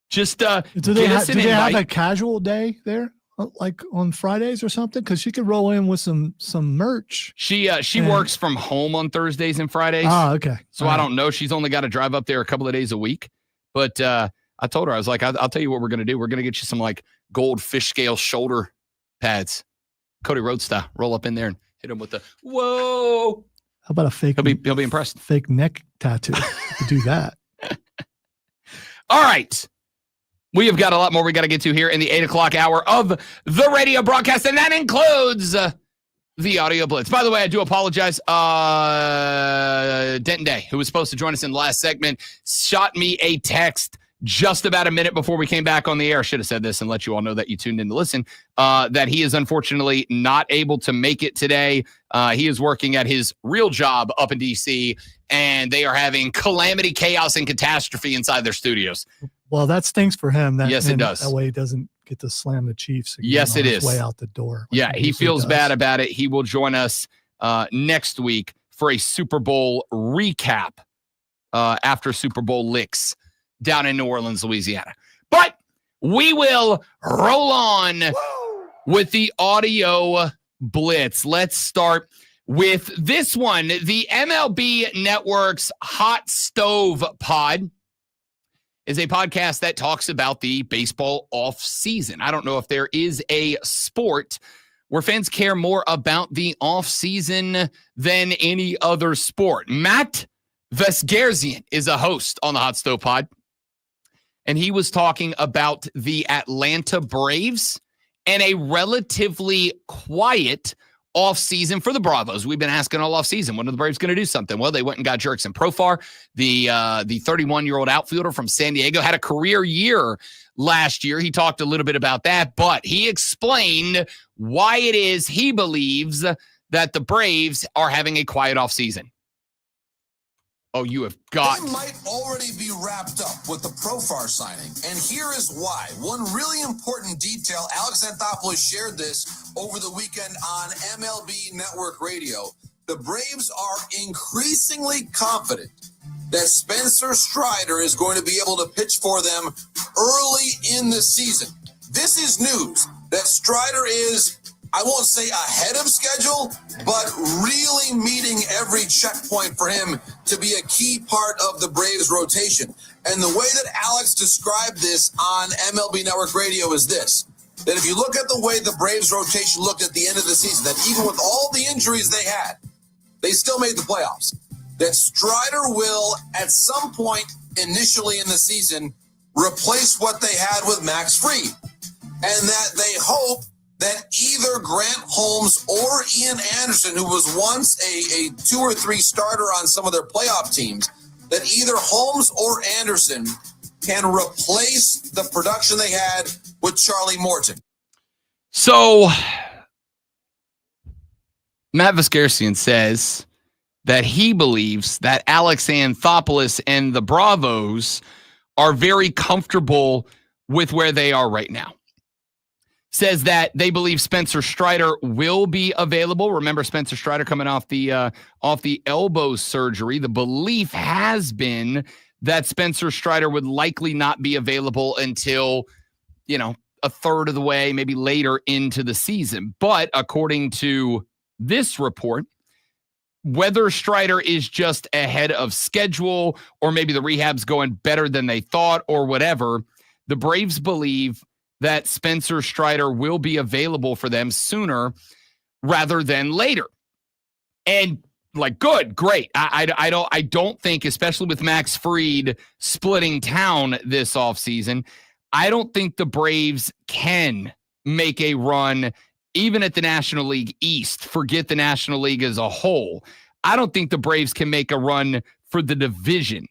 Just do they have a casual day there like on Fridays or something? Because she could roll in with some merch. She works from home on Thursdays and Fridays. Ah, okay. So I don't know. She's only got to drive up there a couple of days a week. But I told her, I was like, I'll tell you what we're going to do. We're going to get you some like gold fish scale shoulder pads. Cody Rhodes style. Roll up in there and hit him with the whoa. How about a fake? He'll be impressed. Fake neck tattoo. To do that. All right. We have got a lot more we got to get to here in the 8 o'clock hour of the radio broadcast, and that includes the audio blitz. By the way, I do apologize. Denton Day, who was supposed to join us in the last segment, shot me a text just about a minute before we came back on the air. I should have said this and let you all know that you tuned in to listen, that he is unfortunately not able to make it today. He is working at his real job up in D.C., and they are having calamity, chaos, and catastrophe inside their studios. Well, that stinks for him. Yes, it does. That way he doesn't get to slam the Chiefs again. Yes, it on his is. way out the door. Yeah, he feels bad about it. He will join us next week for a Super Bowl recap after Super Bowl licks down in New Orleans, Louisiana. But we will roll on with the audio blitz. Let's start with this one, the MLB Network's Hot Stove Pod is a podcast that talks about the baseball off season. I don't know if there is a sport where fans care more about the off season than any other sport. Matt Vesgerzian is a host on the Hot Stove Pod, and he was talking about the Atlanta Braves and a relatively quiet offseason for the Bravos. We've been asking all offseason, when are the Braves going to do something? Well, they went and got Jurickson Profar, the 31-year-old outfielder from San Diego, had a career year last year. He talked a little bit about that, but he explained why it is he believes that the Braves are having a quiet offseason. Oh, you have got... They might already be wrapped up with the Profar signing, and here is why. One really important detail, Alex Anthopoulos shared this over the weekend on MLB Network Radio. The Braves are increasingly confident that Spencer Strider is going to be able to pitch for them early in the season. This is news that Strider is, I won't say ahead of schedule, but really meeting every checkpoint for him to be a key part of the Braves rotation. And the way that Alex described this on MLB Network Radio is this, that if you look at the way the Braves rotation looked at the end of the season, that even with all the injuries they had, they still made the playoffs. That Strider will, at some point initially in the season, replace what they had with Max Fried. And that they hope that either Grant Holmes or Ian Anderson, who was once a 2 or 3 starter on some of their playoff teams, that either Holmes or Anderson can replace the production they had with Charlie Morton. So, Matt Vesgerzian says that he believes that Alex Anthopoulos and the Bravos are very comfortable with where they are right now. Says that they believe Spencer Strider will be available. Remember, Spencer Strider coming off the elbow surgery. The belief has been that Spencer Strider would likely not be available until, a third of the way, maybe later into the season. But according to this report, whether Strider is just ahead of schedule or maybe the rehab's going better than they thought or whatever, the Braves believe that Spencer Strider will be available for them sooner rather than later. And good, great. I don't think, especially with Max Fried splitting town this offseason, I don't think the Braves can make a run even at the National League East. Forget the National League as a whole. I don't think the Braves can make a run for the division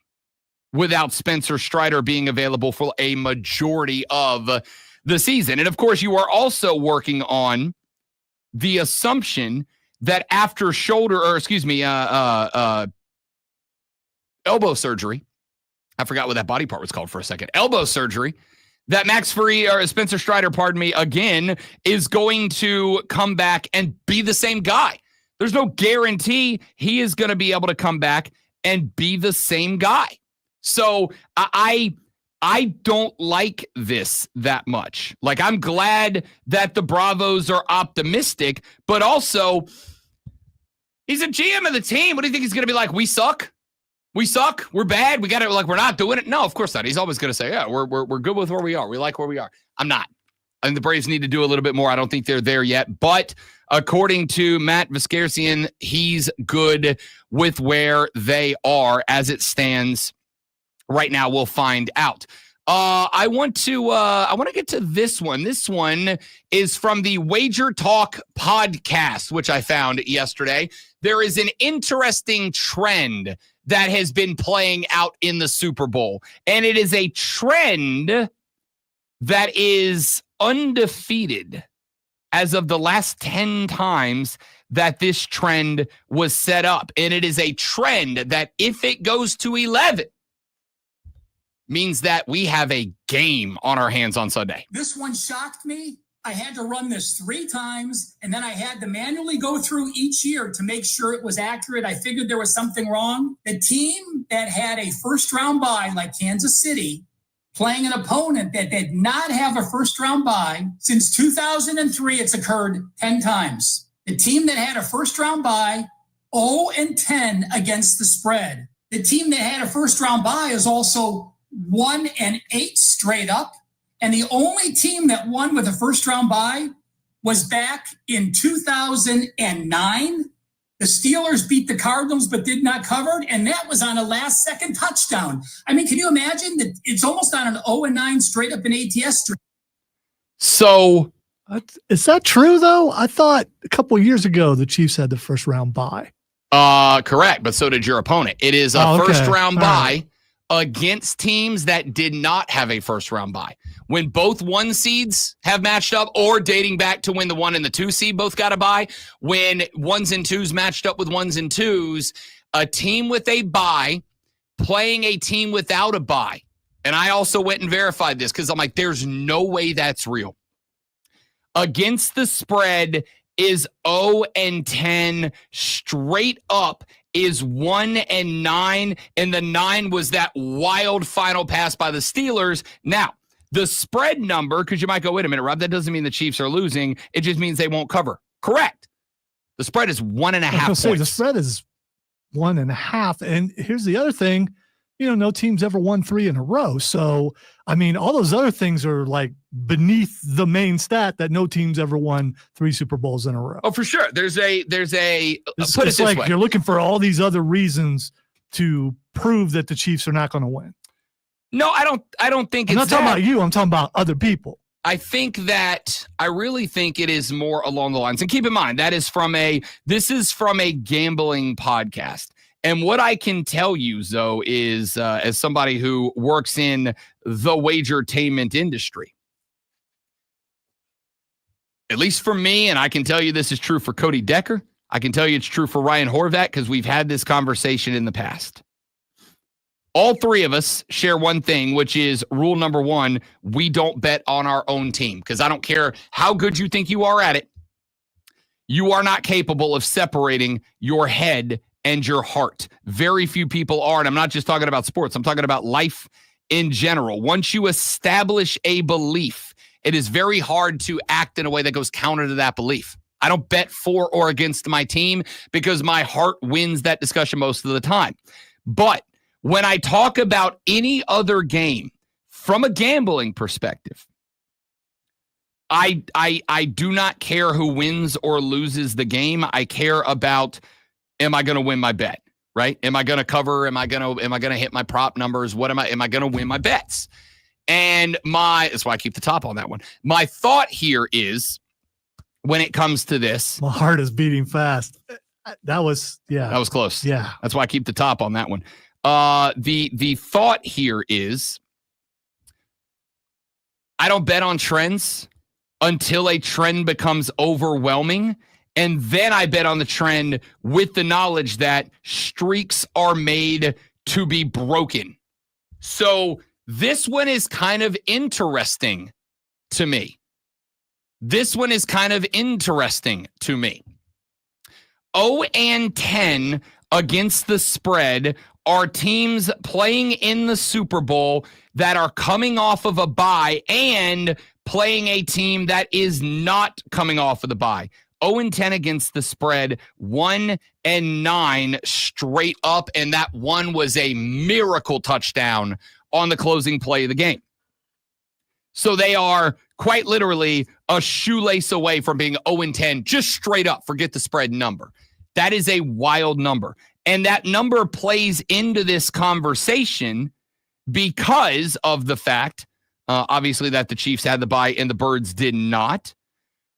without Spencer Strider being available for a majority of the season. And of course, you are also working on the assumption that after elbow surgery, I forgot what that body part was called for a second, elbow surgery, that Spencer Strider, again, is going to come back and be the same guy. There's no guarantee he is going to be able to come back and be the same guy. So I I don't like this that much. Like, I'm glad that the Bravos are optimistic, but also he's a GM of the team. What do you think he's going to be like? We suck. We suck. We're bad. We got to, like, we're not doing it. No, of course not. He's always going to say, yeah, we're good with where we are. We like where we are. I'm not. I think the Braves need to do a little bit more. I don't think they're there yet. But according to Matt Viscarsian, he's good with where they are as it stands right now. We'll find out. I want to get to this one. This one is from the Wager Talk podcast, which I found yesterday. There is an interesting trend that has been playing out in the Super Bowl, and it is a trend that is undefeated as of the last 10 times that this trend was set up. And it is a trend that if it goes to 11, means that we have a game on our hands on Sunday. This one shocked me. I had to run this 3 times, and then I had to manually go through each year to make sure it was accurate. I figured there was something wrong. The team that had a first-round bye, like Kansas City, playing an opponent that did not have a first-round bye, since 2003, it's occurred 10 times. The team that had a first-round bye, 0-10 against the spread. The team that had a first-round bye is also 1-8 straight up. And the only team that won with a first-round bye was back in 2009. The Steelers beat the Cardinals but did not cover, and that was on a last-second touchdown. I mean, can you imagine that it's almost on an 0-9 straight up in ATS streak? So is that true, though? I thought a couple of years ago the Chiefs had the first-round bye. Correct, but so did your opponent. It is a first-round bye against teams that did not have a first-round bye. When both 1 seeds have matched up, or dating back to when the 1 and the 2 seed both got a bye, when 1s and 2s matched up with 1s and 2s, a team with a bye playing a team without a bye. And I also went and verified this because I'm like, there's no way that's real. Against the spread is 0-10 straight up is 1-9, and the 9 was that wild final pass by the Steelers. Now, the spread number, because you might go, wait a minute, Rob, that doesn't mean the Chiefs are losing. It just means they won't cover. Correct. The spread is 1.5 points. The spread is 1.5. And here's the other thing. No team's ever won 3 in a row. So, I mean, all those other things are like beneath the main stat that no team's ever won 3 Super Bowls in a row. Oh, for sure. There's a put it this like way. You're looking for all these other reasons to prove that the Chiefs are not going to win. No, I don't think I'm it's not talking about you. I'm talking about other people. I really think it is more along the lines. And keep in mind, this is from a gambling podcast. And what I can tell you, Zoe, is as somebody who works in the wagertainment industry, at least for me, and I can tell you this is true for Cody Decker. I can tell you it's true for Ryan Horvat because we've had this conversation in the past. All 3 of us share one thing, which is rule number 1, we don't bet on our own team because I don't care how good you think you are at it. You are not capable of separating your head and your heart. Very few people are, and I'm not just talking about sports. I'm talking about life in general. Once you establish a belief, it is very hard to act in a way that goes counter to that belief. I don't bet for or against my team because my heart wins that discussion most of the time. But when I talk about any other game from a gambling perspective, I do not care who wins or loses the game. I care about, am I going to win my bet, right? Am I going to cover? Am I going to hit my prop numbers? Am I going to win my bets? And that's why I keep the top on that one. My thought here is, when it comes to this, my heart is beating fast. That was close. Yeah. That's why I keep the top on that one. The thought here is, I don't bet on trends until a trend becomes overwhelming. And then I bet on the trend with the knowledge that streaks are made to be broken. So this one is kind of interesting to me. 0-10 against the spread are teams playing in the Super Bowl that are coming off of a bye and playing a team that is not coming off of the bye. 0-10 against the spread, 1-9 straight up, and that one was a miracle touchdown on the closing play of the game. So they are quite literally a shoelace away from being 0-10, just straight up, forget the spread number. That is a wild number. And that number plays into this conversation because of the fact, obviously, that the Chiefs had the bye and the Birds did not.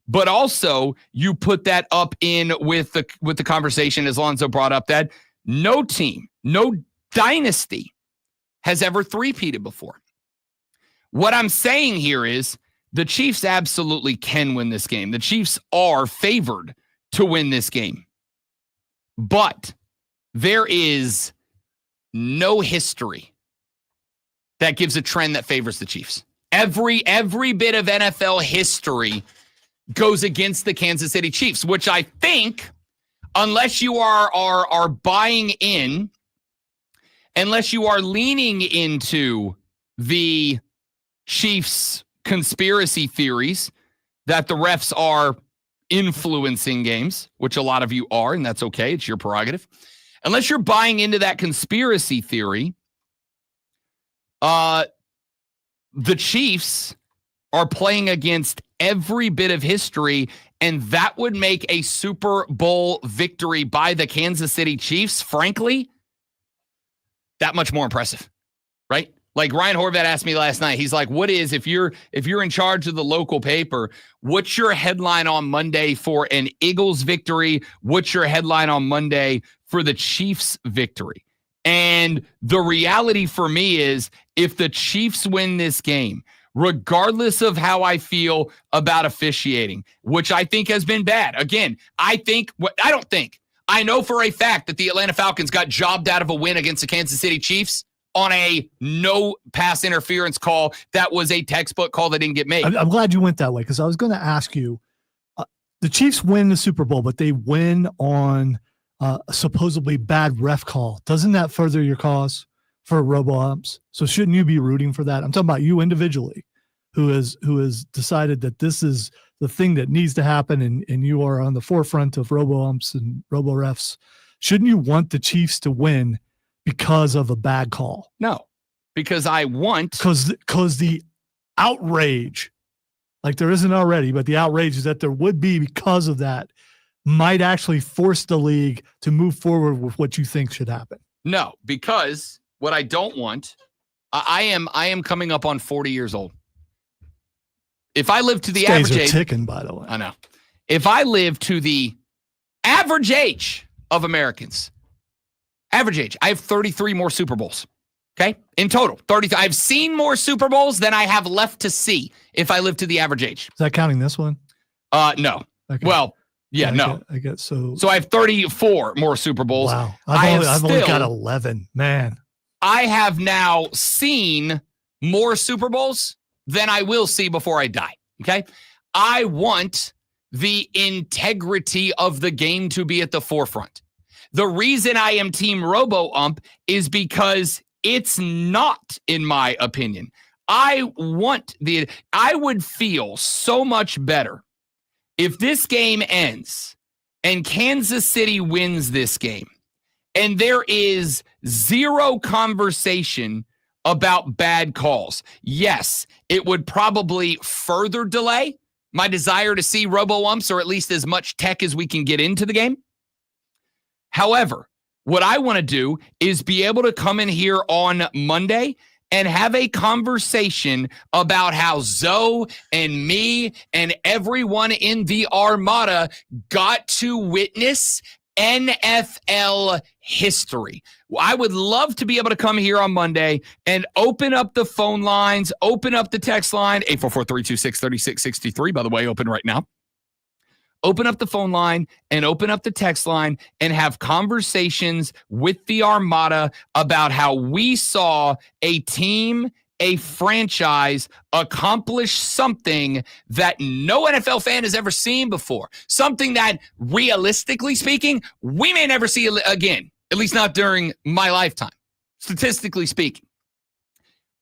But also, you put that up in with the conversation, as Lonzo brought up, that no team, no dynasty has ever three-peated before. What I'm saying here is the Chiefs absolutely can win this game. The Chiefs are favored to win this game. But there is no history that gives a trend that favors the Chiefs. Every bit of NFL history goes against the Kansas City Chiefs, which I think, unless you are buying in, unless you are leaning into the Chiefs conspiracy theories that the refs are influencing games, which a lot of you are, and that's okay. It's your prerogative. Unless you're buying into that conspiracy theory, the Chiefs are playing against every bit of history, and that would make a Super Bowl victory by the Kansas City Chiefs, frankly, that much more impressive, right? Like Ryan Horvath asked me last night, he's like, what is, if you're in charge of the local paper, what's your headline on Monday for an Eagles victory? What's your headline on Monday for the Chiefs victory? And the reality for me is, if the Chiefs win this game, regardless of how I feel about officiating, which I think has been bad. Again, I know for a fact that the Atlanta Falcons got jobbed out of a win against the Kansas City Chiefs on a no pass interference call that was a textbook call that didn't get made. I'm glad you went that way, because I was going to ask you, the Chiefs win the Super Bowl, but they win on a supposedly bad ref call. Doesn't that further your cause for robo-umps? So shouldn't you be rooting for that? I'm talking about you individually, who has decided that this is the thing that needs to happen, and you are on the forefront of robo-umps and robo-refs. Shouldn't you want the Chiefs to win because of a bad call? No, because I want... Because the outrage, like there isn't already, but the outrage is that there would be because of that, might actually force the league to move forward with what you think should happen. No, because what I don't want, I am coming up on 40 years old. If I live to the average age, ticking, by the way. I know. If I live to the average age of Americans, average age, I have 33 more Super Bowls. Okay? In total, 30. I've seen more Super Bowls than I have left to see if I live to the average age. Is that counting this one? No. Okay. Well, yeah, no. I get so. So I have 34 more Super Bowls. Wow. I've only got 11. Man. I have now seen more Super Bowls than I will see before I die. Okay? I want the integrity of the game to be at the forefront. The reason I am Team Robo-Ump is because it's not, in my opinion. I would feel so much better if this game ends and Kansas City wins this game and there is zero conversation about bad calls. Yes, it would probably further delay my desire to see robo-umps, or at least as much tech as we can get into the game. However, what I want to do is be able to come in here on Monday and have a conversation about how Zoe and me and everyone in the Armada got to witness NFL history. I would love to be able to come here on Monday and open up the phone lines, open up the text line, 844-326-3663, by the way, open right now. Open up the phone line and open up the text line and have conversations with the Armada about how we saw a team, a franchise accomplish something that no NFL fan has ever seen before. Something that, realistically speaking, we may never see again. at least not during my lifetime, statistically speaking.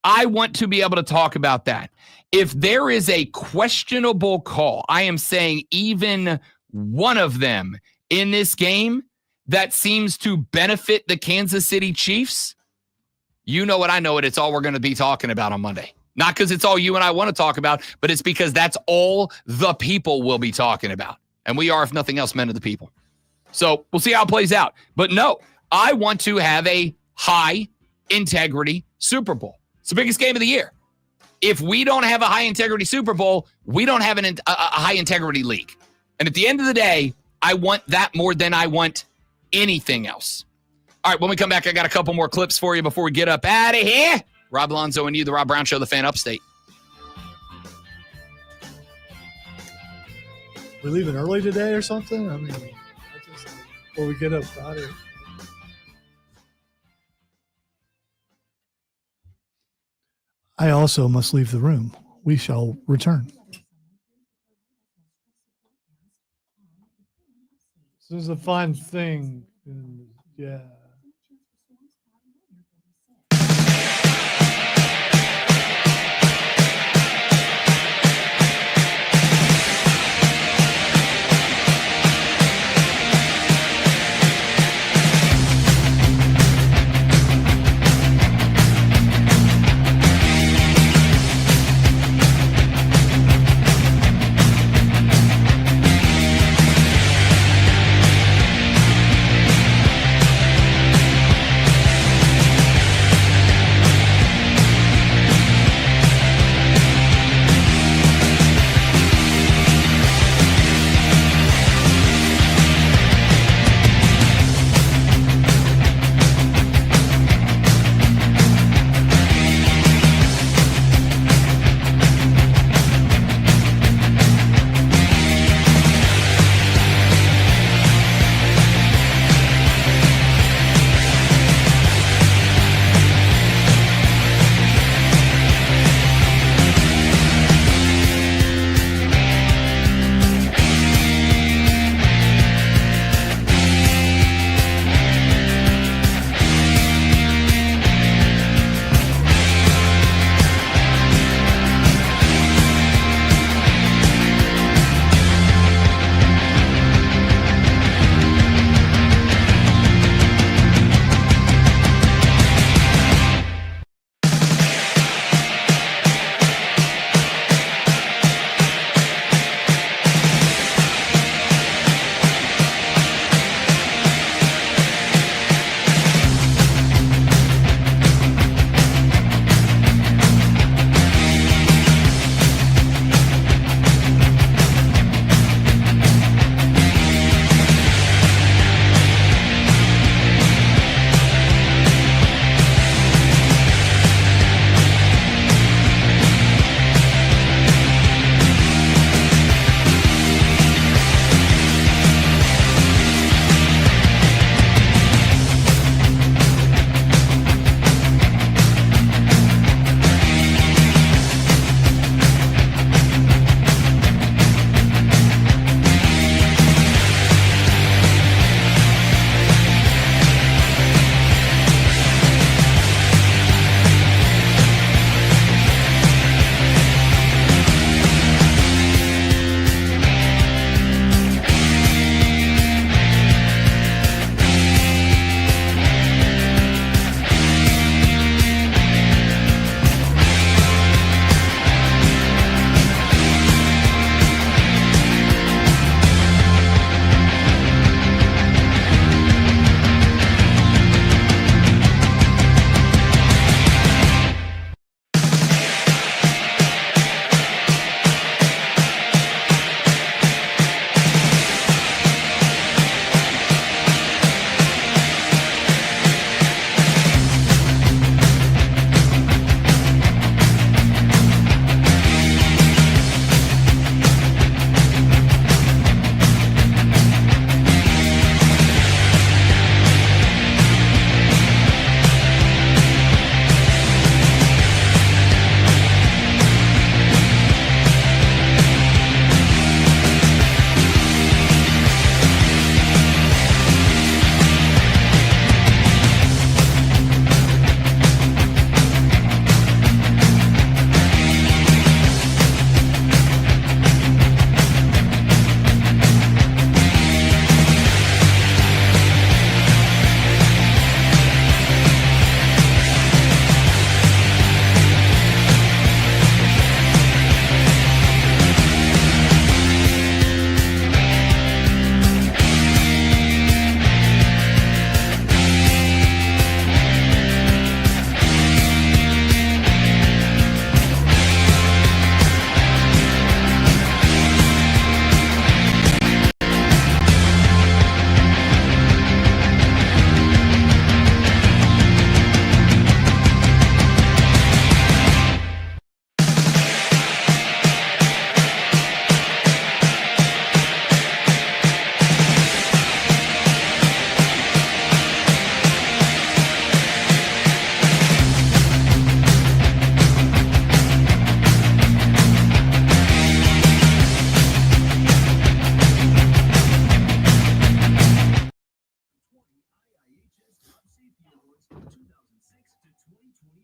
I want to be able to talk about that. If there is a questionable call, I am saying even one of them in this game that seems to benefit the Kansas City Chiefs, you know what, I know it. It's all we're going to be talking about on Monday. Not because it's all you and I want to talk about, but it's because that's all the people will be talking about. And we are, if nothing else, men of the people. So we'll see how it plays out. But no, I want to have a high integrity Super Bowl. It's the biggest game of the year. If we don't have a high integrity Super Bowl, we don't have a high integrity league. And at the end of the day, I want that more than I want anything else. All right, when we come back, I got a couple more clips for you before we get up out of here. Rob Alonzo and you, the Rob Brown Show, the Fan Upstate. We're leaving early today or something? I mean, before we get up out of here. I also must leave the room. We shall return. This is a fun thing. Yeah.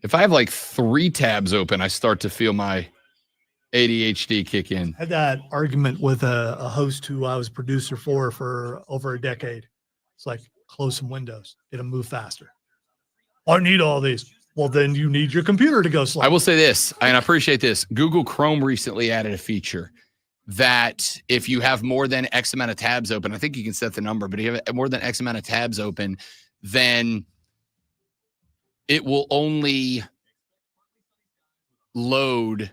If I have like 3 tabs open, I start to feel my ADHD kick in. I had that argument with a host who I was producer for over a decade. It's like, close some windows, it'll move faster. I need all these. Well, then you need your computer to go slow. I will say this, and I appreciate this. Google Chrome recently added a feature that if you have more than X amount of tabs open, I think you can set the number, but if you have more than X amount of tabs open, then it will only load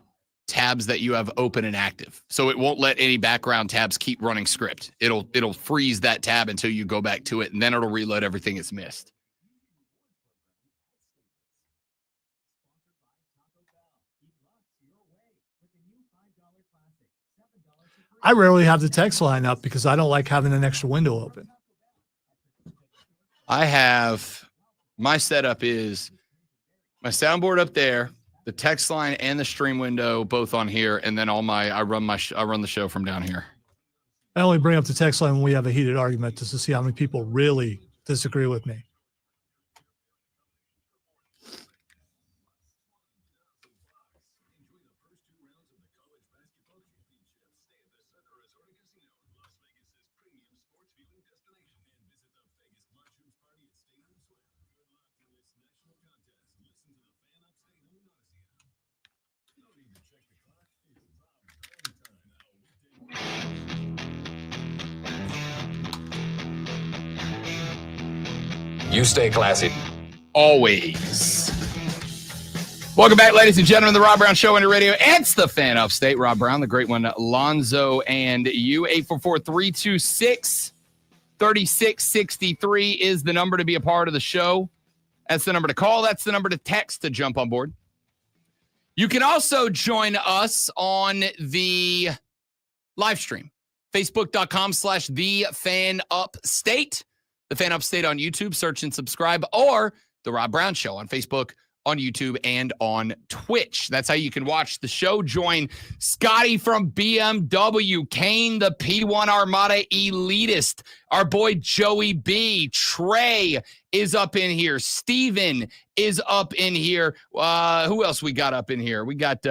tabs that you have open and active. So it won't let any background tabs keep running script. It'll freeze that tab until you go back to it, and then it'll reload everything it's missed. I rarely have the text line up because I don't like having an extra window open. I have, my setup is my soundboard up there, the text line and the stream window both on here, and then I run the show from down here. I only bring up the text line when we have a heated argument just to see how many people really disagree with me. You stay classy. Always. Welcome back, ladies and gentlemen, the Rob Brown Show on your radio. It's the Fan Upstate. Rob Brown, the great one, Lonzo, and you. 844-326-3663 is the number to be a part of the show. That's the number to call. That's the number to text to jump on board. You can also join us on the live stream. Facebook.com/TheFanUpstate. The Fan Upstate on YouTube. Search and subscribe. Or The Rob Brown Show on Facebook, on YouTube, and on Twitch. That's how you can watch the show. Join Scotty from BMW, Kane, the P1 Armada Elitist, our boy Joey B, Trey is up in here, Steven is up in here. Who else we got up in here? We got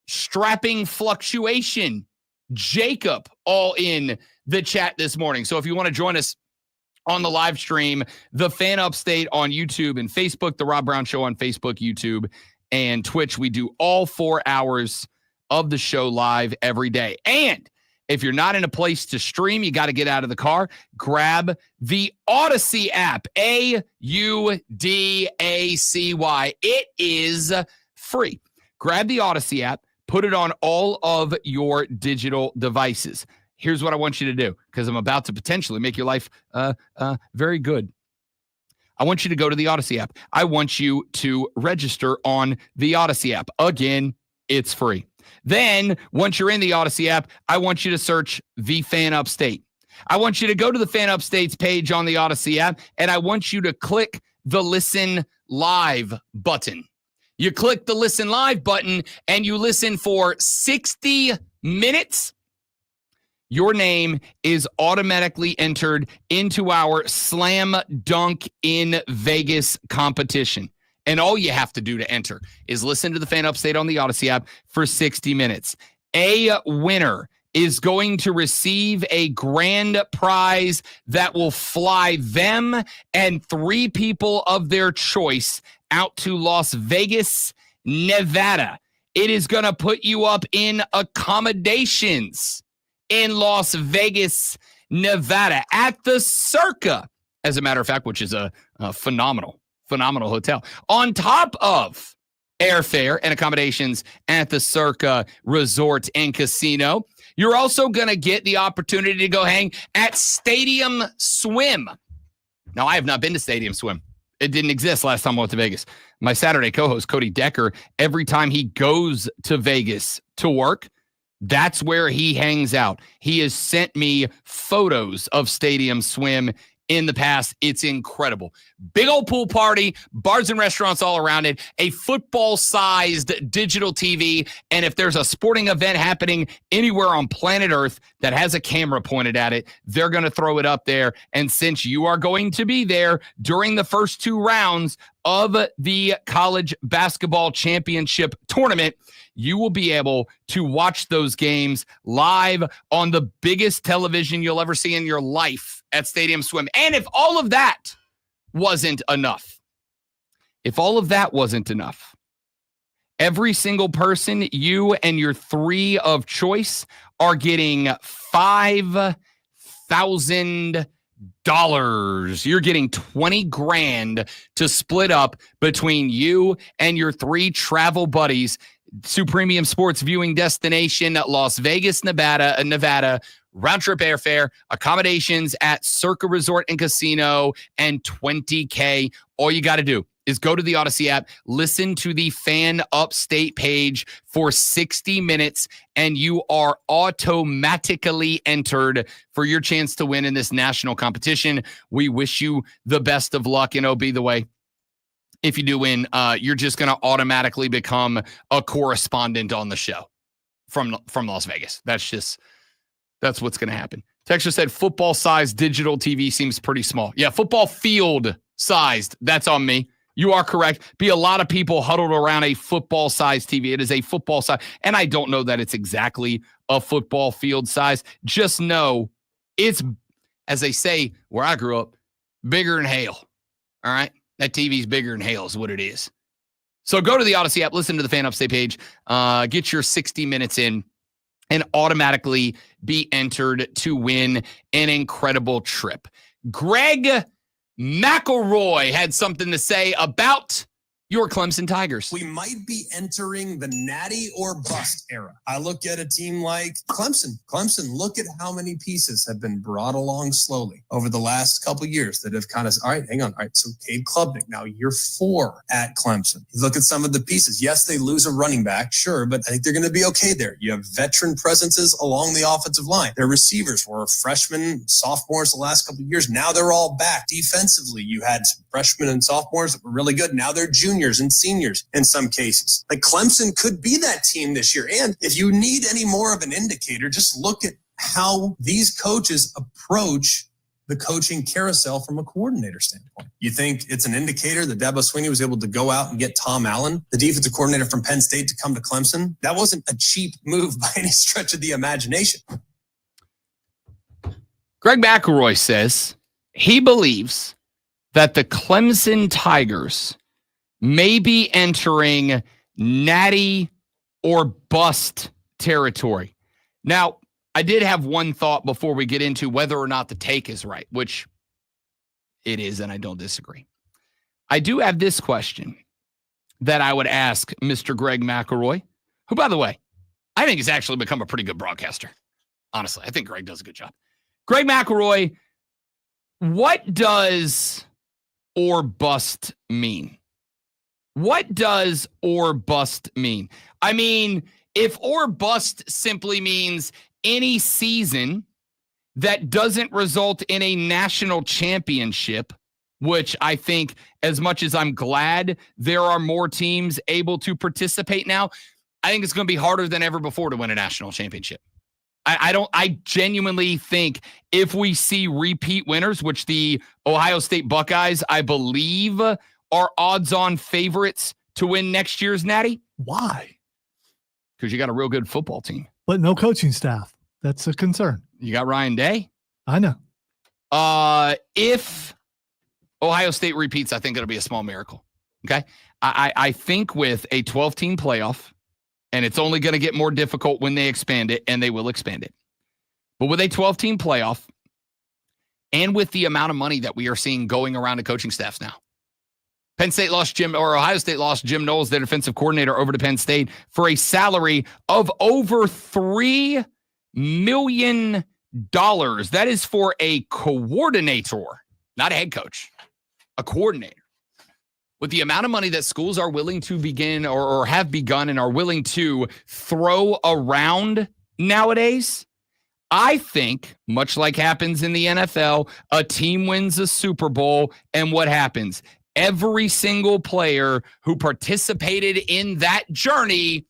Strapping Fluctuation, Jacob, all in the chat this morning. So if you want to join us on the live stream, the Fan Upstate on YouTube and Facebook, the Rob Brown Show on Facebook, YouTube, and Twitch. We do all 4 hours of the show live every day. And if you're not in a place to stream, you got to get out of the car, grab the Odyssey app, AUDACY. It is free. Grab the Odyssey app, put it on all of your digital devices. Here's what I want you to do, because I'm about to potentially make your life very good. I want you to go to the Odyssey app. I want you to register on the Odyssey app. Again, it's free. Then, once you're in the Odyssey app, I want you to search The Fan Upstate. I want you to go to the Fan Upstate's page on the Odyssey app, and I want you to click the Listen Live button. You click the Listen Live button, and you listen for 60 minutes. Your name is automatically entered into our Slam Dunk in Vegas competition. And all you have to do to enter is listen to the Fan Upstate on the Odyssey app for 60 minutes. A winner is going to receive a grand prize that will fly them and 3 people of their choice out to Las Vegas, Nevada. It is going to put you up in accommodations in Las Vegas, Nevada, at the Circa, as a matter of fact, which is a phenomenal hotel. On top of airfare and accommodations at the Circa Resort and Casino, you're also going to get the opportunity to go hang at Stadium Swim. Now, I have not been to Stadium Swim. It didn't exist last time I went to Vegas. My Saturday co-host, Cody Decker, every time he goes to Vegas to work, that's where he hangs out. He has sent me photos of Stadium Swim in the past. It's incredible. Big old pool party, bars and restaurants all around it, a football-sized digital TV, and if there's a sporting event happening anywhere on planet Earth that has a camera pointed at it, they're going to throw it up there. And since you are going to be there during the first 2 rounds of the college basketball championship tournament, you will be able to watch those games live on the biggest television you'll ever see in your life at Stadium Swim. And if all of that wasn't enough, every single person, you and your 3 of choice, are getting $5,000. You're getting $20,000 to split up between you and your 3 travel buddies to premium sports viewing destination, Las Vegas, Nevada, round-trip airfare, accommodations at Circa Resort and Casino, and $20,000. All you got to do is go to the Odyssey app, listen to the Fan Upstate page for 60 minutes, and you are automatically entered for your chance to win in this national competition. We wish you the best of luck. And be the way, if you do win, you're just going to automatically become a correspondent on the show from Las Vegas. That's what's going to happen. Texture said football-sized digital TV seems pretty small. Yeah, football field-sized. That's on me. You are correct. Be a lot of people huddled around a football-sized TV. It is a football size. And I don't know that it's exactly a football field size. Just know it's, as they say where I grew up, bigger than hail. All right? That TV's bigger than hail is what it is. So go to the Odyssey app, listen to the Fan Upstate page, get your 60 minutes in, and automatically be entered to win an incredible trip. Greg McElroy had something to say about your Clemson Tigers. We might be entering the natty or bust era. I look at a team like Clemson. Look at how many pieces have been brought along slowly over the last couple of years that have kind of, all right, hang on. All right, so Cade Klubnik, now year 4 at Clemson. You look at some of the pieces. Yes, they lose a running back, sure, but I think they're going to be okay there. You have veteran presences along the offensive line. Their receivers were freshmen, sophomores the last couple of years. Now they're all back. Defensively, you had some freshmen and sophomores that were really good. Now they're juniors and seniors in some cases. Like Clemson could be that team this year. And if you need any more of an indicator, just look at how these coaches approach the coaching carousel from a coordinator standpoint. You think it's an indicator that Dabo Swinney was able to go out and get Tom Allen, the defensive coordinator from Penn State, to come to Clemson? That wasn't a cheap move by any stretch of the imagination. Greg McElroy says he believes that the Clemson Tigers may be entering natty or bust territory. Now, I did have one thought before we get into whether or not the take is right, which it is, and I don't disagree. I do have this question that I would ask Mr. Greg McElroy, who, by the way, I think has actually become a pretty good broadcaster. Honestly, I think Greg does a good job. Greg McElroy, what does or bust mean? What does or bust mean? I mean, if or bust simply means any season that doesn't result in a national championship, which I think, as much as I'm glad there are more teams able to participate now, I think it's going to be harder than ever before to win a national championship. I genuinely think if we see repeat winners, which the Ohio State Buckeyes, I believe, are odds-on favorites to win next year's Natty. Why? Because you got a real good football team. But no coaching staff. That's a concern. You got Ryan Day. I know. If Ohio State repeats, I think it'll be a small miracle. Okay? I think with a 12-team playoff, and it's only going to get more difficult when they expand it, and they will expand it. But with a 12-team playoff, and with the amount of money that we are seeing going around to coaching staffs now, Ohio State lost Jim Knowles, their defensive coordinator, over to Penn State for a salary of over $3 million. That is for a coordinator, not a head coach, a coordinator. With the amount of money that schools are willing to begin or have begun and are willing to throw around nowadays, I think, much like happens in the NFL, a team wins a Super Bowl, and what happens? Every single player who participated in that journey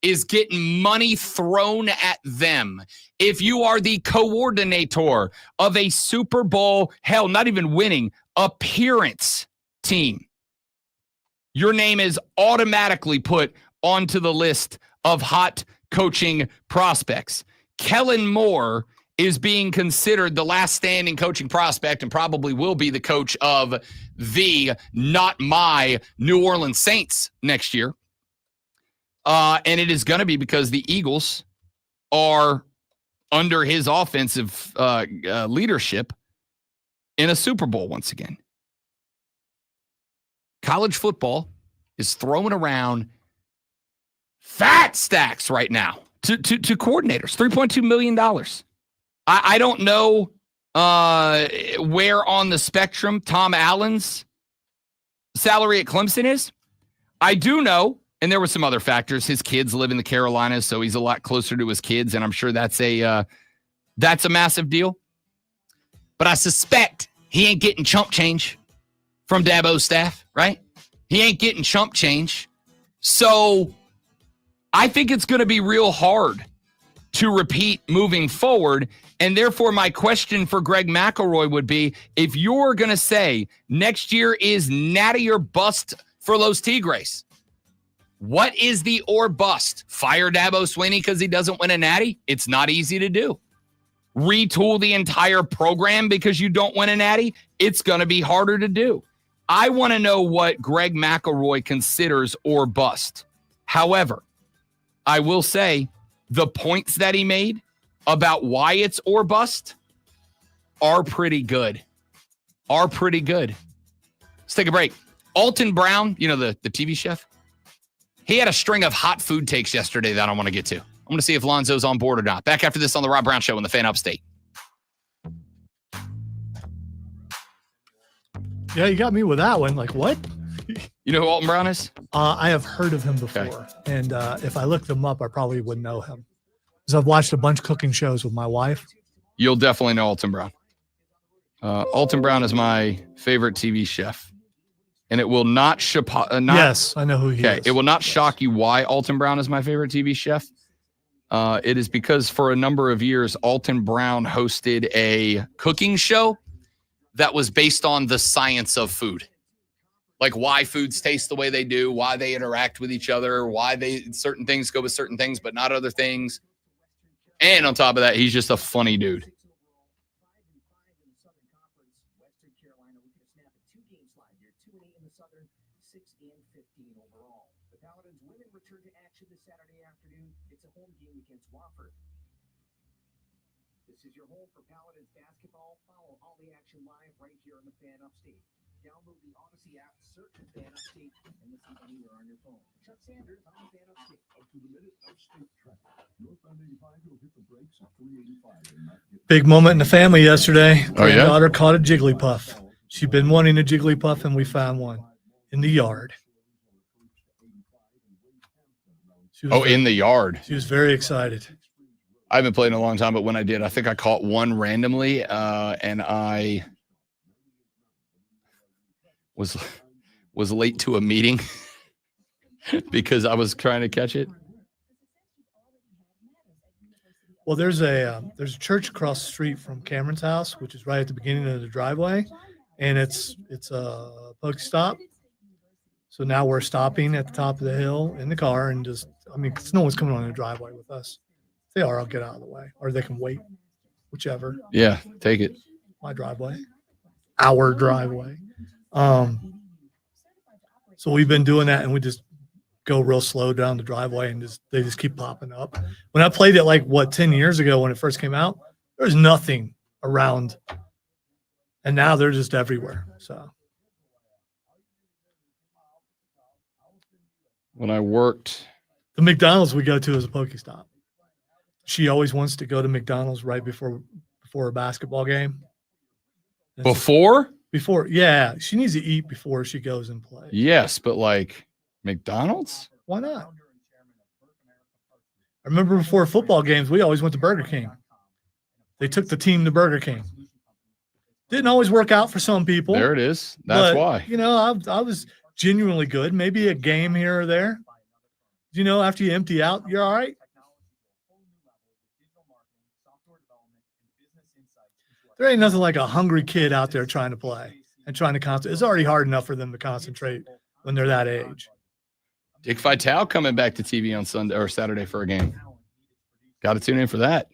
is getting money thrown at them. If you are the coordinator of a Super Bowl, hell, not even winning, appearance team, your name is automatically put onto the list of hot coaching prospects. Kellen Moore is being considered the last standing coaching prospect and probably will be the coach of the not my New Orleans Saints next year. And it is going to be because the Eagles are under his offensive leadership in a Super Bowl once again. College football is throwing around fat stacks right now to coordinators, $3.2 million. I don't know where on the spectrum Tom Allen's salary at Clemson is. I do know, and there were some other factors, his kids live in the Carolinas, so he's a lot closer to his kids, and I'm sure that's a massive deal. But I suspect he ain't getting chump change from Dabo's staff, right? He ain't getting chump change. So I think it's going to be real hard to repeat moving forward. And therefore, my question for Greg McElroy would be, if you're going to say next year is natty or bust for Los Tigres, what is the or bust? Fire Dabo Swinney because he doesn't win a natty? It's not easy to do. Retool the entire program because you don't win a natty? It's going to be harder to do. I want to know what Greg McElroy considers or bust. However, I will say the points that he made about why it's or bust are pretty good. Let's take a break. Alton Brown, you know, the TV chef, he had a string of hot food takes yesterday that I want to get to. I'm going to see if Lonzo's on board or not. Back after this on the Rob Brown Show on the Fan Upstate. Yeah, you got me with that one. Like, what? You know who Alton Brown is? I have heard of him before. Okay. And if I looked them up, I probably would know him. Because I've watched a bunch of cooking shows with my wife. You'll definitely know Alton Brown. Alton Brown is my favorite TV chef. And it will not yes, I know who he is. It will not shock you why Alton Brown is my favorite TV chef. It is because for a number of years, Alton Brown hosted a cooking show that was based on the science of food. Like why foods taste the way they do, why they interact with each other, why certain things go with certain things, but not other things. And on top of that, he's just a funny dude. This is your home for Paladins basketball. Follow all the action live right here on the Fan Upstate. Download the Odyssey app, search the Fan Upstate, and listen anywhere on your phone. Chuck Sanders on the Fan Upstate. Up to the minute Upstate traffic. Northbound 85 will hit the brakes at 385. Big moment in the family yesterday. Oh, yeah? Daughter caught a Jigglypuff. She'd been wanting a Jigglypuff, and we found one in the yard. In the yard. She was very excited. I haven't played in a long time, but when I did, I think I caught one randomly, and I was late to a meeting because I was trying to catch it. Well, there's a church across the street from Cameron's house, which is right at the beginning of the driveway, and it's a Pokestop. So now we're stopping at the top of the hill in the car and because no one's coming on the driveway with us. If they are, I'll get out of the way, or they can wait, whichever. Yeah, take it. My driveway, our driveway. So we've been doing that, and we just go real slow down the driveway, and they just keep popping up. When I played it 10 years ago when it first came out, there was nothing around, and now they're just everywhere. So when I worked, the McDonald's we go to is a Pokestop. She always wants to go to McDonald's right before a basketball game. Before, yeah, she needs to eat before she goes and play. Yes, but like McDonald's? Why not? I remember before football games, we always went to Burger King. They took the team to Burger King. Didn't always work out for some people. There it is. That's but, why. You know, I was genuinely good. Maybe a game here or there. You know, after you empty out, you're all right. There ain't nothing like a hungry kid out there trying to play and trying to concentrate. It's already hard enough for them to concentrate when they're that age. Dick Vitale coming back to TV on Sunday or Saturday for a game. Got to tune in for that.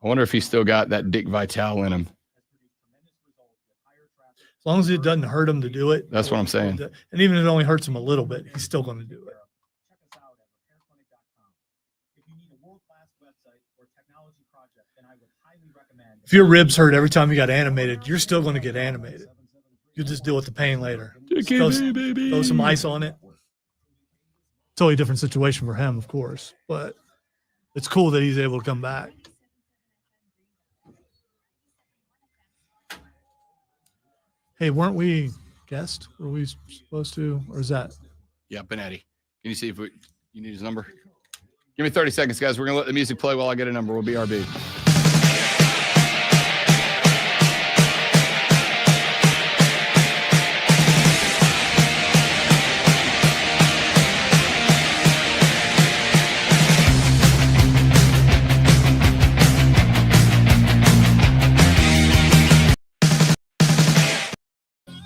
I wonder if he's still got that Dick Vitale in him. As long as it doesn't hurt him to do it. That's what I'm saying. And even if it only hurts him a little bit, he's still going to do it. If your ribs hurt every time you got animated, you're still going to get animated. You'll just deal with the pain later. Throw some ice on it. Totally different situation for him, of course. But it's cool that he's able to come back. Hey, weren't we guests? Were we supposed to? Or is that? Yeah, Benetti. Can you see if you need his number? Give me 30 seconds, guys. We're going to let the music play while I get a number. We'll BRB.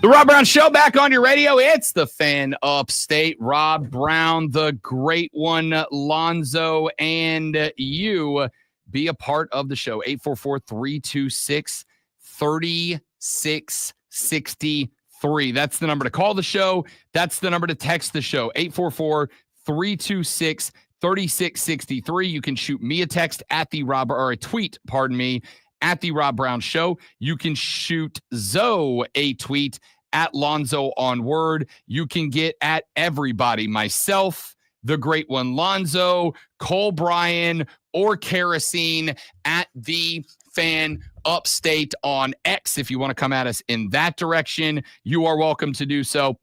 The Rob Brown Show back on your radio. It's the Fan Upstate. Rob Brown, the great one, Lonzo, and you. Be a part of the show. 844-326-3663. That's the number to call the show. That's the number to text the show. 844-326-3663. You can shoot me a text at the Rob, or a tweet, pardon me, at the Rob Brown Show. You can shoot Zoe a tweet at Lonzo on Word. You can get at everybody, myself, the great one, Lonzo, Cole Bryan, or Kerosene at the Fan Upstate on X. If you want to come at us in that direction, you are welcome to do so.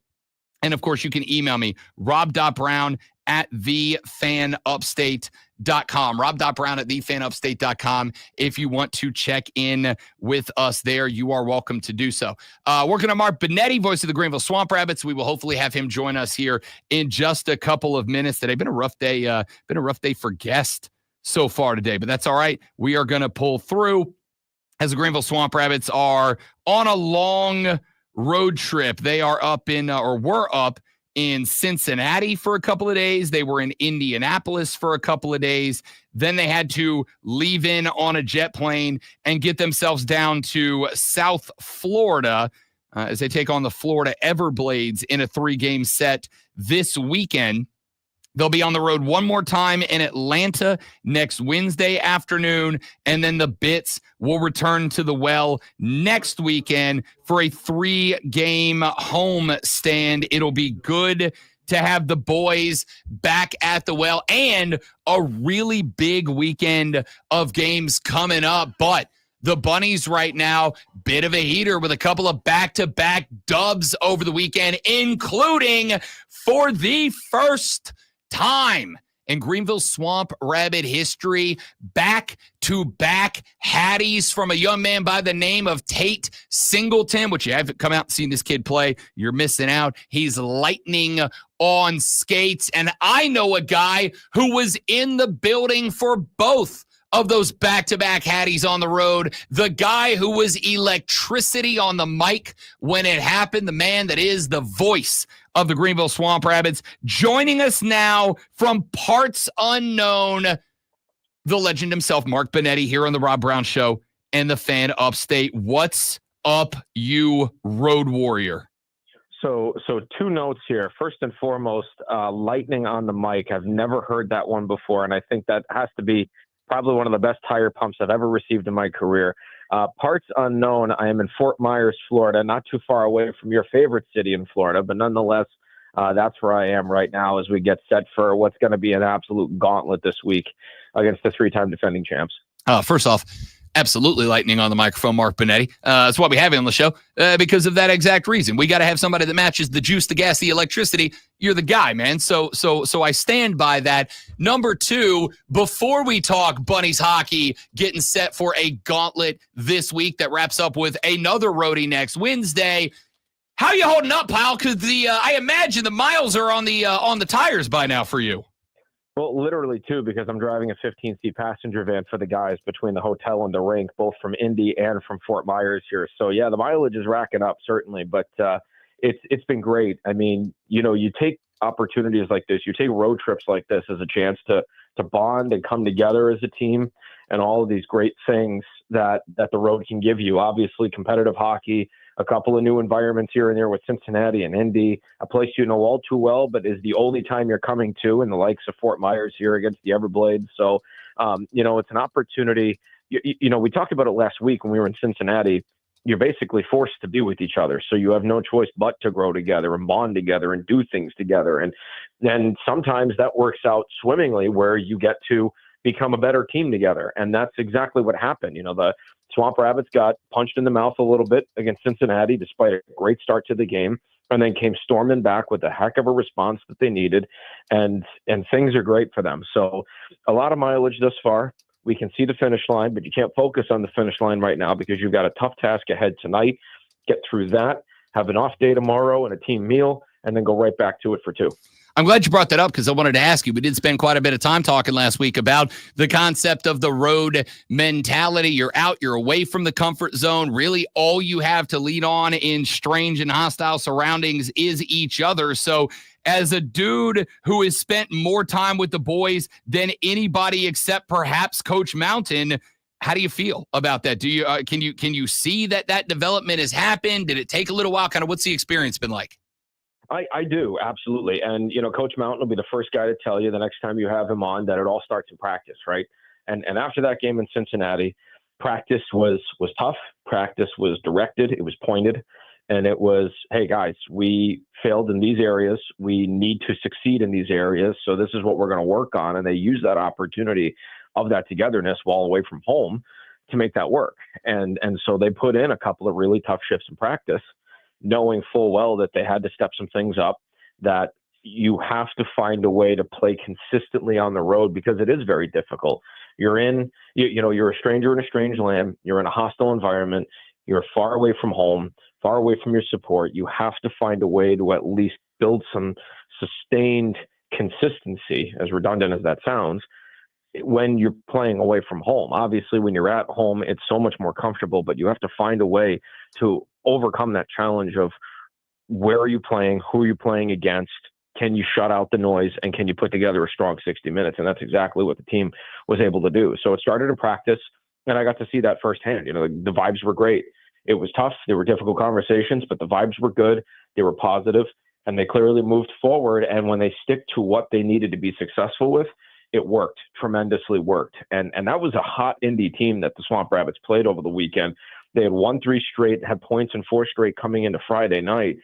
And of course, you can email me, rob.brown@thefanupstate.com. rob.brown@thefanupstate.com. If you want to check in with us there, you are welcome to do so. Working on Mark Benetti, voice of the Greenville Swamp Rabbits. We will hopefully have him join us here in just a couple of minutes. Today been a rough day. Been a rough day for guests so far today, but that's all right. We are going to pull through as the Greenville Swamp Rabbits are on a long road trip. They are up in, or were up in Cincinnati for a couple of days. They were in Indianapolis for a couple of days. Then they had to leave in on a jet plane and get themselves down to South Florida as they take on the Florida Everblades in a 3-game set this weekend. They'll be on the road one more time in Atlanta next Wednesday afternoon, and then the Bits will return to the Well next weekend for a 3-game home stand. It'll be good to have the boys back at the Well and a really big weekend of games coming up, but the Bunnies right now, bit of a heater with a couple of back-to-back dubs over the weekend, including for the first time in Greenville Swamp Rabbit history, back-to-back Hatties from a young man by the name of Tate Singleton, which you haven't come out and seen this kid play. You're missing out. He's lightning on skates. And I know a guy who was in the building for both of those back-to-back Hatties on the road, the guy who was electricity on the mic when it happened, the man that is the voice of the Greenville Swamp Rabbits, joining us now from parts unknown, the legend himself, Mark Benetti, here on the Rob Brown Show and the Fan Upstate. What's up, you road warrior? So 2 notes here. First and foremost, lightning on the mic. I've never heard that one before, and I think that has to be probably one of the best tire pumps I've ever received in my career. Parts unknown, I am in Fort Myers, Florida, not too far away from your favorite city in Florida, but nonetheless, that's where I am right now as we get set for what's going to be an absolute gauntlet this week against the 3-time defending champs. First off, Absolutely lightning on the microphone, Mark Benetti. That's why we have you on the show, because of that exact reason. We got to have somebody that matches the juice, the gas, the electricity. You're the guy, man. So I stand by that. Number two, before we talk Bunnies hockey getting set for a gauntlet this week that wraps up with another roadie next Wednesday, how you holding up, pal? Because I imagine the miles are on the tires by now for you. Well, literally too, because I'm driving a 15-seat passenger van for the guys between the hotel and the rink, both from Indy and from Fort Myers here. So yeah, the mileage is racking up certainly, but it's been great. I mean, you take opportunities like this, you take road trips like this as a chance to bond and come together as a team, and all of these great things that the road can give you. Obviously, competitive hockey, a couple of new environments here and there with Cincinnati and Indy, a place you know all too well, but is the only time you're coming to in the likes of Fort Myers here against the Everblades. So, it's an opportunity. We talked about it last week when we were in Cincinnati. You're basically forced to be with each other. So you have no choice but to grow together and bond together and do things together. And then sometimes that works out swimmingly where you get to become a better team together. And that's exactly what happened. The Swamp Rabbits got punched in the mouth a little bit against Cincinnati, despite a great start to the game, and then came storming back with a heck of a response that they needed. And things are great for them. So a lot of mileage thus far. We can see the finish line, but you can't focus on the finish line right now because you've got a tough task ahead tonight. Get through that, have an off day tomorrow and a team meal, and then go right back to it for 2. I'm glad you brought that up because I wanted to ask you. We did spend quite a bit of time talking last week about the concept of the road mentality. You're out, you're away from the comfort zone. Really, all you have to lean on in strange and hostile surroundings is each other. So as a dude who has spent more time with the boys than anybody except perhaps Coach Mountain, how do you feel about that? Do you can you see that development has happened? Did it take a little while? Kind of what's the experience been like? I do, absolutely. And, Coach Mountain will be the first guy to tell you the next time you have him on that it all starts in practice, right? And after that game in Cincinnati, practice was tough. Practice was directed. It was pointed. And it was, hey, guys, we failed in these areas. We need to succeed in these areas. So this is what we're going to work on. And they use that opportunity of that togetherness while away from home to make that work. And so they put in a couple of really tough shifts in practice, knowing full well that they had to step some things up, that you have to find a way to play consistently on the road because it is very difficult. You're a stranger in a strange land. You're in a hostile environment. You're far away from home, far away from your support. You have to find a way to at least build some sustained consistency, as redundant as that sounds, when you're playing away from home. Obviously, when you're at home, it's so much more comfortable, but you have to find a way to overcome that challenge of where are you playing, who are you playing against, can you shut out the noise, and can you put together a strong 60 minutes? And that's exactly what the team was able to do. So it started in practice, and I got to see that firsthand. The vibes were great. It was tough. There were difficult conversations, but the vibes were good. They were positive, and they clearly moved forward. And when they stick to what they needed to be successful with, it worked, tremendously worked. And that was a hot Indy team that the Swamp Rabbits played over the weekend. They had won 3 straight, had points in 4 straight coming into Friday night,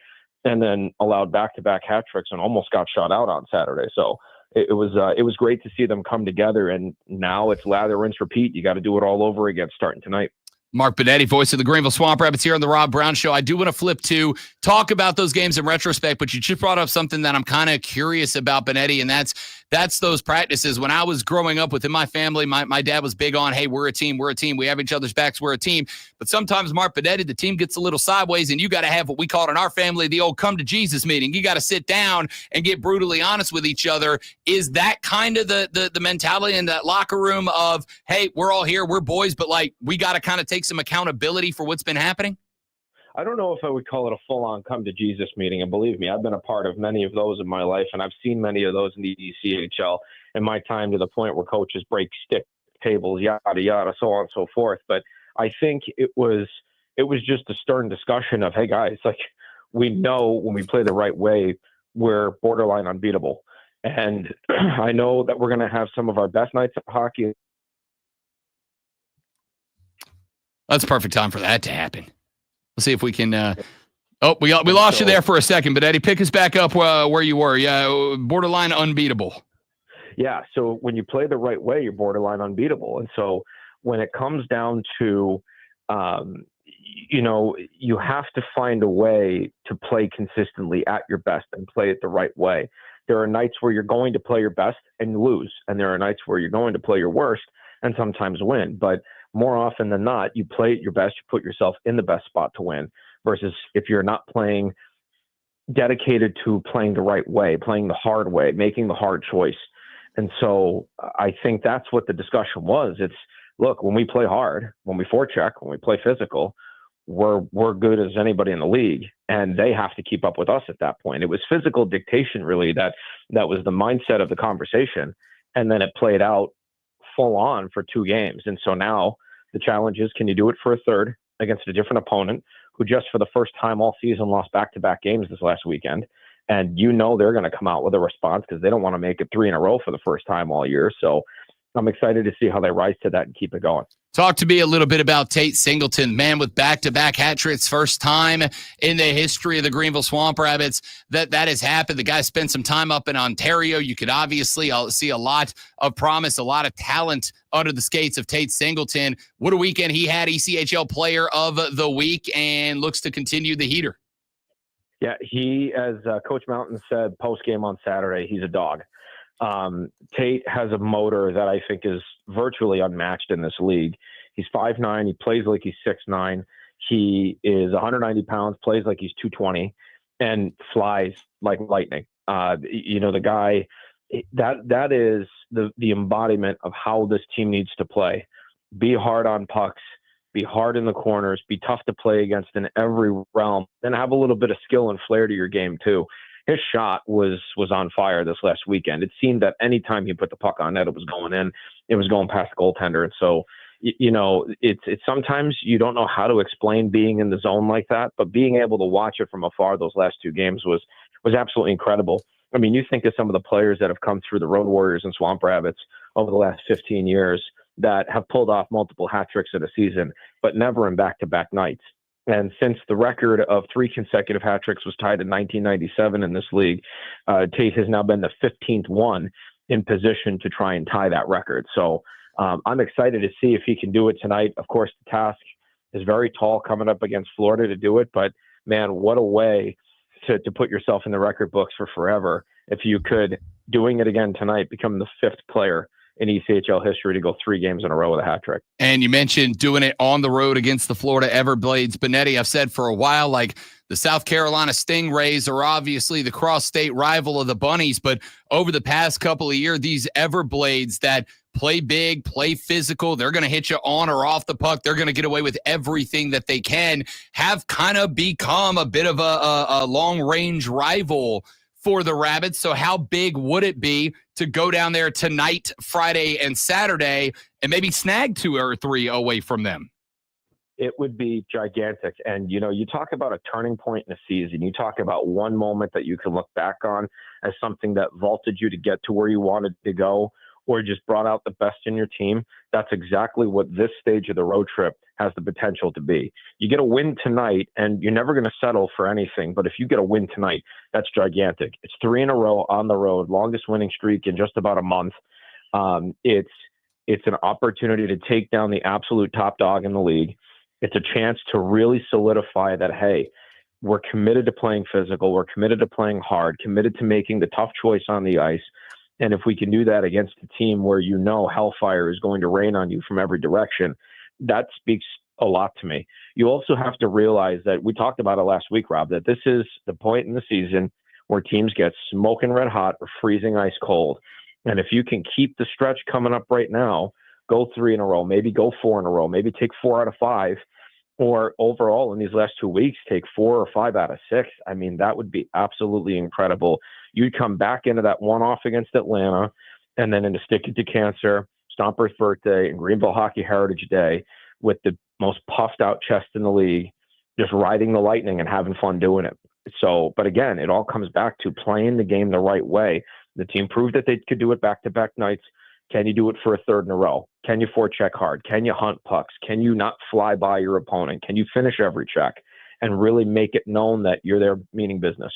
and then allowed back-to-back hat tricks and almost got shot out on Saturday. So it was great to see them come together. And now it's lather, rinse, repeat. You got to do it all over again starting tonight. Mark Benetti, voice of the Greenville Swamp Rabbits here on the Rob Brown Show. I do want to flip to talk about those games in retrospect, but you just brought up something that I'm kind of curious about, Benetti, and that's those practices. When I was growing up within my family, my dad was big on, hey, we're a team. We have each other's backs, we're a team. But sometimes, Mark Benetti, the team gets a little sideways, and you got to have what we call it in our family the old come to Jesus meeting. You got to sit down and get brutally honest with each other. Is that kind of the mentality in that locker room of, hey, we're all here, we're boys, but like we got to kind of take some accountability for what's been happening? I don't know if I would call it a full-on come to Jesus meeting. And believe me, I've been a part of many of those in my life, and I've seen many of those in the ECHL in my time, to the point where coaches break stick tables, yada, yada, so on and so forth. But I think it was just a stern discussion of, hey, guys, like, we know when we play the right way, we're borderline unbeatable. And I know that we're going to have some of our best nights of hockey. That's perfect time for that to happen. Let's see if we can. We lost you there for a second, but Eddie, pick us back up where you were. Yeah, borderline unbeatable. Yeah. So when you play the right way, you're borderline unbeatable. And so when it comes down to, you have to find a way to play consistently at your best and play it the right way. There are nights where you're going to play your best and lose, and there are nights where you're going to play your worst and sometimes win. But more often than not, you play at your best, you put yourself in the best spot to win, versus if you're not playing dedicated to playing the right way, playing the hard way, making the hard choice. And so I think that's what the discussion was. It's, look, when we play hard, when we forecheck, when we play physical, we're good as anybody in the league, and they have to keep up with us at that point. It was physical dictation, really, that was the mindset of the conversation. And then it played out full on for 2 games. And so now the challenge is, can you do it for a third against a different opponent who just for the first time all season lost back-to-back games this last weekend? And they're going to come out with a response because they don't want to make it 3 in a row for the first time all year. So I'm excited to see how they rise to that and keep it going. Talk to me a little bit about Tate Singleton, man with back-to-back hat tricks, first time in the history of the Greenville Swamp Rabbits that has happened. The guy spent some time up in Ontario. You could obviously see a lot of promise, a lot of talent under the skates of Tate Singleton. What a weekend he had, ECHL Player of the Week, and looks to continue the heater. Yeah, he, as Coach Mountain said post-game on Saturday, he's a dog. Tate has a motor that I think is virtually unmatched in this league. He's 5'9". He plays like he's 6'9". He is 190 pounds, plays like he's 220, and flies like lightning. The guy, that is the embodiment of how this team needs to play. Be hard on pucks, be hard in the corners, be tough to play against in every realm, and have a little bit of skill and flair to your game too. His shot was on fire this last weekend. It seemed that anytime he put the puck on net, it was going in. It was going past the goaltender. And so, it's sometimes you don't know how to explain being in the zone like that, but being able to watch it from afar those last 2 games was absolutely incredible. I mean, you think of some of the players that have come through the Road Warriors and Swamp Rabbits over the last 15 years that have pulled off multiple hat tricks in a season, but never in back-to-back nights. And since the record of 3 consecutive hat tricks was tied in 1997 in this league, Tate has now been the 15th one in position to try and tie that record. So I'm excited to see if he can do it tonight. Of course, the task is very tall coming up against Florida to do it, but man, what a way to put yourself in the record books for forever if you could, doing it again tonight, become the 5th player in ECHL history to go 3 games in a row with a hat trick. And you mentioned doing it on the road against the Florida Everblades. Benetti, I've said for a while, like the South Carolina Stingrays are obviously the cross-state rival of the Bunnies, but over the past couple of years, these Everblades that play big, play physical, they're going to hit you on or off the puck, they're going to get away with everything that they can, have kind of become a bit of a long-range rival for the Rabbits. So how big would it be to go down there tonight, Friday, and Saturday, and maybe snag 2 or 3 away from them? It would be gigantic. And, you talk about a turning point in a season. You talk about one moment that you can look back on as something that vaulted you to get to where you wanted to go, or just brought out the best in your team. That's exactly what this stage of the road trip has the potential to be. You get a win tonight, and you're never going to settle for anything. But if you get a win tonight, that's gigantic. It's 3 in a row on the road, longest winning streak in just about a month. It's an opportunity to take down the absolute top dog in the league. It's a chance to really solidify that, hey, we're committed to playing physical. We're committed to playing hard, committed to making the tough choice on the ice. And if we can do that against a team where hellfire is going to rain on you from every direction, that speaks a lot to me. You also have to realize that we talked about it last week, Rob, that this is the point in the season where teams get smoking red hot or freezing ice cold. And if you can keep the stretch coming up right now, go 3 in a row, maybe go 4 in a row, maybe take 4 out of 5, or overall in these last 2 weeks, take 4 or 5 out of 6. I mean, that would be absolutely incredible. You'd come back into that one-off against Atlanta and then into Stick It to Cancer, Stomper's birthday, and Greenville Hockey Heritage Day with the most puffed out chest in the league, just riding the lightning and having fun doing it. So, but again, it all comes back to playing the game the right way. The team proved that they could do it back-to-back nights. Can you do it for a third in a row? Can you forecheck hard? Can you hunt pucks? Can you not fly by your opponent? Can you finish every check and really make it known that you're there meaning business?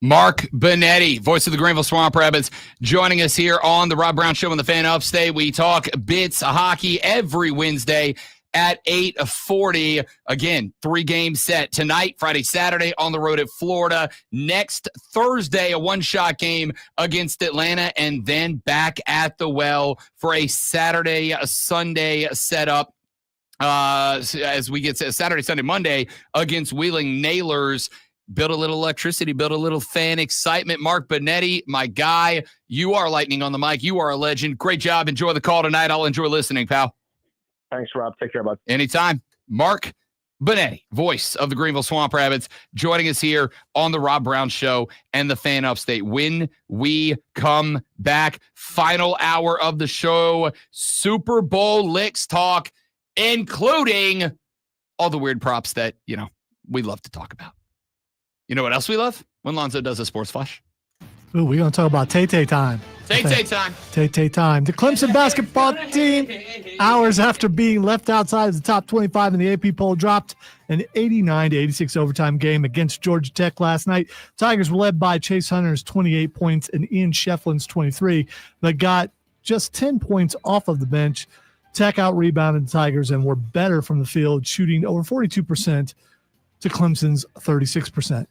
Mark Benetti, voice of the Greenville Swamp Rabbits, joining us here on the Rob Brown Show on the Fan Upstate. We talk bits of hockey every Wednesday at 8:40. Again, 3-game set tonight, Friday, Saturday on the road at Florida. Next Thursday, a one-shot game against Atlanta, and then back at the Well for a Saturday, Sunday setup. As we get to Saturday, Sunday, Monday against Wheeling Nailers. Build a little electricity, build a little fan excitement. Mark Benetti, my guy, you are lightning on the mic. You are a legend. Great job. Enjoy the call tonight. I'll enjoy listening, pal. Thanks, Rob. Take care, bud. Anytime. Mark Benetti, voice of the Greenville Swamp Rabbits, joining us here on the Rob Brown Show and the Fan Upstate. When we come back, final hour of the show, Super Bowl licks talk, including all the weird props that, we love to talk about. You know what else we love? When Lonzo does a sports flash. Ooh, we're going to talk about Tay-Tay time. Tay-Tay time. Tay-Tay time. The Clemson basketball team, hours after being left outside of the top 25 in the AP poll, dropped an 89-86 overtime game against Georgia Tech last night. Tigers were led by Chase Hunter's 28 points and Ian Shefflin's 23, but got just 10 points off of the bench. Tech out-rebounded the Tigers and were better from the field, shooting over 42% to Clemson's 36%.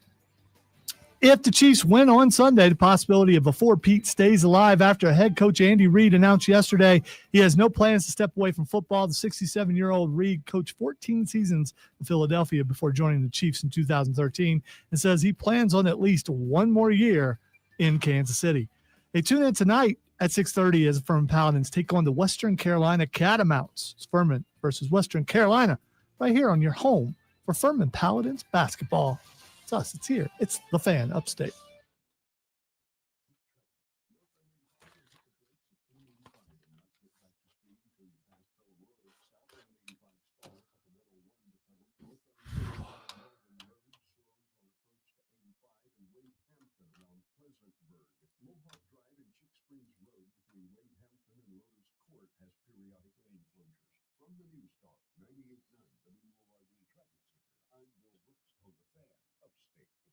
If the Chiefs win on Sunday, the possibility of a four-peat stays alive after head coach Andy Reid announced yesterday he has no plans to step away from football. The 67-year-old Reid coached 14 seasons in Philadelphia before joining the Chiefs in 2013 and says he plans on at least one more year in Kansas City. They tune in tonight at 6:30 as the Furman Paladins take on the Western Carolina Catamounts. It's Furman versus Western Carolina right here on your home for Furman Paladins basketball. It's us. It's here. It's the Fan Upstate.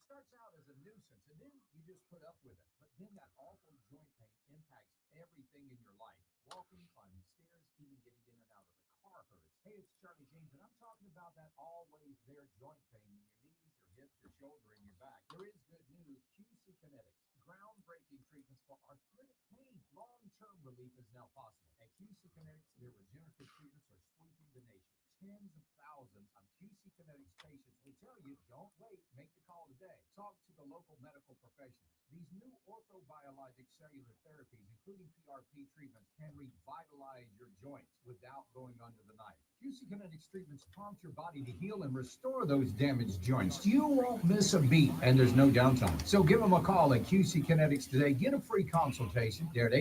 Starts out as a nuisance, and then you just put up with it. But then that awful joint pain impacts everything in your life. Walking, climbing stairs, even getting in and out of the car hurts. Hey, it's Charlie James, and I'm talking about that always there joint pain in your knees, your hips, your shoulder, and your back. There is good news. QC Kinetics, groundbreaking treatments for arthritic pain. Long-term relief is now possible. At QC Kinetics, their regenerative treatments are sweeping the nation. Tens of thousands of QC Kinetics patients will tell you, don't wait, make the call today. Talk to the local medical professionals. These new orthobiologic cellular therapies, including PRP treatments, can revitalize your joints without going under the knife. QC Kinetics treatments prompt your body to heal and restore those damaged joints. You won't miss a beat, and there's no downtime. So give them a call at QC Kinetics today. Get a free consultation. They're at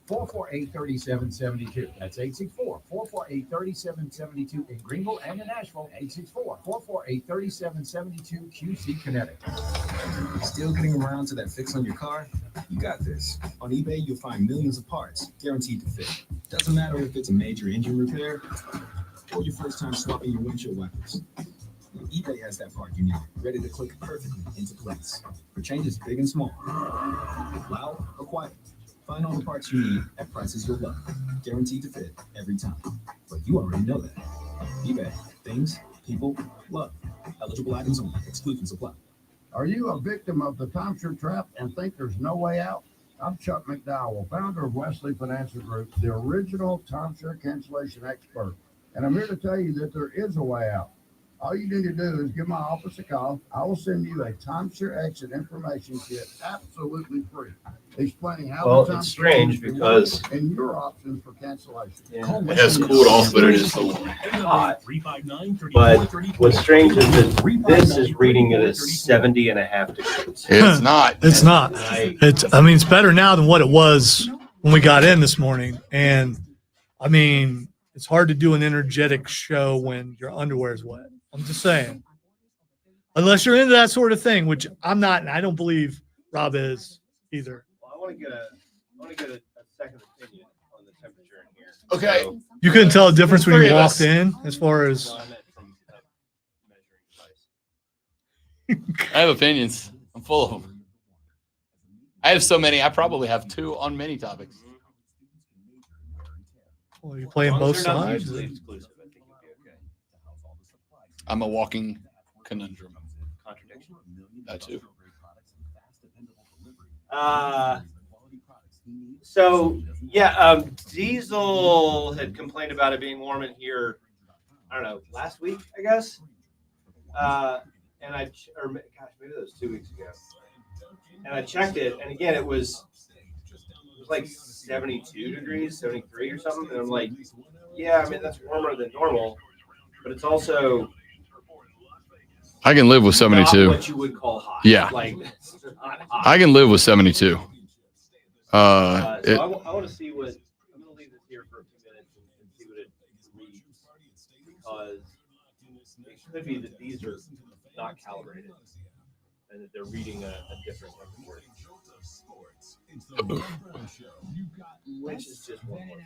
864-448-3772. That's 864-448-3772 in Greenville and in Nashville. 864-448-3772 QC Kinetics. Still getting around to that fix on your car? You got this. On eBay, you'll find millions of parts guaranteed to fit. Doesn't matter if it's a major engine repair or your first time swapping your windshield wipers. eBay has that part you need, ready to click perfectly into place for changes big and small. Loud or quiet, find all the parts you need at prices you'll love, guaranteed to fit every time. But you already know that. eBay, things, people, love. Eligible items only, exclusions apply. Are you a victim of the timeshare trap and think there's no way out? I'm Chuck McDowell, founder of Wesley Financial Group, the original timeshare cancellation expert. And I'm here to tell you that there is a way out. All you need to do is give my office a call. I will send you a timeshare exit information kit absolutely free, explaining how the it's strange because and your options for cancellation. it has cooled off, but it is so hot. But what's strange is that this is reading it as 70.5 degrees. It's not. It's not. It's better now than what it was when we got in this morning. And it's hard to do an energetic show when your underwear is wet. I'm just saying. Unless you're into that sort of thing, which I'm not, and I don't believe Rob is either. Well, I want to get a second opinion on the temperature in here. Okay. So, You couldn't tell the difference when you walked in as far as. I have opinions. I'm full of them. I have so many. I probably have 2 on many topics. Well, you're playing both sides. I'm a walking conundrum. Contradiction. That too. Diesel had complained about it being warm in here. I don't know, last week, I guess. And maybe that was 2 weeks ago. And I checked it, and again, it was like 72 degrees, 73 or something. And I'm like, yeah, I mean, that's warmer than normal, but it's also I can live with 72. not what you would call hot. Yeah. Like, it's not hot. I can live with 72. So I want to see what I'm going to leave this here for a few minutes and see what it reads, because it could be that these are not calibrated and that they're reading a different word, which is just one more.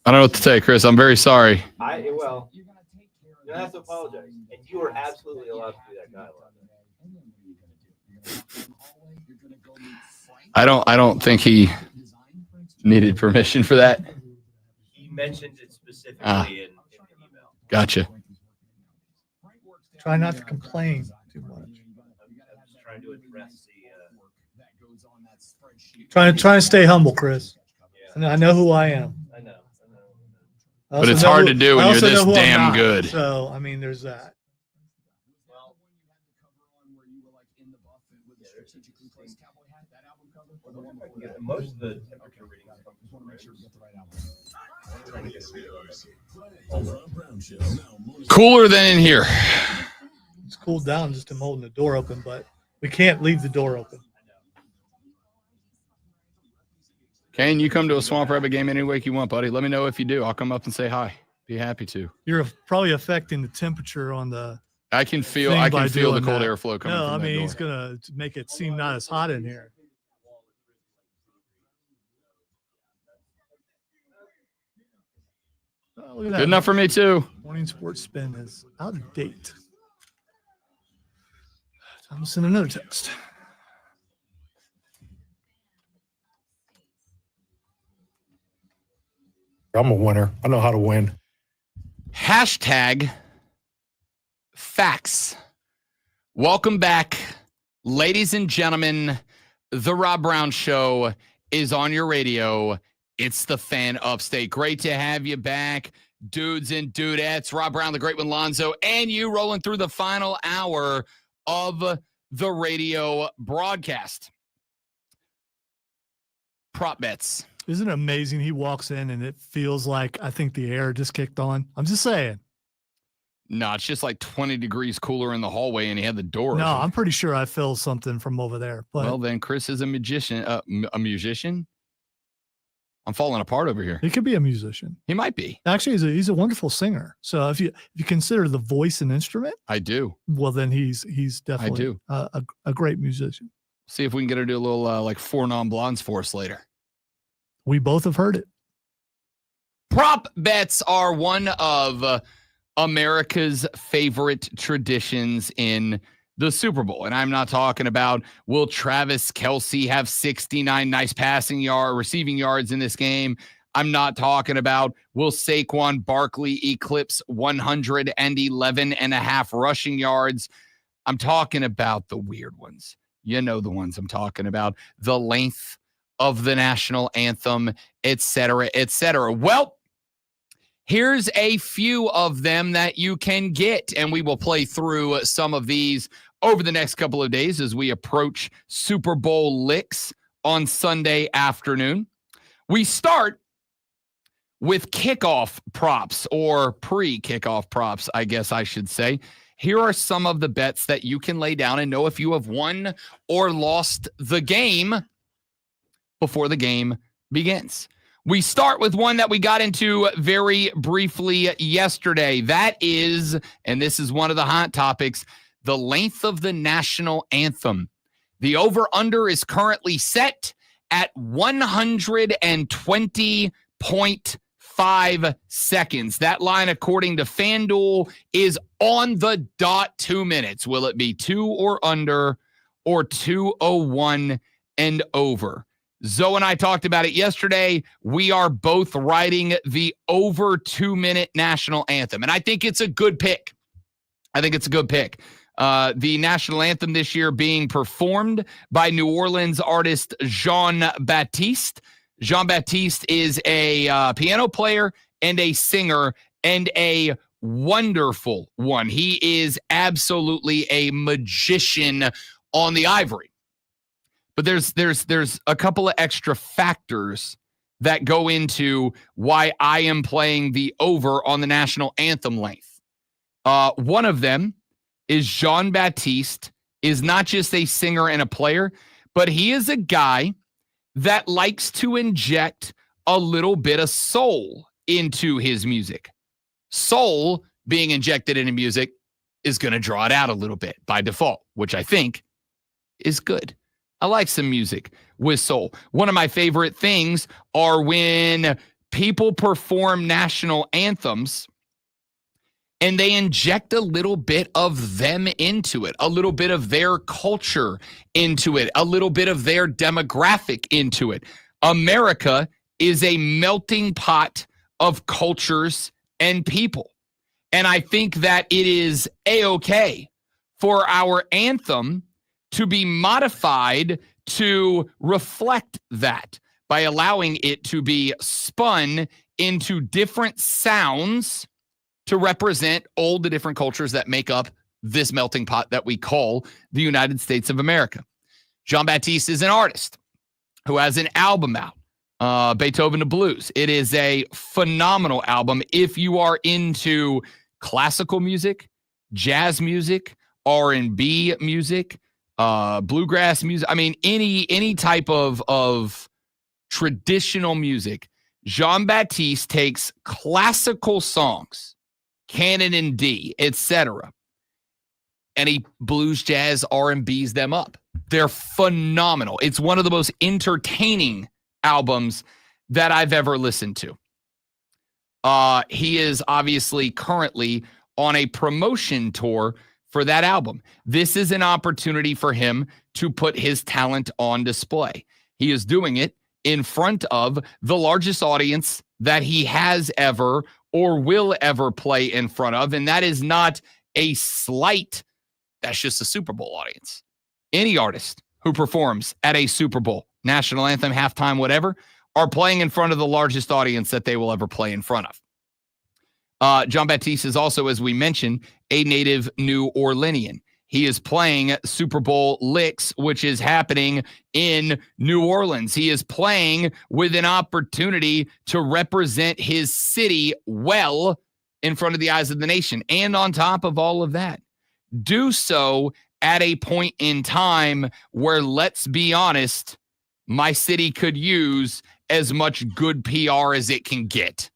I don't know what to say, Chris. I'm very sorry. You don't have to apologize, and you are absolutely allowed to be that guy. I don't think he needed permission for that. He mentioned it specifically in the email. Gotcha. Try not to complain too much. I'm just trying to address Trying to stay humble, Chris. And I know who I am. I know. But it's hard to do when you're this damn good. So, I mean, there's that. Most of the temperature readings Cooler than in here. It's cooled down just him holding the door open, but we can't leave the door open. Kane, you come to a Swamp Rabbit game any week you want, buddy. Let me know if you do. I'll come up and say hi. Be happy to. You're probably affecting the temperature on the. I can feel the cold airflow coming. No, from that door. he's gonna make it seem not as hot in here. Oh, look at that. Good enough for me too. Morning Sports Spin is out of date. Time to send another text. I'm a winner. I know how to win. Hashtag facts. Welcome back, ladies and gentlemen. The Rob Brown Show is on your radio. It's the Fan Upstate. Great to have you back, dudes and dudettes. Rob Brown, the Great One, Lonzo, and you rolling through the final hour of the radio broadcast. Prop bets. Isn't it amazing? He walks in and it feels like I think the air just kicked on. I'm just saying. No, it's just like 20 degrees cooler in the hallway and he had the door No, open. I'm pretty sure I feel something from over there. But Well, then Chris is a magician. A musician? I'm falling apart over here. he could be a musician. He might be. Actually, he's a wonderful singer. So if you consider the voice an instrument, I do. well, then he's definitely do. A great musician. See if we can get her to do a little like 4 non-blondes for us later. We both have heard it. Prop bets are one of America's favorite traditions in the Super Bowl. And I'm not talking about will Travis Kelce have 69 nice receiving yards in this game. I'm not talking about will Saquon Barkley eclipse 111.5 rushing yards. I'm talking about the weird ones. You know the ones I'm talking about. The length of the national anthem, et cetera, et cetera. Well, here's a few of them that you can get, and we will play through some of these over the next couple of days as we approach Super Bowl licks on Sunday afternoon. We start with kickoff props, or pre-kickoff props, I guess I should say. Here are some of the bets that you can lay down and know if you have won or lost the game before the game begins. We start with one that we got into very briefly yesterday. That is, and this is one of the hot topics, the length of the national anthem. The over-under is currently set at 120.5 seconds. That line, according to FanDuel, is on the dot 2 minutes. Will it be 2 or under or 201 and over. Zoe and I talked about it yesterday. We are both writing the over 2-minute national anthem, and I think it's a good pick. The national anthem this year being performed by New Orleans artist Jean-Baptiste. Jean-Baptiste is a piano player and a singer and a wonderful one. He is absolutely a magician on the ivory. But there's a couple of extra factors that go into why I am playing the over on the national anthem length. One of them is Jean-Baptiste is not just a singer and a player, but he is a guy that likes to inject a little bit of soul into his music. Soul being injected into music is going to draw it out a little bit by default, which I think is good. I like some music with soul. One of my favorite things are when people perform national anthems and they inject a little bit of them into it, a little bit of their culture into it, a little bit of their demographic into it. America is a melting pot of cultures and people. And I think that it is A-okay for our anthem to be modified to reflect that by allowing it to be spun into different sounds to represent all the different cultures that make up this melting pot that we call the United States of America. Jean-Baptiste is an artist who has an album out, Beethoven the Blues. It is a phenomenal album. If you are into classical music, jazz music, R&B music, bluegrass music, I mean, any type of traditional music, Jean-Baptiste takes classical songs, canon in D, etc., and he blues, jazz, R&Bs them up. They're phenomenal. It's one of the most entertaining albums that I've ever listened to. He is obviously currently on a promotion tour for that album. This is an opportunity for him to put his talent on display. He is doing it in front of the largest audience that he has ever or will ever play in front of, and that is not a slight. That's just a Super Bowl audience. Any artist who performs at a Super Bowl, national anthem, halftime, whatever, are playing in front of the largest audience that they will ever play in front of. Jean-Baptiste is also, as we mentioned, a native New Orleanian. He is playing Super Bowl Licks, which is happening in New Orleans. He is playing with an opportunity to represent his city well in front of the eyes of the nation. And on top of all of that, do so at a point in time where, let's be honest, my city could use as much good PR as it can get.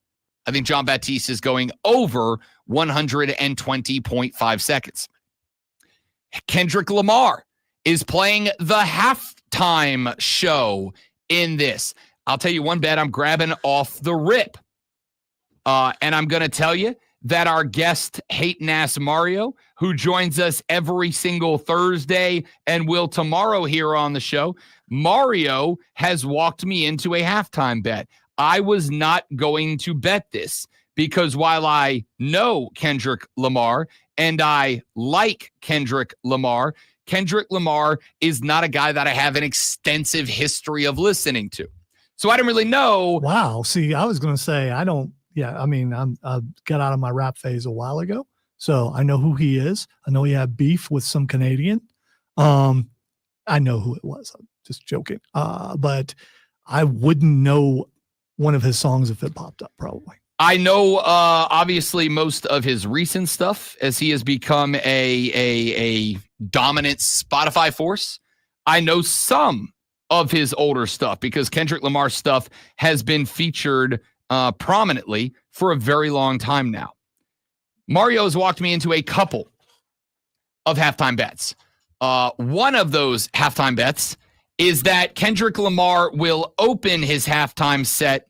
I think Jean-Baptiste is going over 120.5 seconds. Kendrick Lamar is playing the halftime show in this. I'll tell you one bet I'm grabbing off the rip. And I'm going to tell you that our guest, hatin' ass Mario, who joins us every single Thursday and will tomorrow here on the show, Mario has walked me into a halftime bet. I was not going to bet this because while I know Kendrick Lamar and I like Kendrick Lamar is not a guy that I have an extensive history of listening to. So I didn't really know. Wow. See, I was going to say, I got out of my rap phase a while ago. So I know who he is. I know he had beef with some Canadian. I know who it was. I'm just joking. But I wouldn't know one of his songs if it popped up, probably. I know, obviously, most of his recent stuff as he has become a dominant Spotify force. I know some of his older stuff because Kendrick Lamar's stuff has been featured prominently for a very long time now. Mario has walked me into a couple of halftime bets. One of those halftime bets is that Kendrick Lamar will open his halftime set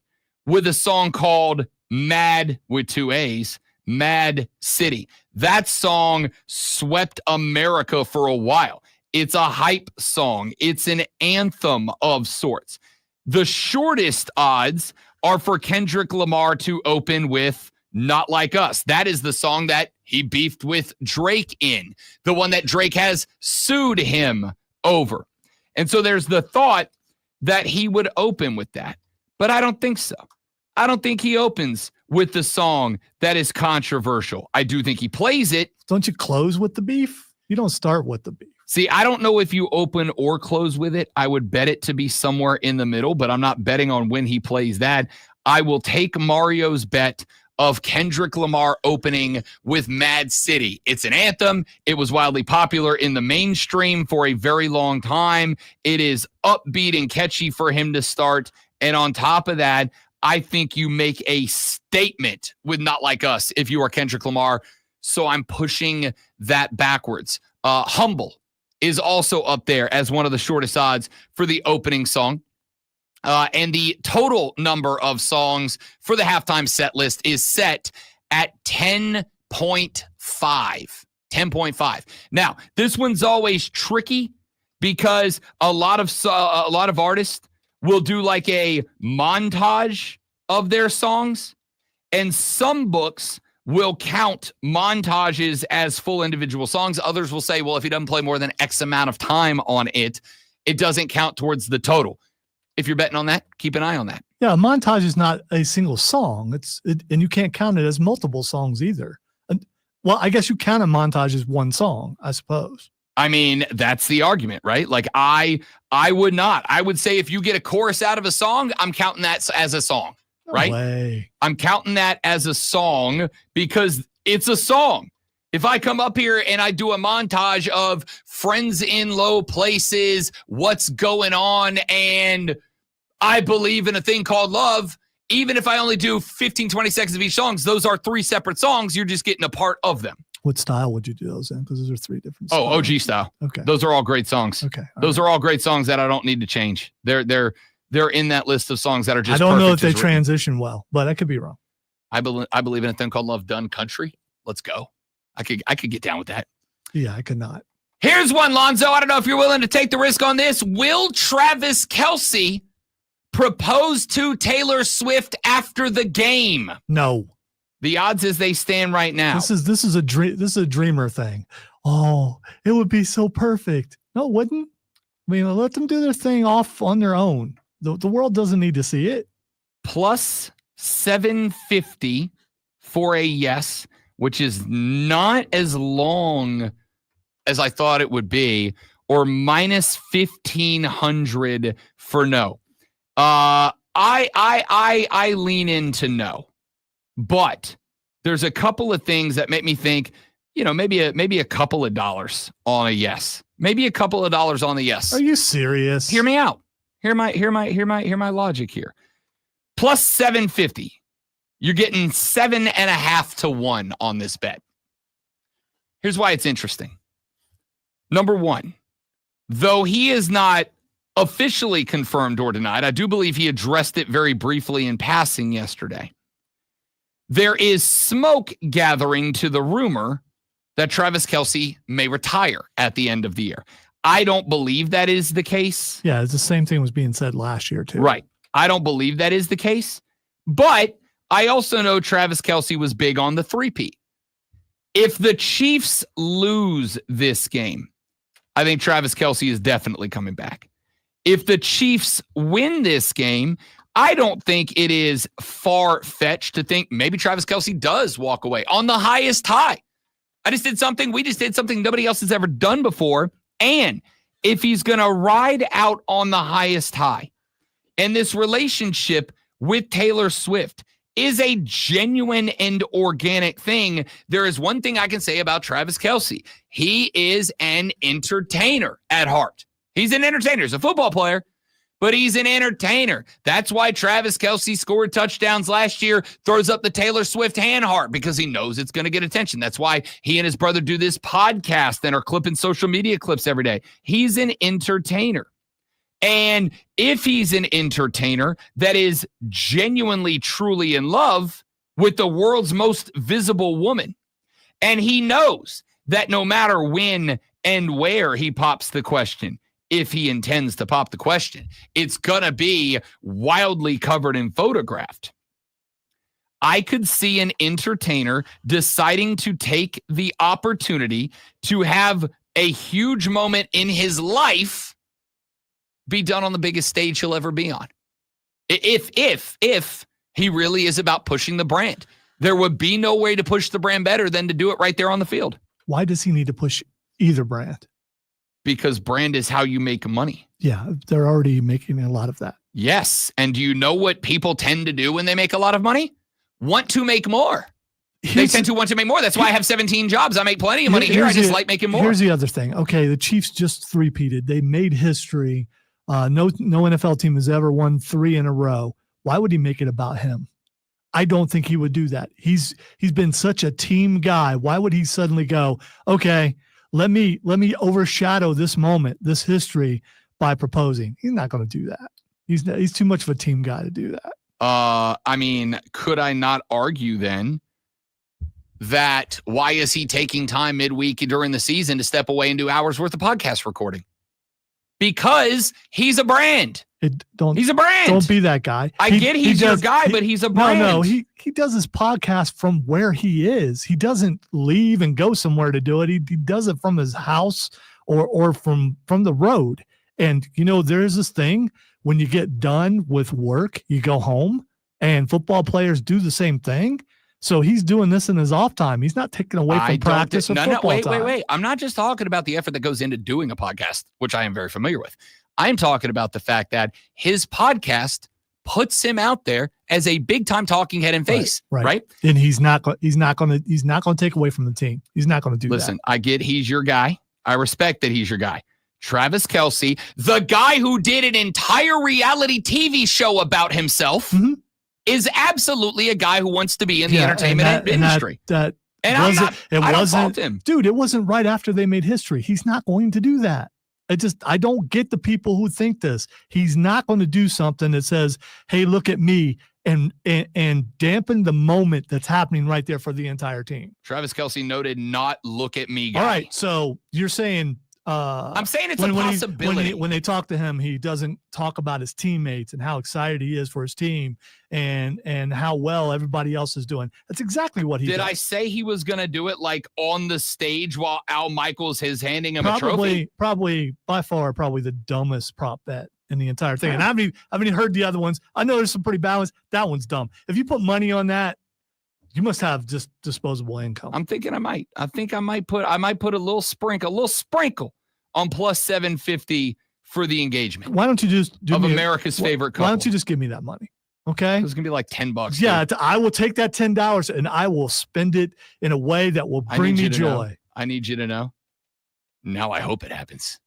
with a song called Mad, with 2 A's, Mad City. That song swept America for a while. It's a hype song. It's an anthem of sorts. The shortest odds are for Kendrick Lamar to open with Not Like Us. That is the song that he beefed with Drake in, the one that Drake has sued him over. And so there's the thought that he would open with that. But I don't think so. I don't think he opens with the song that is controversial. I do think he plays it. Don't you close with the beef? You don't start with the beef. See, I don't know if you open or close with it. I would bet it to be somewhere in the middle, but I'm not betting on when he plays that. I will take Mario's bet of Kendrick Lamar opening with Mad City. It's an anthem. It was wildly popular in the mainstream for a very long time. It is upbeat and catchy for him to start. And on top of that, I think you make a statement with Not Like Us if you are Kendrick Lamar. So I'm pushing that backwards. Humble is also up there as one of the shortest odds for the opening song. And the total number of songs for the halftime set list is set at 10.5. 10.5. Now, this one's always tricky because a lot of artists will do like a montage of their songs, and some books will count montages as full individual songs. Others will say, well, if he doesn't play more than X amount of time on it, it doesn't count towards the total. If you're betting on that, keep an eye on that. Yeah, a montage is not a single song. And you can't count it as multiple songs either. Well, I guess you count a montage as one song, I suppose. I mean, that's the argument, right? Like I would not. I would say if you get a chorus out of a song, I'm counting that as a song, right? No way. I'm counting that as a song because it's a song. If I come up here and I do a montage of friends in low places, what's going on, and I believe in a thing called love, even if I only do 15, 20 seconds of each song, those are three separate songs. You're just getting a part of them. What style would you do those in? Because those are three different styles. Oh, OG style. Okay. Those are all great songs. Okay. Those are all great songs that I don't need to change. They're in that list of songs that are just I don't know if perfect they as written. transition well, but I could be wrong. I believe in a thing called love done country. Let's go. I could get down with that. Yeah, I could not. Here's one, Lonzo. I don't know if you're willing to take the risk on this. Will Travis Kelce propose to Taylor Swift after the game? No. The odds as they stand right now. This is a dream. This is a dreamer thing. Oh, it would be so perfect. No, it wouldn't. I mean, let them do their thing off on their own. The world doesn't need to see it. Plus 750 for a yes, which is not as long as I thought it would be, or minus 1,500 for no. I lean into no. But there's a couple of things that make me think, maybe a couple of dollars on a yes. Maybe a couple of dollars on the yes. Are you serious? Hear me out. Hear my logic here. Plus 750. You're getting 7.5 to 1 on this bet. Here's why it's interesting. Number one, though he is not officially confirmed or denied, I do believe he addressed it very briefly in passing yesterday. There is smoke gathering to the rumor that Travis Kelce may retire at the end of the year. I don't believe that is the case. Yeah, it's the same thing was being said last year too. Right. I don't believe that is the case. But I also know Travis Kelce was big on the three-peat. If the Chiefs lose this game, I think Travis Kelce is definitely coming back. If the Chiefs win this game, I don't think it is far-fetched to think maybe Travis Kelce does walk away on the highest high. We just did something nobody else has ever done before. And if he's going to ride out on the highest high, and this relationship with Taylor Swift is a genuine and organic thing, there is one thing I can say about Travis Kelce. He is an entertainer at heart. He's an entertainer. He's a football player, but he's an entertainer. That's why Travis Kelce scored touchdowns last year, throws up the Taylor Swift hand heart, because he knows it's going to get attention. That's why he and his brother do this podcast and are clipping social media clips every day. He's an entertainer. And if he's an entertainer that is genuinely, truly in love with the world's most visible woman, and he knows that no matter when and where he pops the question, if he intends to pop the question. It's going to be wildly covered and photographed. I could see an entertainer deciding to take the opportunity to have a huge moment in his life be done on the biggest stage he'll ever be on. If he really is about pushing the brand, there would be no way to push the brand better than to do it right there on the field. Why does he need to push either brand? Because brand is how you make money. Yeah, they're already making a lot of that. Yes. And do you know what people tend to do when they make a lot of money? Want to make more. They tend to want to make more. That's why I have 17 jobs. I make plenty of money here. I just like making more. Here's the other thing. Okay, the Chiefs just three-peated. They made history. No NFL team has ever won 3 in a row. Why would he make it about him? I don't think he would do that. He's been such a team guy. Why would he suddenly go, okay, let me overshadow this moment, this history by proposing? He's not going to do that. He's too much of a team guy to do that. I mean, could I not argue then that why is he taking time midweek during the season to step away and do hours worth of podcast recording? Because he's a brand. He's a brand. Don't be that guy. I get he's your guy, but he's a brand. No, he does his podcast from where he is. He doesn't leave and go somewhere to do it. He does it from his house or from the road. And, there's this thing when you get done with work, you go home, and football players do the same thing. So he's doing this in his off time. He's not taking away from practice or football time. Wait. I'm not just talking about the effort that goes into doing a podcast, which I am very familiar with. I'm talking about the fact that his podcast puts him out there as a big time talking head and face, right? And he's not going to take away from the team. He's not going to do that. Listen, I get he's your guy. I respect that he's your guy. Travis Kelce, the guy who did an entire reality TV show about himself, is absolutely a guy who wants to be in the entertainment industry. It wasn't right after they made history. He's not going to do that. I don't get the people who think this. He's not going to do something that says, hey, look at me, and dampen the moment that's happening right there for the entire team. Travis Kelce noted not look at me guy. All right. So you're saying, I'm saying it's a possibility. When they talk to him, he doesn't talk about his teammates and how excited he is for his team and how well everybody else is doing. That's exactly what he did. Did I say he was going to do it like on the stage while Al Michaels is handing him a trophy? Probably by far, the dumbest prop bet in the entire thing. And I haven't even heard the other ones. I know there's some pretty bad ones. That one's dumb. If you put money on that, you must have just disposable income. I'm thinking I might put a little sprinkle on plus 750 for the engagement. Why don't you just do America's favorite couple? Why don't you just give me that money? Okay. It's going to be like $10. Yeah. I will take that $10 and I will spend it in a way that will bring me joy. I need you to know. Now I hope it happens.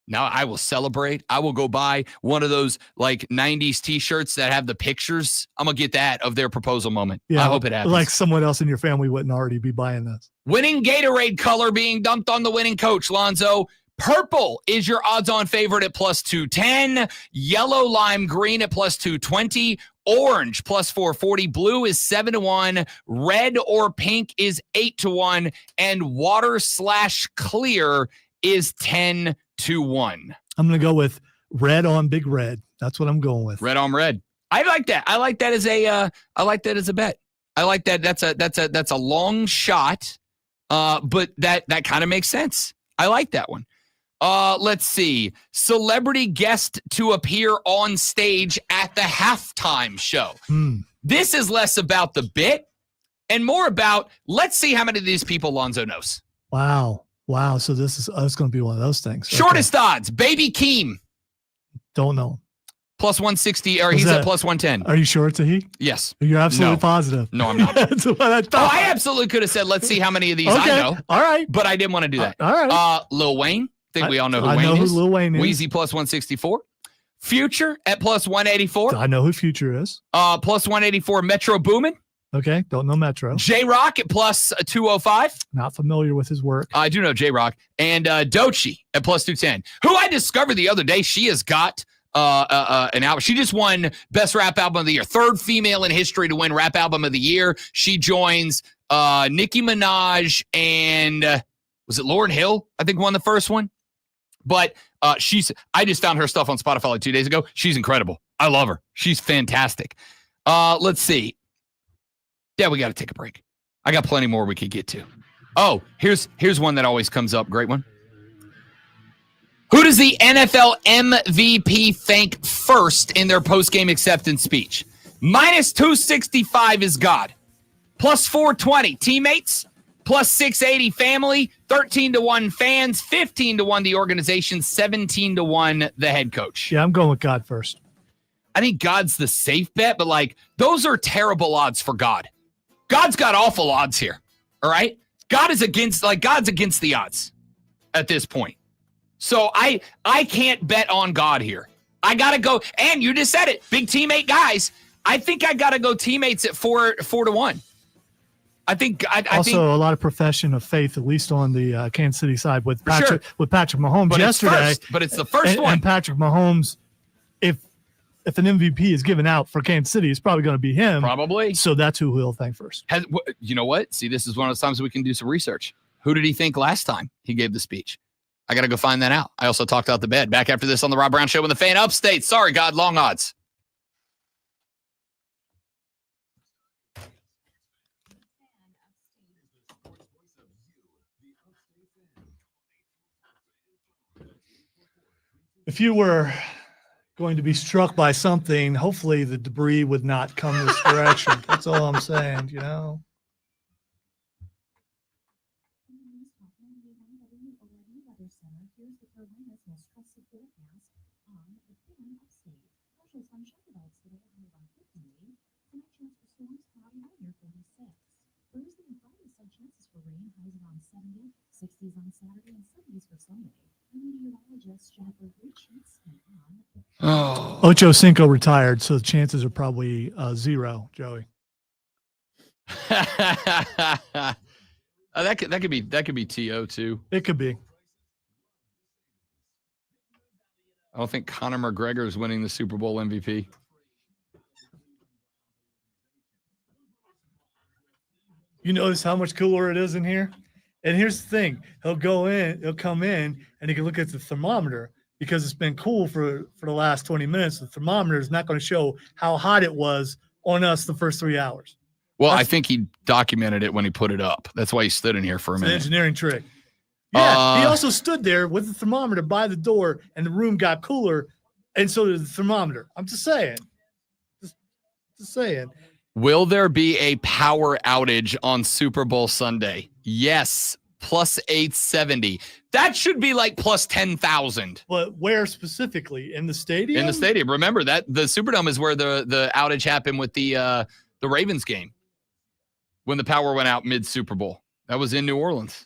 Now I will celebrate. I will go buy one of those like 90s t-shirts that have the pictures. I'm going to get that of their proposal moment. Yeah, I hope it happens. Like someone else in your family wouldn't already be buying this. Winning Gatorade color being dumped on the winning coach, Lonzo. Purple is your odds-on favorite at plus 210. Yellow lime green at plus 220. Orange plus 440. Blue is 7-1. Red or pink is 8-1. And water/clear is 10-1. I'm going to go with red on big red. That's what I'm going with. Red on red. I like that. I like that as a bet. I like that. That's a long shot. But that kind of makes sense. I like that one. Let's see. Celebrity guest to appear on stage at the halftime show. This is less about the bit and more about, let's see how many of these people Lonzo knows. Wow. So this is going to be one of those things. Shortest odds, Baby Keem. Don't know. Plus 160, or he's at plus 110. Are you sure it's a he? Yes. You're absolutely positive. No, I'm not. That's what I thought. I absolutely could have said, let's see how many of these I know. All right. But I didn't want to do that. All right. Lil Wayne. I think we all know who Wayne is. I know who Lil Wayne is. Wheezy plus 164. Future at plus 184. I know who Future is. Plus 184, Metro Boomin. Okay, don't know Metro. J-Rock at plus 205. Not familiar with his work. I do know J-Rock. And Doechii at plus 210, who I discovered the other day. She has got an album. She just won Best Rap Album of the Year. Third female in history to win Rap Album of the Year. She joins Nicki Minaj and Was it Lauryn Hill? I think won the first one. But I just found her stuff on Spotify like 2 days ago. She's incredible. I love her. She's fantastic. Let's see. Yeah, we got to take a break. I got plenty more we could get to. Oh, here's one that always comes up. Great one. Who does the NFL MVP thank first in their post-game acceptance speech? Minus 265 is God. Plus 420 teammates. Plus 680 family. 13-1 fans. 15-1 the organization. 17-1 the head coach. Yeah, I'm going with God first. I think God's the safe bet, but those are terrible odds for God. God's got awful odds here. All right? God's against the odds at this point. So I can't bet on God here. I got to go, and you just said it, big teammate guys. I think I got to go teammates at 4-1. I think a lot of profession of faith, at least on the Kansas City side with Patrick Mahomes yesterday. But it's the first one. And Patrick Mahomes, if an MVP is given out for Kansas City, it's probably going to be him. Probably. So that's who he'll thank first. You know what? See, this is one of those times we can do some research. Who did he think last time he gave the speech? I got to go find that out. I also talked out the bed. Back after this on the Rob Brown Show when the fan upstate. Sorry, God, long odds. If you were going to be struck by something, hopefully the debris would not come this direction. That's all I'm saying, you know. Oh, Ocho Cinco retired, so the chances are probably 0, Joey. that could be TO too. It could be. I don't think Conor McGregor is winning the Super Bowl MVP. You notice how much cooler it is in here? And here's the thing. He'll come in, and he can look at the thermometer because it's been cool for the last 20 minutes. The thermometer is not going to show how hot it was on us the first 3 hours. Well, I think he documented it when he put it up. That's why he stood in here for a minute. It's an engineering trick. Yeah, he also stood there with the thermometer by the door, and the room got cooler, and so did the thermometer. I'm just saying. Just saying. Will there be a power outage on Super Bowl Sunday? Yes. Plus 870. That should be like plus 10,000. But where specifically? In the stadium? In the stadium. Remember that the Superdome is where the outage happened with the Ravens game when the power went out mid Super Bowl. That was in New Orleans.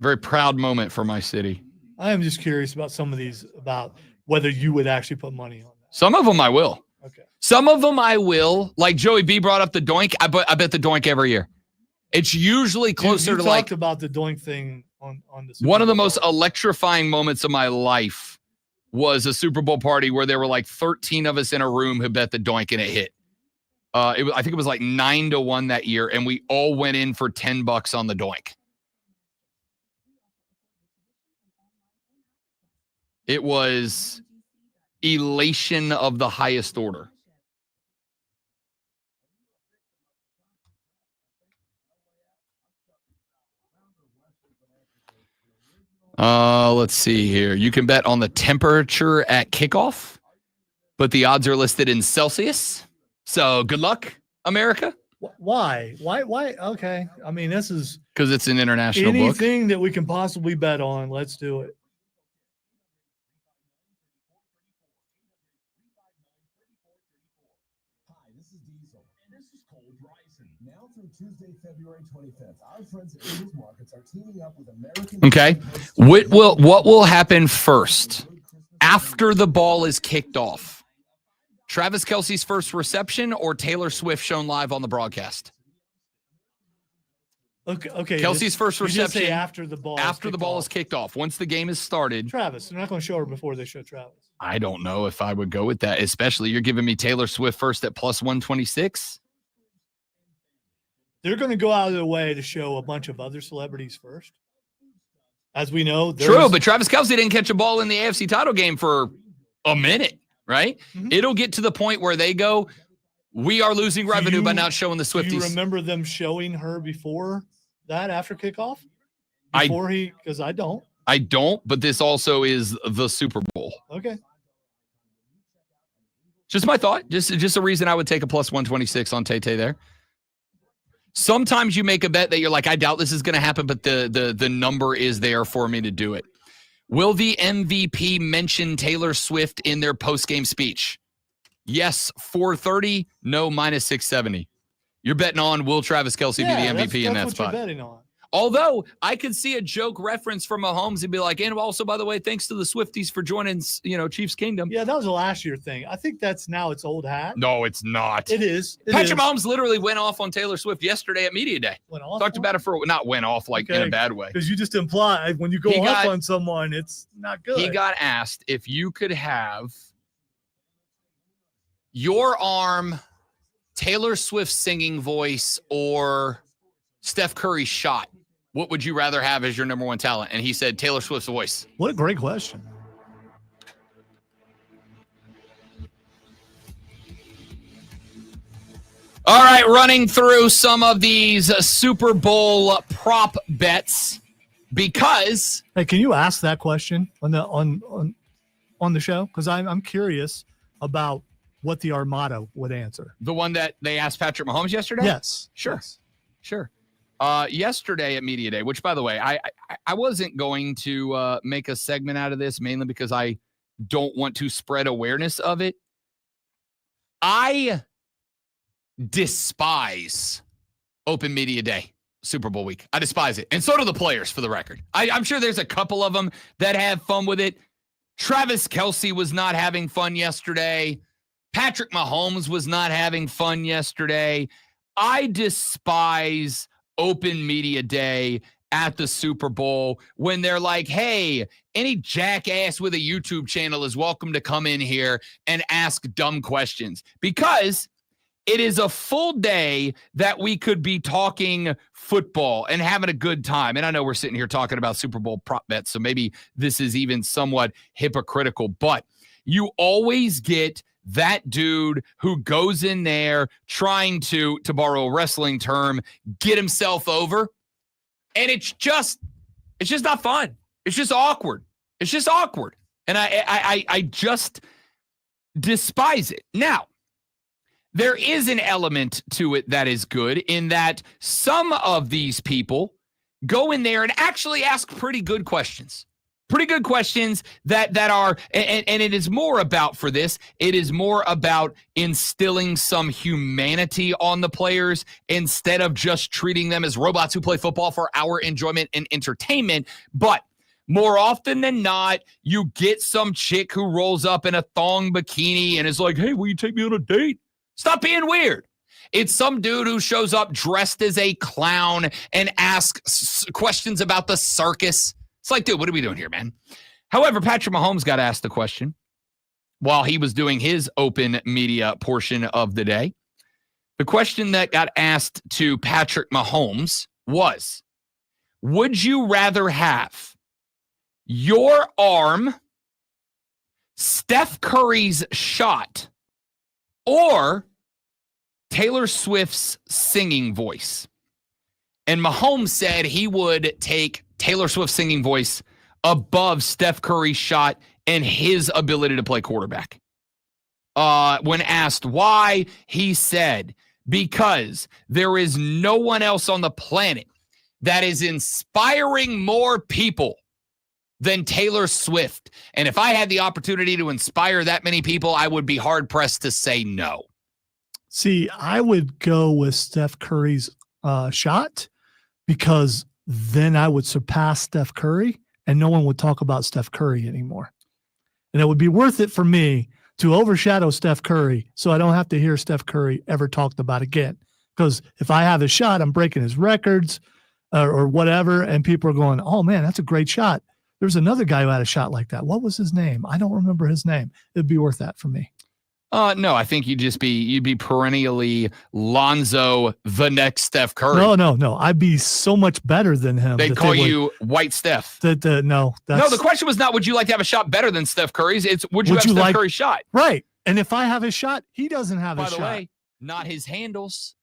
Very proud moment for my city. I am just curious about some of these, about whether you would actually put money on that. Some of them I will. Okay. Some of them I will. Like Joey B brought up the doink. I bet the doink every year. It's usually closer you to talked about the doink thing on the Super one of the Bowl. most electrifying moments of my life was a Super Bowl party where there were like 13 of us in a room who bet the doink and it hit. I think it was like 9-1 that year, and we all went in for $10 on the doink. It was elation of the highest order. Let's see here. You can bet on the temperature at kickoff, but the odds are listed in Celsius. So good luck, America. Why? Okay. I mean, this is because it's an international book. Anything that we can possibly bet on, let's do it. Tuesday, February 25th. Our friends at Eagles Markets are teaming up with American. Okay. What will happen first after the ball is kicked off? Travis Kelce's first reception or Taylor Swift shown live on the broadcast? Okay. Kelce's first reception after the ball. Is kicked off. Once the game is started. Travis. They're not going to show her before they show Travis. I don't know if I would go with that, especially you're giving me Taylor Swift first at plus 126. they're going to go out of their way to show a bunch of other celebrities first. As we know, True, but Travis Kelce didn't catch a ball in the AFC title game for a minute, right? Mm-hmm. It'll get to the point where they go, we are losing revenue by not showing the Swifties. Do you remember them showing her before that, after kickoff? Because I don't. I don't, but this also is the Super Bowl. Okay. Just my thought. Just a reason I would take a plus 126 on Tay-Tay there. Sometimes you make a bet that you're like, I doubt this is going to happen, but the number is there for me to do it. Will the MVP mention Taylor Swift in their postgame speech? Yes, 430. No, minus 670. You're betting on will Travis Kelce be the MVP in that spot? You're betting on. Although I could see a joke reference from Mahomes and be like, and also, by the way, thanks to the Swifties for joining, Chiefs Kingdom. Yeah, that was a last year thing. I think it's old hat. No, it's not. It is. Patrick Mahomes literally went off on Taylor Swift yesterday at Media Day. Talked about it not went off like in a bad way. Because you just imply when you go off on someone, it's not good. He got asked if you could have your arm, Taylor Swift's singing voice, or Steph Curry's shot. What would you rather have as your number one talent? And he said Taylor Swift's voice. What a great question. All right, running through some of these Super Bowl prop bets because. Hey, can you ask that question on the show? Because I'm curious about what the Armada would answer. The one that they asked Patrick Mahomes yesterday? Yes. Sure. Yes. Sure. Yesterday at Media Day, which, by the way, I wasn't going to make a segment out of this, mainly because I don't want to spread awareness of it. I despise Open Media Day, Super Bowl week. I despise it. And so do the players, for the record. I'm sure there's a couple of them that have fun with it. Travis Kelce was not having fun yesterday. Patrick Mahomes was not having fun yesterday. I despise Open Media Day at the Super Bowl when they're like, hey, any jackass with a YouTube channel is welcome to come in here and ask dumb questions, because it is a full day that we could be talking football and having a good time. And I know we're sitting here talking about Super Bowl prop bets, so maybe this is even somewhat hypocritical, but you always get that dude who goes in there trying to borrow a wrestling term, get himself over. And it's just not fun. It's just awkward. It's just awkward. And I just despise it. Now, there is an element to it that is good in that some of these people go in there and actually ask pretty good questions. Pretty good questions that are, and it is more about, for this, it is more about instilling some humanity on the players instead of just treating them as robots who play football for our enjoyment and entertainment. But more often than not, you get some chick who rolls up in a thong bikini and is like, hey, will you take me on a date? Stop being weird. It's some dude who shows up dressed as a clown and asks questions about the circus. It's like, dude, what are we doing here, man? However, Patrick Mahomes got asked the question while he was doing his open media portion of the day. The question that got asked to Patrick Mahomes was, would you rather have your arm, Steph Curry's shot, or Taylor Swift's singing voice? And Mahomes said he would take Taylor Swift's singing voice above Steph Curry's shot and his ability to play quarterback. When asked why, he said, because there is no one else on the planet that is inspiring more people than Taylor Swift. And if I had the opportunity to inspire that many people, I would be hard-pressed to say no. See, I would go with Steph Curry's shot, because then I would surpass Steph Curry and no one would talk about Steph Curry anymore. And it would be worth it for me to overshadow Steph Curry so I don't have to hear Steph Curry ever talked about again. Because if I have a shot, I'm breaking his records or whatever, and people are going, oh, man, that's a great shot. There's another guy who had a shot like that. What was his name? I don't remember his name. It'd be worth that for me. No, I think you'd be perennially Lonzo, the next Steph Curry. No. I'd be so much better than him. They'd call you White Steph. No, the question was not would you like to have a shot better than Steph Curry's. It's would you have Steph Curry's shot? Right. And if I have his shot, he doesn't have By his the shot. way, not his handles,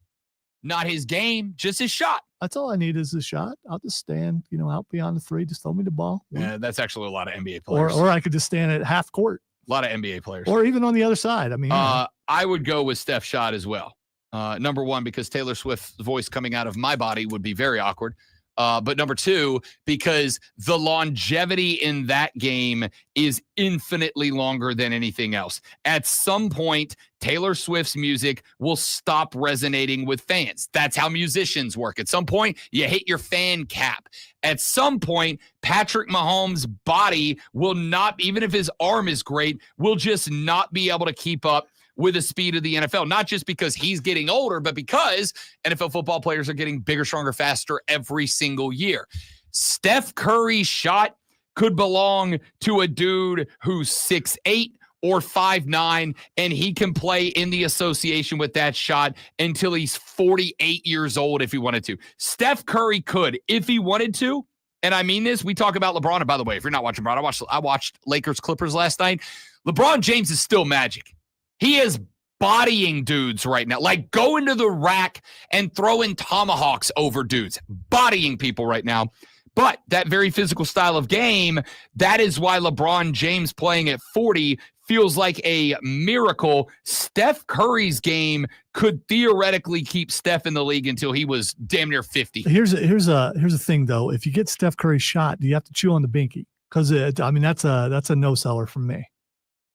not his game, just his shot. That's all I need is a shot. I'll just stand, out beyond the three. Just throw me the ball. That's actually a lot of NBA players. Or I could just stand at half court. A lot of NBA players. Or even on the other side. I mean, I would go with Steph's shot as well. Number one, because Taylor Swift's voice coming out of my body would be very awkward. But number two, because the longevity in that game is infinitely longer than anything else. At some point, Taylor Swift's music will stop resonating with fans. That's how musicians work. At some point, you hit your fan cap. At some point, Patrick Mahomes' body will not, even if his arm is great, will just not be able to keep up with the speed of the NFL, not just because he's getting older, but because NFL football players are getting bigger, stronger, faster every single year. Steph Curry's shot could belong to a dude who's 6'8" or 5'9", and he can play in the association with that shot until he's 48 years old if he wanted to. Steph Curry could, if he wanted to, and I mean this, we talk about LeBron, and by the way, if you're not watching LeBron, I watched Lakers Clippers last night. LeBron James is still magic. He is bodying dudes right now, like going to the rack and throwing tomahawks over dudes, bodying people right now. But that very physical style of game, that is why LeBron James playing at 40 feels like a miracle. Steph Curry's game could theoretically keep Steph in the league until he was damn near 50. Here's a thing though. If you get Steph Curry's shot, do you have to chew on the binky? Because that's a no seller from me.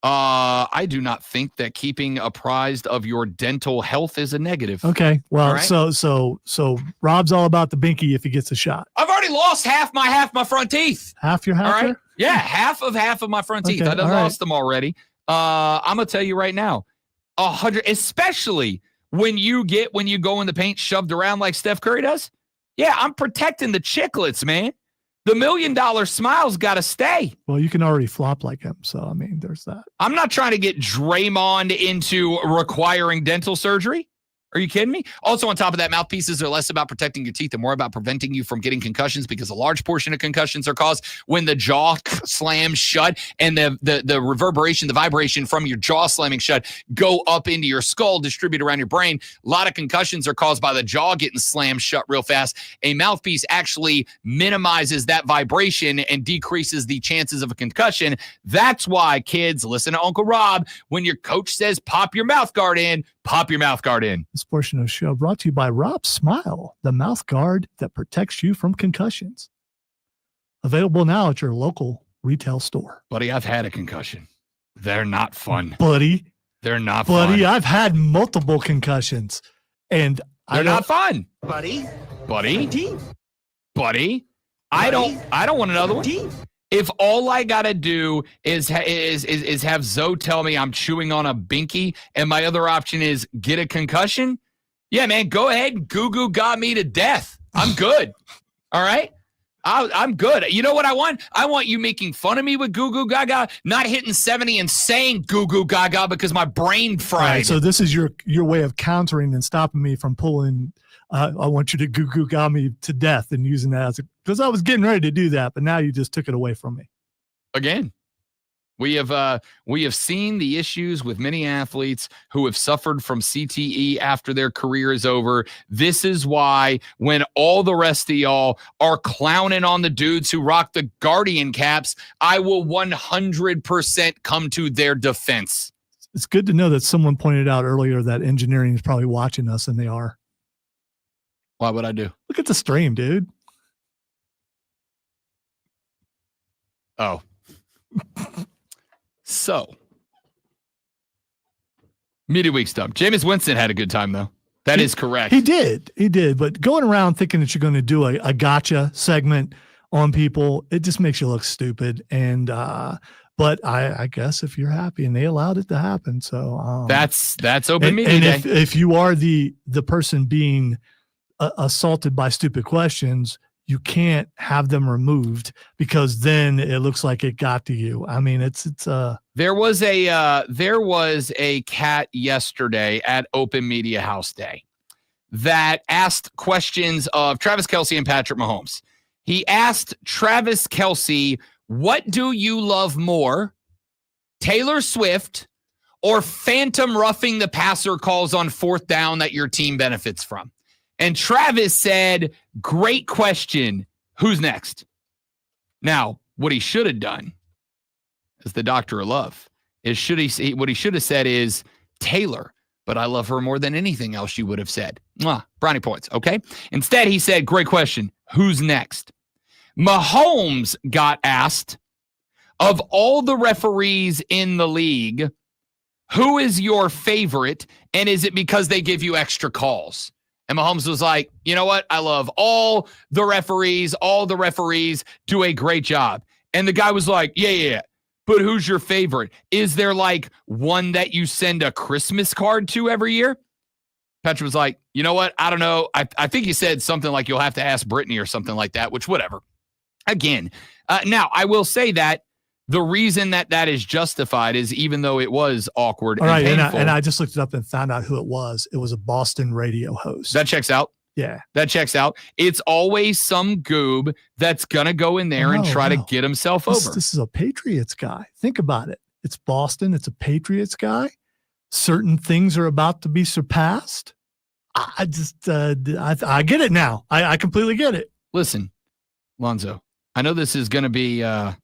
I do not think that keeping apprised of your dental health is a negative. Okay. Well, right? so Rob's all about the binky if he gets a shot. I've already lost half my front teeth. Half your half? All right. Yeah, half of my front teeth. Okay, I done all lost them already. I'm gonna tell you right now, 100, especially when you go in the paint shoved around like Steph Curry does. Yeah, I'm protecting the chiclets, man. The $1 million smile's got to stay. Well, you can already flop like him. So, I mean, there's that. I'm not trying to get Draymond into requiring dental surgery. Are you kidding me? Also, on top of that, mouthpieces are less about protecting your teeth and more about preventing you from getting concussions, because a large portion of concussions are caused when the jaw slams shut and the reverberation, the vibration from your jaw slamming shut go up into your skull, distribute around your brain. A lot of concussions are caused by the jaw getting slammed shut real fast. A mouthpiece actually minimizes that vibration and decreases the chances of a concussion. That's why, kids, listen to Uncle Rob. When your coach says pop your mouth guard in, pop your mouth guard in. This portion of the show brought to you by Rob Smile, the mouth guard that protects you from concussions. Available now at your local retail store. Buddy, I've had a concussion. They're not fun. Buddy. They're not fun. Buddy, I've had multiple concussions. And they're not fun. Buddy. I don't want another one. If all I gotta do is have Zoe tell me I'm chewing on a binky, and my other option is get a concussion, yeah, man, go ahead and goo got me to death. I'm good. All right, I'm good. You know what I want? I want you making fun of me with goo goo gaga, not hitting 70 and saying goo goo gaga because my brain fried. Right, so this is your way of countering and stopping me from pulling. I want you to goo goo gaga me to death and using that as because I was getting ready to do that, but now you just took it away from me. Again, we have seen the issues with many athletes who have suffered from CTE after their career is over. This is why when all the rest of y'all are clowning on the dudes who rock the Guardian caps, I will 100% come to their defense. It's good to know that someone pointed out earlier that engineering is probably watching us, and they are. Why would I do? Look at the stream, dude. Oh. So. Media week stuff. Jameis Winston had a good time, though. That is correct. He did. But going around thinking that you're going to do a gotcha segment on people, it just makes you look stupid. And, but I guess if you're happy, and they allowed it to happen. So that's open media day. And if you are the person being assaulted by stupid questions, you can't have them removed because then it looks like it got to you. I mean, there was a cat yesterday at Open Media House Day that asked questions of Travis Kelce and Patrick Mahomes. He asked Travis Kelce, what do you love more, Taylor Swift or phantom roughing the passer calls on fourth down that your team benefits from? And Travis said, great question. Who's next? Now, what he should have done, as the doctor of love, is what he should have said is Taylor, but I love her more than anything else you would have said. Mwah, brownie points, okay? Instead, he said, great question. Who's next? Mahomes got asked, of all the referees in the league, who is your favorite, and is it because they give you extra calls? And Mahomes was like, you know what? I love all the referees. All the referees do a great job. And the guy was like, yeah. But who's your favorite? Is there like one that you send a Christmas card to every year? Patrick was like, you know what? I don't know. I think he said something like you'll have to ask Brittany or something like that, which whatever. Again, now I will say that the reason that is justified is even though it was awkward all right, and painful. And I just looked it up and found out who it was. It was a Boston radio host. That checks out. Yeah. That checks out. It's always some goob that's going to go in there and try to get himself over. This is a Patriots guy. Think about it. It's Boston. It's a Patriots guy. Certain things are about to be surpassed. I just, I get it now. I completely get it. Listen, Lonzo, I know this is going to be a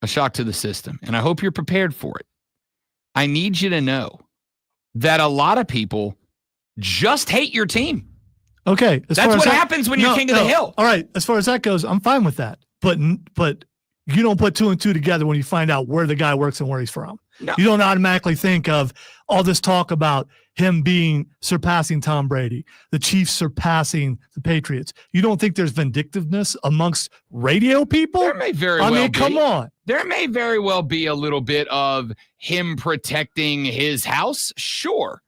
shock to the system, and I hope you're prepared for it. I need you to know that a lot of people just hate your team. Okay. That's what happens when you're king of the hill. All right. As far as that goes, I'm fine with that. But you don't put two and two together when you find out where the guy works and where he's from. No. You don't automatically think of all this talk about him surpassing Tom Brady, the Chiefs surpassing the Patriots. You don't think there's vindictiveness amongst radio people? There may very well be. Come on. There may very well be a little bit of him protecting his house. Sure.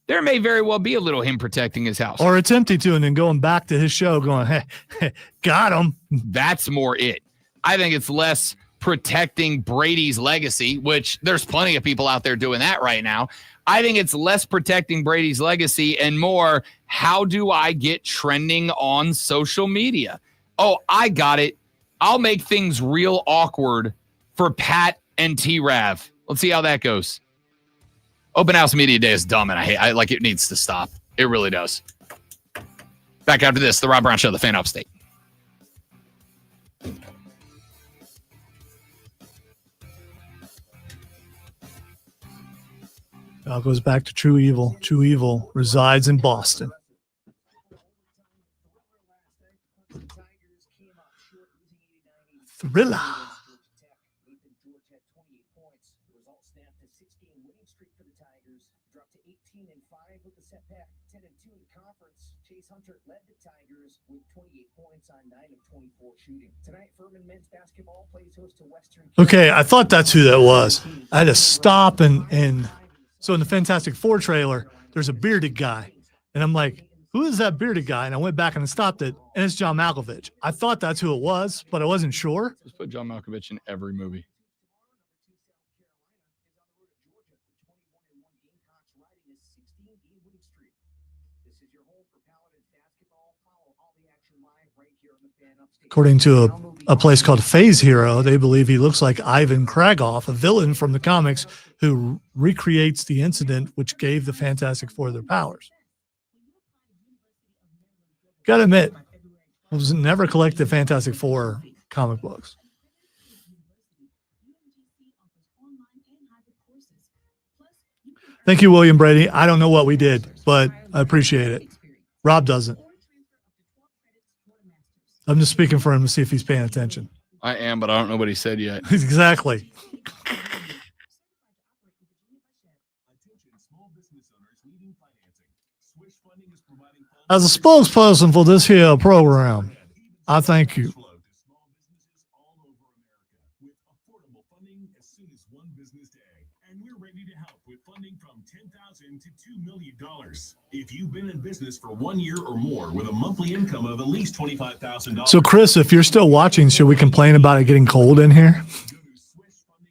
There may very well be a little him protecting his house. Or attempting to, and then going back to his show going, hey, got him. That's more it. I think it's less protecting Brady's legacy, which there's plenty of people out there doing that right now. I think it's less protecting Brady's legacy and more, how do I get trending on social media? Oh, I got it. I'll make things real awkward for Pat and T-Rav. Let's see how that goes. Open House Media Day is dumb, and I like it needs to stop. It really does. Back after this, the Rob Brown Show, the Fan Upstate. It all goes back to true evil. True evil resides in Boston. Thriller. Led the Tigers with 28 points on 9 of 24 shooting. Tonight, Furman men's basketball plays host to Western. Okay, I thought that's who that was. I had to stop and so in the Fantastic Four trailer, there's a bearded guy. And I'm like, who is that bearded guy? And I went back and stopped it, and it's John Malkovich. I thought that's who it was, but I wasn't sure. Just put John Malkovich in every movie. According to a place called Phase Hero, they believe he looks like Ivan Kragoff, a villain from the comics who recreates the incident which gave the Fantastic Four their powers. Gotta admit, I was never collected Fantastic Four comic books. Thank you, William Brady. I don't know what we did, but I appreciate it. Rob doesn't. I'm just speaking for him to see if he's paying attention. I am, but I don't know what he said yet. Exactly. As a spokesperson for this here program, I thank you. funding as soon as one business day. And we're ready to help with funding from $10,000 to $2 million. If you've been in business for 1 year or more with a monthly income of at least $25,000. So, Chris, if you're still watching, should we complain about it getting cold in here?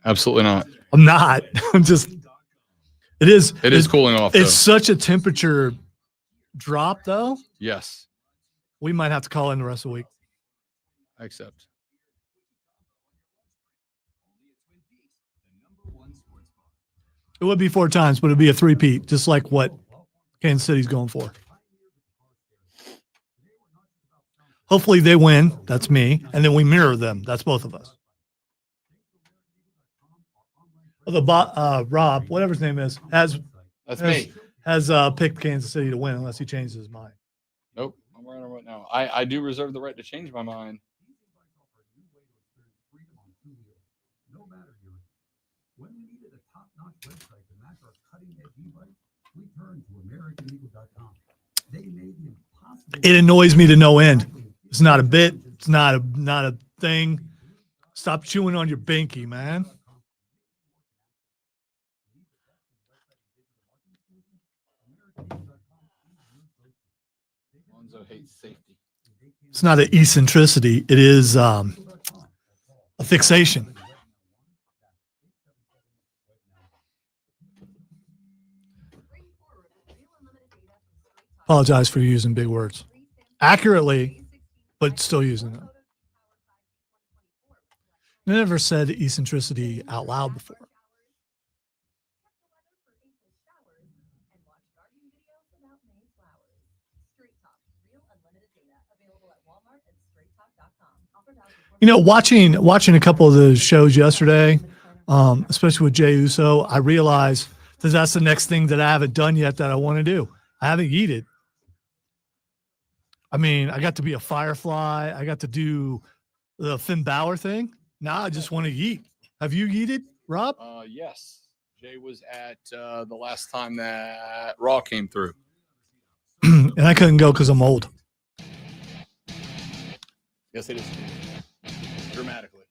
Absolutely not. I'm not. I'm just. It is. It is cooling off. It's such a temperature drop, though. Yes. We might have to call in the rest of the week. I accept. It would be 4 times, but it'd be a 3-peat, just like what Kansas City's going for. Hopefully they win. That's me. And then we mirror them. That's both of us. Rob, whatever his name is, has picked Kansas City to win unless he changes his mind. Nope. I'm right on right now. I do reserve the right to change my mind. When we needed a top-notch website to match our cutting-edge e-bikes, we turned to AmericanEagle.com. They made the impossible. It annoys me to no end. It's not a bit. It's not a thing. Stop chewing on your binky, man. Lonzo hates safety. It's not an eccentricity. It is a fixation. Apologize for using big words. Accurately, but still using them. I never said eccentricity out loud before. You know, watching a couple of the shows yesterday, especially with Jey Uso, I realized that that's the next thing that I haven't done yet that I want to do. I haven't yeeted. I mean, I got to be a Firefly. I got to do the Finn Balor thing. Now I just want to yeet. Have you yeeted, Rob? Yes. Jay was at the last time that Raw came through. And I couldn't go because I'm old. Yes, it is. Dramatically.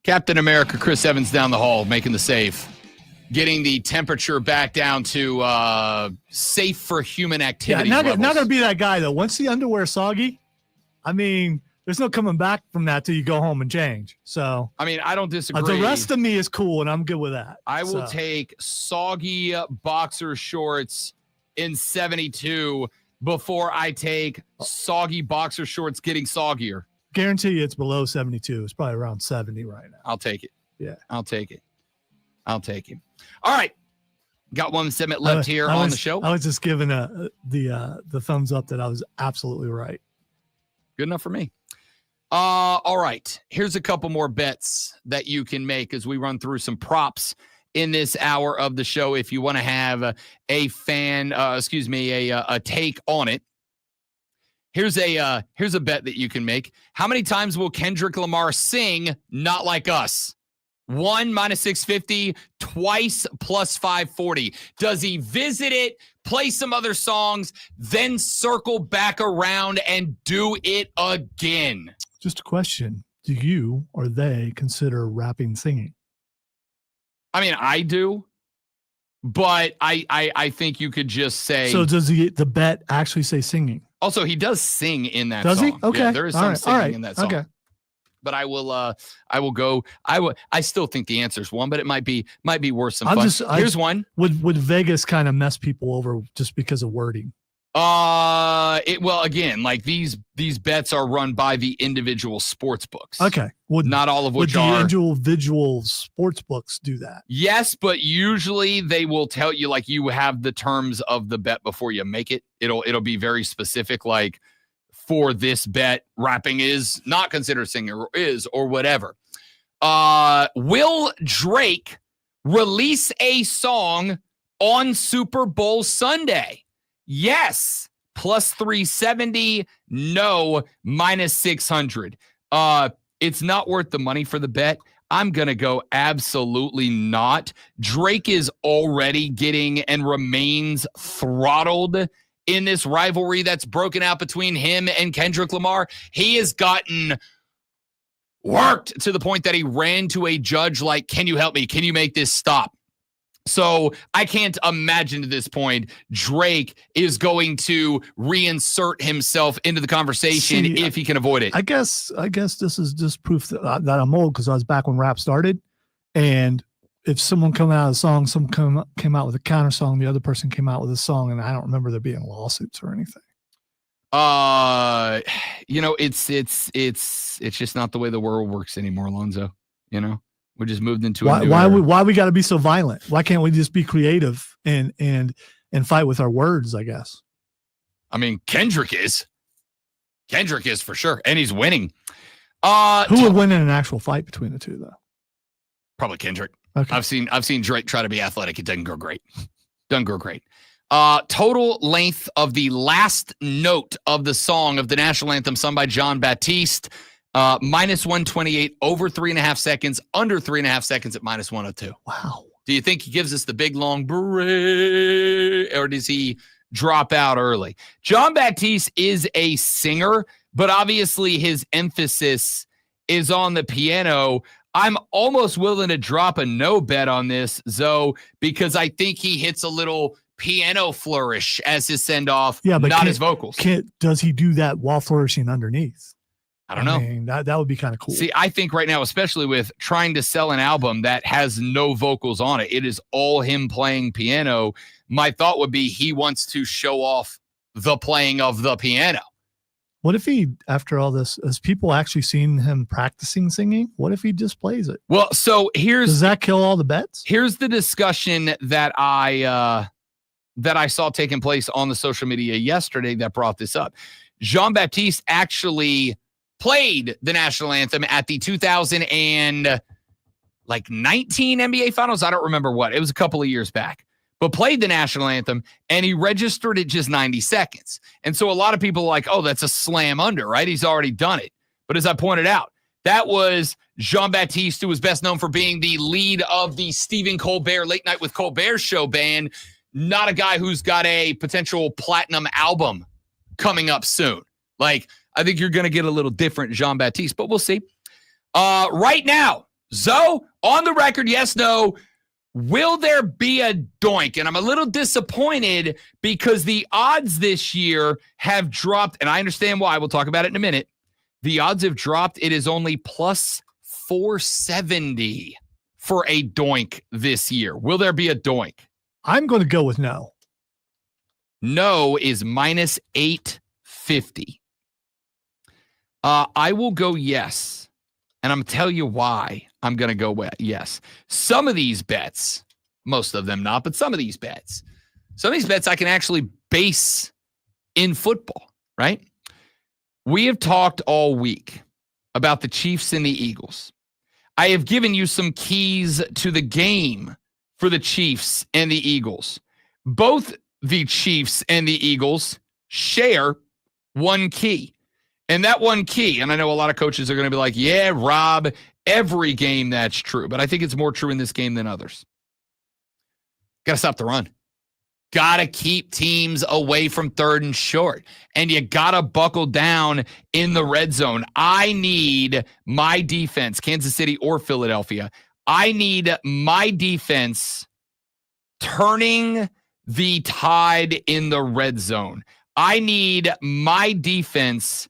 Captain America Chris Evans down the hall making the save. Getting the temperature back down to safe for human activity. Yeah, not going to be that guy, though. Once the underwear's soggy, I mean, there's no coming back from that till you go home and change. So, I mean, I don't disagree. The rest of me is cool, and I'm good with that. I will take soggy boxer shorts in 72 before I take soggy boxer shorts getting soggier. Guarantee you it's below 72. It's probably around 70 right now. I'll take it. Yeah. I'll take it. All right. Got 1 segment left here on the show. I was just giving the thumbs up that I was absolutely right. Good enough for me. All right. Here's a couple more bets that you can make as we run through some props in this hour of the show. If you want to have a take on it. Here's a bet that you can make. How many times will Kendrick Lamar sing Not Like Us? 1 minus 650, twice plus 540. Does he visit it, play some other songs, then circle back around and do it again? Just a question. Do you or they consider rapping singing? I mean, I do, but I think you could just say. So does the bet actually say singing? Also, he does sing in that song. Does he? Okay. Yeah, there is some singing in that song. Okay. But I will go. I still think the answer is 1, but it might be worse than fun. Here's one. Would Vegas kind of mess people over just because of wording? Again, like these bets are run by the individual sports books. Okay. Not all of which are. Would the individual sports books do that? Yes, but usually they will tell you, like, you have the terms of the bet before you make it. It'll be very specific, like, for this bet, rapping is not considered singing or is or whatever. Will Drake release a song on Super Bowl Sunday? Yes, plus 370. No, minus 600. It's not worth the money for the bet. I'm going to go absolutely not. Drake is already getting and remains throttled in this rivalry that's broken out between him and Kendrick Lamar. He has gotten worked to the point that he ran to a judge like, can you help me? Can you make this stop? So I can't imagine at this point Drake is going to reinsert himself into the conversation if he can avoid it. I guess this is just proof that I'm old, because I was back when rap started, and if someone come out of a song, someone came out with a counter song, the other person came out with a song, and I don't remember there being lawsuits or anything. It's just not the way the world works anymore, Alonzo. We just moved into why we got to be so violent? Why can't we just be creative and fight with our words, I guess? I mean, Kendrick is for sure, and he's winning. Who would win in an actual fight between the two, though? Probably Kendrick. Okay. I've seen Drake try to be athletic. It doesn't go great. Total length of the last note of the song of the national anthem sung by John Baptiste, minus 128, over 3.5 seconds, under 3.5 seconds at minus 102. Wow. Do you think he gives us the big long break, or does he drop out early? John Baptiste is a singer, but obviously his emphasis is on the piano. I'm almost willing to drop a no bet on this, Zoe, because I think he hits a little piano flourish as his send-off, but not his vocals. Does he do that while flourishing underneath? I don't know. mean, that would be kind of cool. See, I think right now, especially with trying to sell an album that has no vocals on it, it is all him playing piano. My thought would be he wants to show off the playing of the piano. What if he, after all this, has people actually seen him practicing singing? What if he just plays it? Well, so does that kill all the bets? Here's the discussion that I saw taking place on the social media yesterday that brought this up. Jean Baptiste actually played the national anthem at the 2019 NBA Finals. I don't remember what. It was a couple of years back. But played the national anthem, and he registered it just 90 seconds. And so a lot of people are like, oh, that's a slam under, right? He's already done it. But as I pointed out, that was Jean-Baptiste, who was best known for being the lead of the Stephen Colbert Late Night with Colbert show band, not a guy who's got a potential platinum album coming up soon. Like, I think you're going to get a little different Jean-Baptiste, but we'll see. Right now, Zoe, on the record, yes, no, will there be a doink? And I'm a little disappointed because the odds this year have dropped, and I understand why. We'll talk about it in a minute. The odds have dropped. It is only plus 470 for a doink this year. Will there be a doink? I'm going to go with no. No is minus 850. I will go yes. And I'm going to tell you why I'm going to go with yes. Some of these bets, most of them not, but some of these bets I can actually base in football, right? We have talked all week about the Chiefs and the Eagles. I have given you some keys to the game for the Chiefs and the Eagles. Both the Chiefs and the Eagles share one key. And that one key, and I know a lot of coaches are going to be like, yeah, Rob, every game that's true. But I think it's more true in this game than others. Got to stop the run. Got to keep teams away from third and short. And you got to buckle down in the red zone. I need my defense, Kansas City or Philadelphia. I need my defense turning the tide in the red zone. I need my defense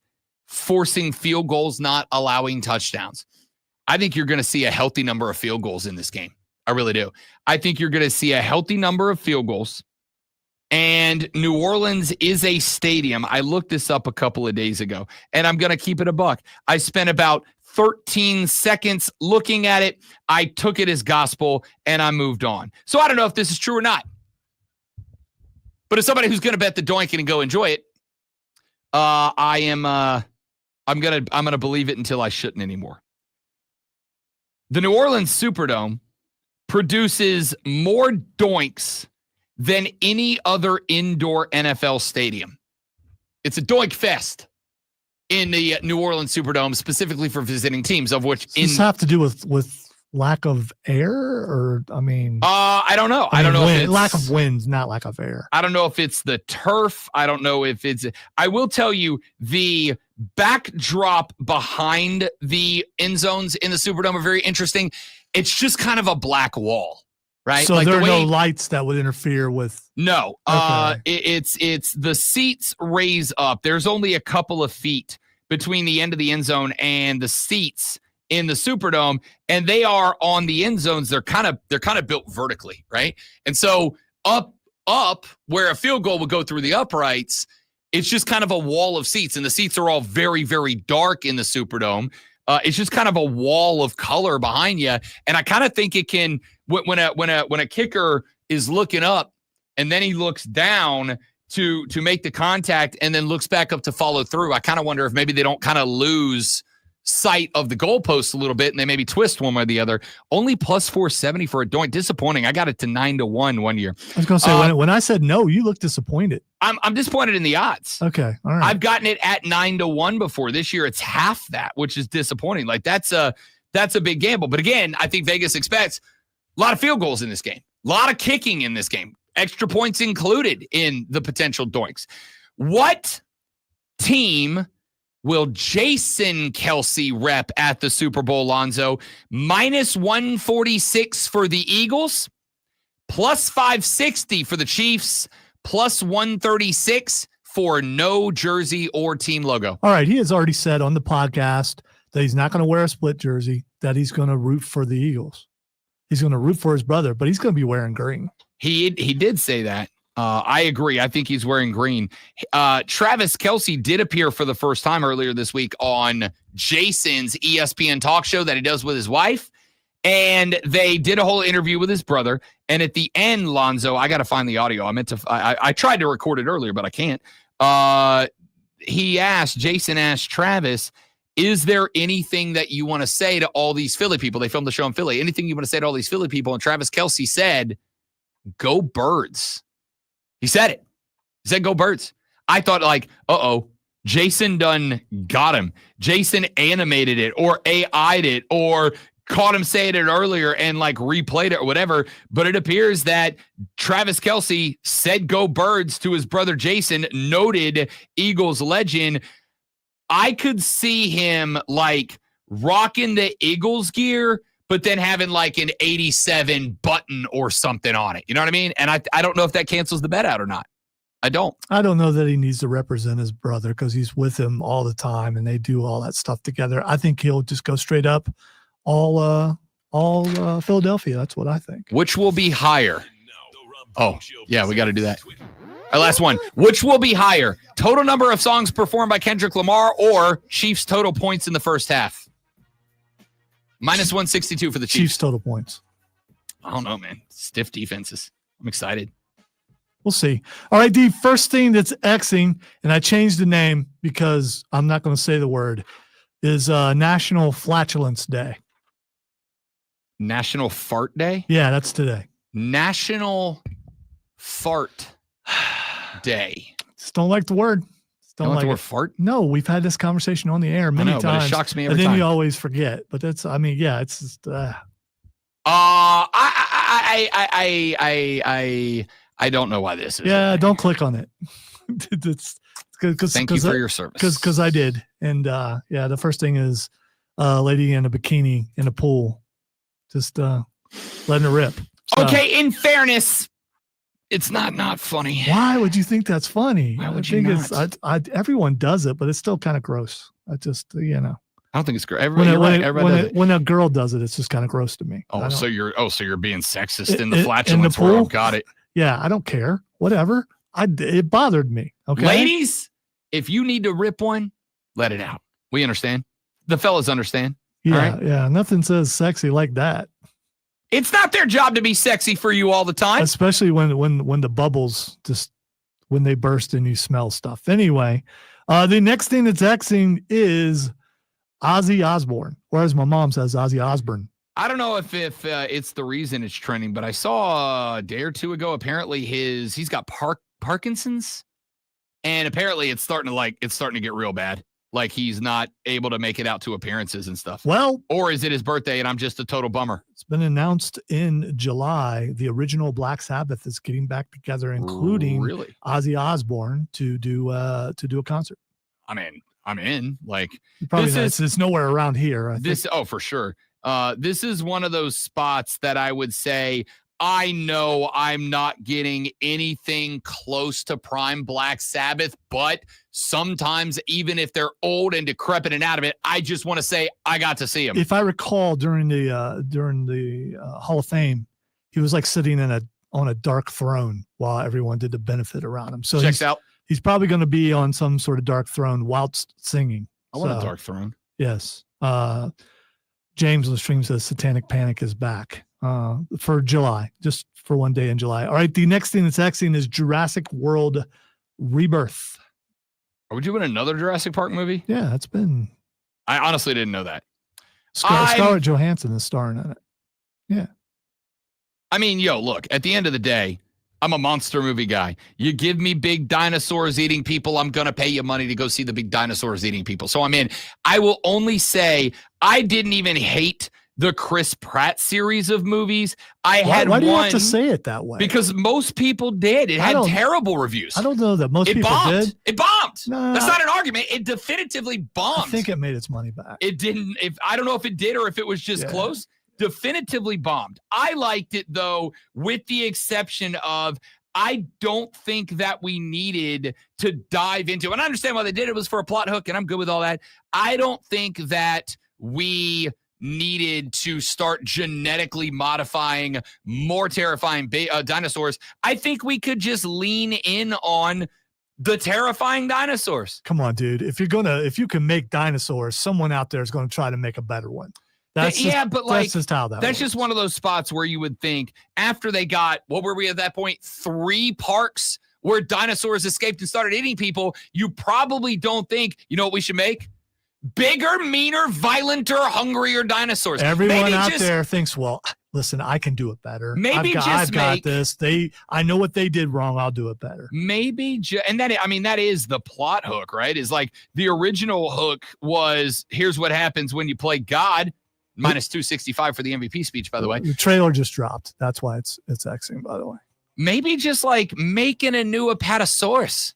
forcing field goals, not allowing touchdowns. I think you're going to see a healthy number of field goals in this game. I really do. I think you're going to see a healthy number of field goals. And New Orleans is a stadium. I looked this up a couple of days ago, and I'm going to keep it a buck. I spent about 13 seconds looking at it. I took it as gospel, and I moved on. So I don't know if this is true or not. But as somebody who's going to bet the doink and go enjoy it, I'm gonna believe it until I shouldn't anymore. The New Orleans Superdome produces more doinks than any other indoor NFL stadium. It's a doink fest in the New Orleans Superdome, specifically for visiting teams, of which Does this have to do with lack of air, or I mean, I don't know. I don't know if it's lack of winds, not lack of air. I don't know if it's the turf. I don't know if it's. I will tell you the backdrop behind the end zones in the Superdome are very interesting. It's just kind of a black wall, right? So like there are no lights that would interfere with. No, Okay. it's the seats raise up. There's only a couple of feet between the end of the end zone and the seats in the Superdome, and they are on the end zones. They're kind of built vertically, right? And so up where a field goal would go through the uprights, it's just kind of a wall of seats, and the seats are all very, very dark in the Superdome. It's just kind of a wall of color behind you, and I kind of think it can when a kicker is looking up and then he looks down to make the contact and then looks back up to follow through. I kind of wonder if maybe they don't kind of lose sight of the goalpost a little bit and they maybe twist one way or the other. Only plus 470 for a doink. Disappointing. I got it to 9-1 one year. I was going to say, when I said no, you looked disappointed. I'm disappointed in the odds. Okay. All right. I've gotten it at 9-1 before. This year it's half that, which is disappointing. Like that's a big gamble. But again, I think Vegas expects a lot of field goals in this game, a lot of kicking in this game, extra points included in the potential doinks. What team will Jason Kelce rep at the Super Bowl, Lonzo? Minus 146 for the Eagles, plus 560 for the Chiefs, plus 136 for no jersey or team logo. All right. He has already said on the podcast that he's not going to wear a split jersey, that he's going to root for the Eagles. He's going to root for his brother, but he's going to be wearing green. He did say that. I agree. I think he's wearing green. Travis Kelce did appear for the first time earlier this week on Jason's ESPN talk show that he does with his wife. And they did a whole interview with his brother. And at the end, Lonzo, I got to find the audio. I tried to record it earlier, but I can't. Jason asked Travis, is there anything that you want to say to all these Philly people? They filmed the show in Philly. Anything you want to say to all these Philly people? And Travis Kelce said, go Birds. He said it. He said, go Birds. I thought like, Jason done got him. Jason animated it or AI'd it or caught him saying it earlier and like replayed it or whatever. But it appears that Travis Kelce said go Birds to his brother Jason, noted Eagles legend. I could see him like rocking the Eagles gear, but then having like an 87 button or something on it. You know what I mean? And I don't know if that cancels the bet out or not. I don't know that he needs to represent his brother because he's with him all the time and they do all that stuff together. I think he'll just go straight up all Philadelphia. That's what I think. Which will be higher? Oh, yeah, we got to do that. Our last one. Which will be higher? Total number of songs performed by Kendrick Lamar or Chiefs total points in the first half? Minus 162 for the Chiefs. Chiefs total points. I don't know, man. Stiff defenses. I'm excited. We'll see. All right, D, first thing that's Xing, and I changed the name because I'm not going to say the word, is National Flatulence Day. National Fart Day? Yeah, that's today. National Fart Day. Just don't like the word. Don't like the word fart? No, we've had this conversation on the air many times. But it shocks me every time. And then time. you always forget. But that's, it's just. I don't know why this is. Yeah, don't click on it. Thank you for your service. Because I did. And the first thing is a lady in a bikini in a pool, just letting it rip. So, okay, in fairness, it's not funny. Why would you think that's funny? Why would you not? Everyone does it, but it's still kind of gross. I just, I don't think it's gross. When a girl does it, it's just kind of gross to me. So you're being sexist in the flatulence world. Got it. Yeah, I don't care. Whatever. It bothered me. Okay, ladies, if you need to rip one, let it out. We understand. The fellas understand. Yeah, all right? Yeah. Nothing says sexy like that. It's not their job to be sexy for you all the time. Especially when the bubbles when they burst and you smell stuff. Anyway, the next thing that's Xing is Ozzy Osbourne, or as my mom says, Ozzy Osbourne. I don't know if it's the reason it's trending, but I saw a day or two ago, apparently he's got Parkinson's, and apparently it's starting to get real bad. Like he's not able to make it out to appearances and stuff. Well, or is it his birthday and I'm just a total bummer? It's been announced in July. The original Black Sabbath is getting back together, including Ozzy Osbourne to do a concert. I mean, I'm in. Like Probably it's nowhere around here. I think. Oh, for sure. This is one of those spots that I would say I know I'm not getting anything close to prime Black Sabbath, but sometimes even if they're old and decrepit and out of it, I just want to say I got to see him. If I recall, during the Hall of Fame, he was like sitting on a dark throne while everyone did the benefit around him. So checks out. He's probably going to be on some sort of dark throne whilst singing. I want a dark throne. Yes. James on the stream says Satanic Panic is back for July, just for one day in July. All right. The next thing that's Xing is Jurassic World Rebirth. Are we doing another Jurassic Park movie? Yeah, it's been. I honestly didn't know that. Scarlett Johansson is starring in it. Yeah. I mean, look, at the end of the day, I'm a monster movie guy. You give me big dinosaurs eating people, I'm going to pay you money to go see the big dinosaurs eating people. So I'm in. I will only say I didn't even hate the Chris Pratt series of movies. Why do you have to say it that way? Because most people did. It had terrible reviews. I don't know that most people bombed. did. It bombed. No, that's not an argument. It definitively bombed. I think it made its money back. It didn't. I don't know if it did or if it was just close. Definitively bombed. I liked it, though, with the exception of I don't think that we needed to dive into, and I understand why they did it. It was for a plot hook, and I'm good with all that. I don't think that we needed to start genetically modifying more terrifying dinosaurs. I think we could just lean in on the terrifying dinosaurs. Come on, dude. If you can make dinosaurs, someone out there is going to try to make a better one. That's just how that that's works. just one of those spots where you would think after they got, what were we at that point? 3 parks where dinosaurs escaped and started eating people. You probably don't think, you know what we should make? Bigger, meaner, violenter, hungrier dinosaurs. Everyone out there thinks, well, listen, I can do it better. I've got this. I know what they did wrong. I'll do it better. And that is the plot hook, right? Is like the original hook was, here's what happens when you play God. Minus 265 for the MVP speech, by the way. The trailer just dropped. That's why it's Xing, by the way. Maybe just like making a new Apatosaurus.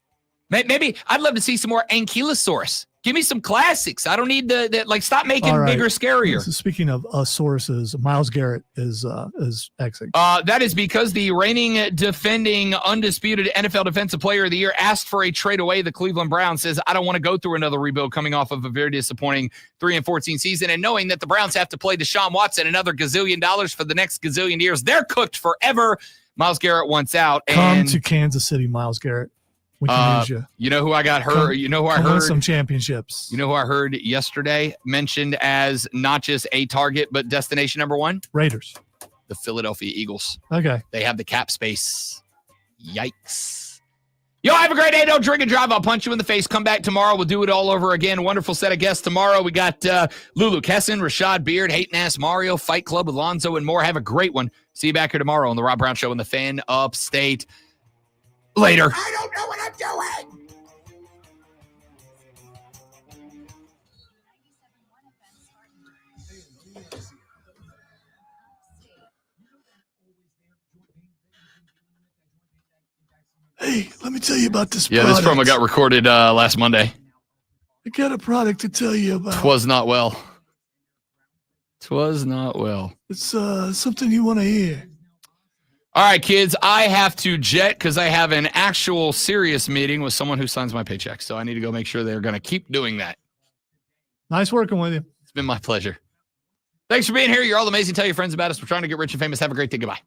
Maybe I'd love to see some more Ankylosaurus. Give me some classics. I don't need the stop making bigger, scarier. So speaking of sources, Myles Garrett is Xing. That is because the reigning, defending, undisputed NFL Defensive Player of the Year asked for a trade away. The Cleveland Browns says, I don't want to go through another rebuild coming off of a very disappointing 3-14 season. And knowing that the Browns have to play Deshaun Watson another gazillion dollars for the next gazillion years, they're cooked forever. Myles Garrett wants out. Come to Kansas City, Myles Garrett. We can use you. You know who I got heard? You know who I heard? Some championships. You know who I heard yesterday mentioned as not just a target, but destination number 1? Raiders. The Philadelphia Eagles. Okay. They have the cap space. Yikes. Yo, have a great day. Don't drink and drive. I'll punch you in the face. Come back tomorrow. We'll do it all over again. Wonderful set of guests tomorrow. We got Lulu Kessin, Rashad Beard, Hayden Ass Mario, Fight Club with Lonzo, and more. Have a great one. See you back here tomorrow on the Rob Brown Show in the Fan Upstate. Later. I don't know what I'm doing. Hey, let me tell you about this Yeah, product. this promo got recorded last Monday. I got a product to tell you about. Twas not well. Twas not well. It's something you want to hear. All right, kids, I have to jet because I have an actual serious meeting with someone who signs my paycheck. So I need to go make sure they're going to keep doing that. Nice working with you. It's been my pleasure. Thanks for being here. You're all amazing. Tell your friends about us. We're trying to get rich and famous. Have a great day. Goodbye.